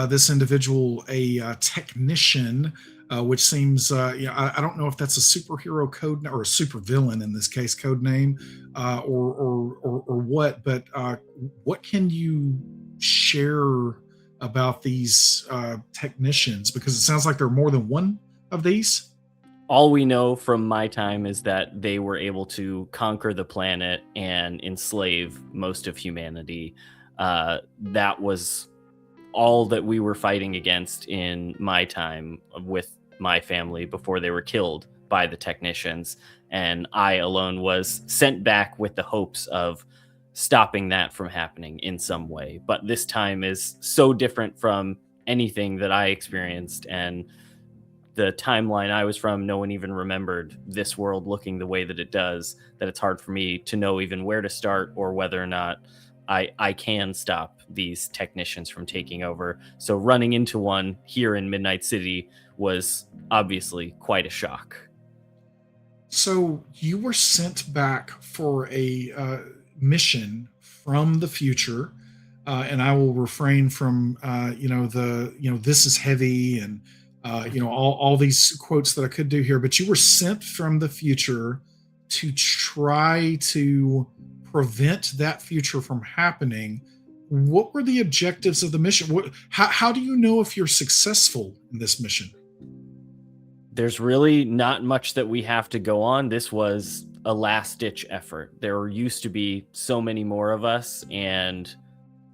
Speaker 1: this individual a technician, which seems, I don't know if that's a superhero code or a supervillain in this case code name, or what. But what can you share about these technicians? Because it sounds like there are more than one of these.
Speaker 3: all we know from my time is that they were able to conquer the planet and enslave most of humanity. That was all that we were fighting against in my time with my family before they were killed by the technicians. And I alone was sent back with the hopes of stopping that from happening in some way. But this time is so different from anything that I experienced, and the timeline I was from, no one even remembered this world looking the way that it does, that it's hard for me to know even where to start or whether or not I can stop these technicians from taking over. So running into one here in Midnight City was obviously quite a shock.
Speaker 1: So you were sent back for a mission from the future, and I will refrain from this is heavy and all these quotes that I could do here. But you were sent from the future to try to prevent that future from happening. What were the objectives of the mission? How do you know if you're successful in this mission?
Speaker 3: There's really not much that we have to go on. This was a last-ditch effort. There used to be so many more of us, and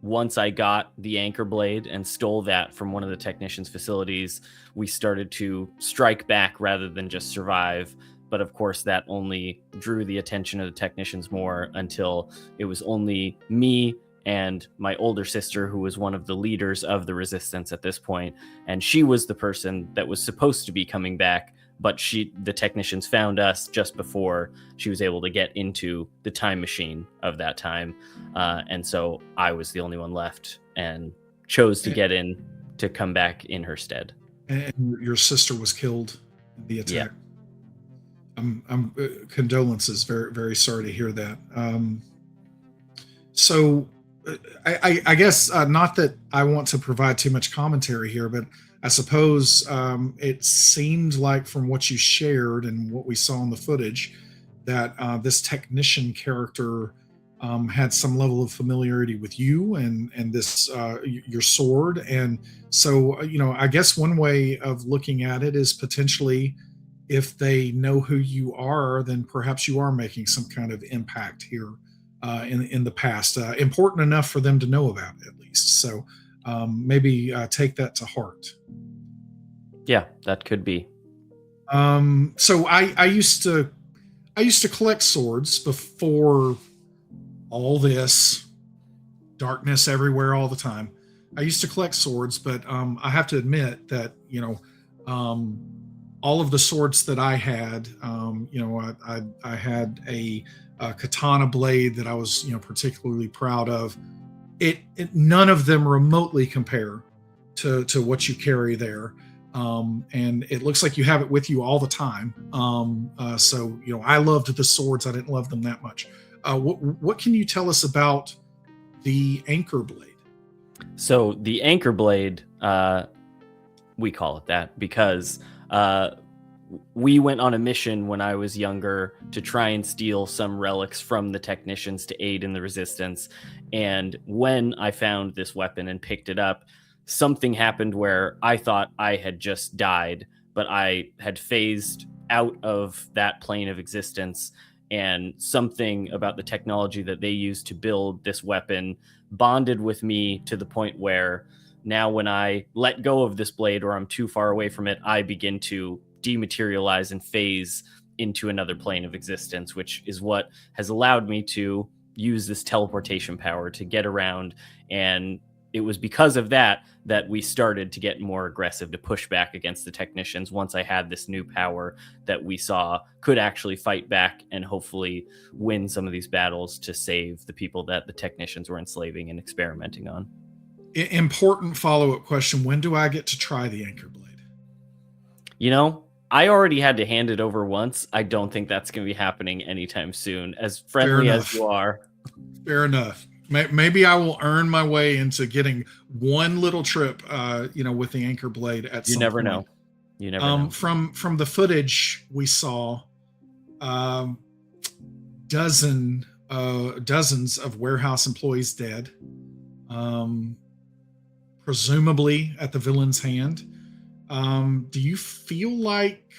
Speaker 3: once I got the anchor blade and stole that from one of the technicians' facilities, we started to strike back rather than just survive. But of course, that only drew the attention of the technicians more until it was only me and my older sister, who was one of the leaders of the resistance at this point. And she was the person that was supposed to be coming back, but the technicians found us just before she was able to get into the time machine of that time. And so I was the only one left and chose to get in to come back in her stead.
Speaker 1: And your sister was killed in the attack.
Speaker 3: Yeah.
Speaker 1: I'm condolences. Very, very sorry to hear that. So I guess not that I want to provide too much commentary here, but I suppose it seemed like from what you shared and what we saw in the footage that this technician character had some level of familiarity with you and this your sword. And so, I guess one way of looking at it is potentially if they know who you are, then perhaps you are making some kind of impact here in the past, important enough for them to know about at least. So maybe take that to heart.
Speaker 3: Yeah, that could be.
Speaker 1: So I used to collect swords before all this darkness everywhere all the time. I used to collect swords, but I have to admit that all of the swords that I had, I had a katana blade that I was particularly proud of. It none of them remotely compare to what you carry there. And it looks like you have it with you all the time. So I loved the swords. I didn't love them that much. What can you tell us about the anchor blade?
Speaker 3: So the anchor blade, we call it that because we went on a mission when I was younger to try and steal some relics from the technicians to aid in the resistance. And when I found this weapon and picked it up, something happened where I thought I had just died, but I had phased out of that plane of existence. And something about the technology that they used to build this weapon bonded with me to the point where now when I let go of this blade or I'm too far away from it, I begin to dematerialize and phase into another plane of existence, which is what has allowed me to use this teleportation power to get around. And it was because of that we started to get more aggressive, to push back against the technicians once I had this new power that we saw could actually fight back and hopefully win some of these battles to save the people that the technicians were enslaving and experimenting on.
Speaker 1: Important follow-up question. When do I get to try the anchor blade?
Speaker 3: I already had to hand it over once. I don't think that's going to be happening anytime soon, as friendly as you are.
Speaker 1: Fair enough. Maybe I will earn my way into getting one little trip, with the anchor blade at some point.
Speaker 3: You never know.
Speaker 1: From the footage we saw, dozens of warehouse employees dead, presumably at the villain's hand. Do you feel like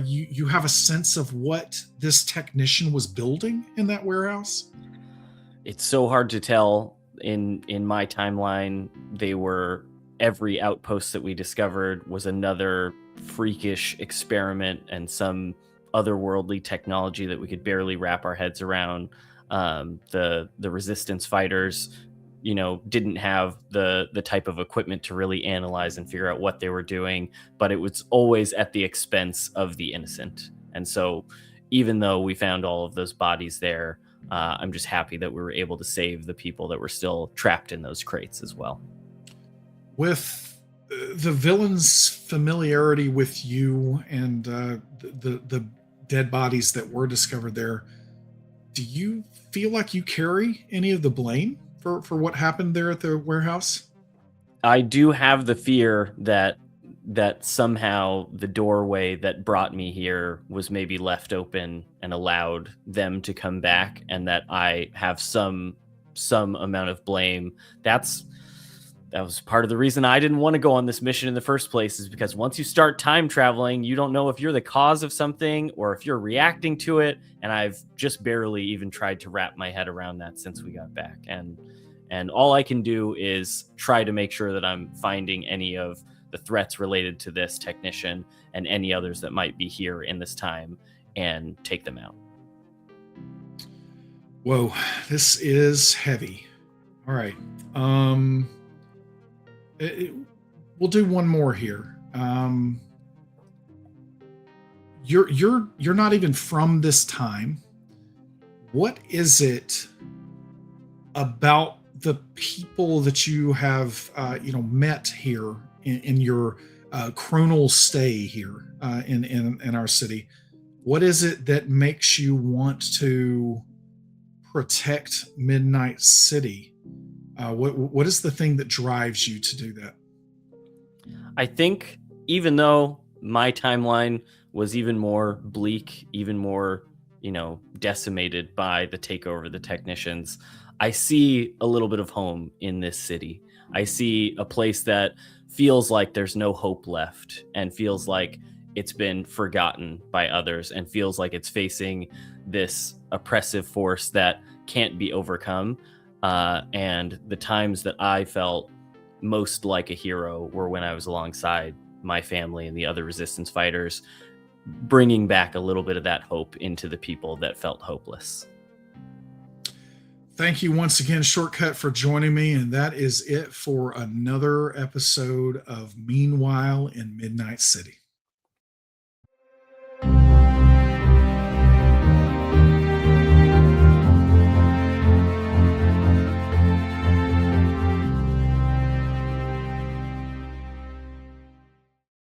Speaker 1: you have a sense of what this technician was building in that warehouse?
Speaker 3: It's so hard to tell. In my timeline, they were every outpost that we discovered was another freakish experiment and some otherworldly technology that we could barely wrap our heads around. The resistance fighters, didn't have the type of equipment to really analyze and figure out what they were doing, but it was always at the expense of the innocent. And so even though we found all of those bodies there, I'm just happy that we were able to save the people that were still trapped in those crates as well.
Speaker 1: With the villain's familiarity with you and the dead bodies that were discovered there, do you feel like you carry any of the blame for what happened there at the warehouse?
Speaker 3: I do have the fear that somehow the doorway that brought me here was maybe left open and allowed them to come back, and that I have some amount of blame. That was part of the reason I didn't want to go on this mission in the first place, is because once you start time traveling, you don't know if you're the cause of something or if you're reacting to it. And I've just barely even tried to wrap my head around that since we got back. And all I can do is try to make sure that I'm finding any of the threats related to this technician and any others that might be here in this time and take them out.
Speaker 1: Whoa, this is heavy. All right. We'll do one more here. You're not even from this time. What is it about the people that you have met here in your chronal stay here in our city? What is it that makes you want to protect Midnight City? What is the thing that drives you to do that?
Speaker 3: I think even though my timeline was even more bleak, even more, decimated by the takeover of the technicians, I see a little bit of home in this city. I see a place that feels like there's no hope left and feels like it's been forgotten by others and feels like it's facing this oppressive force that can't be overcome. And the times that I felt most like a hero were when I was alongside my family and the other resistance fighters, bringing back a little bit of that hope into the people that felt hopeless.
Speaker 1: Thank you once again, Shortcut, for joining me. And that is it for another episode of Meanwhile in Midnight City.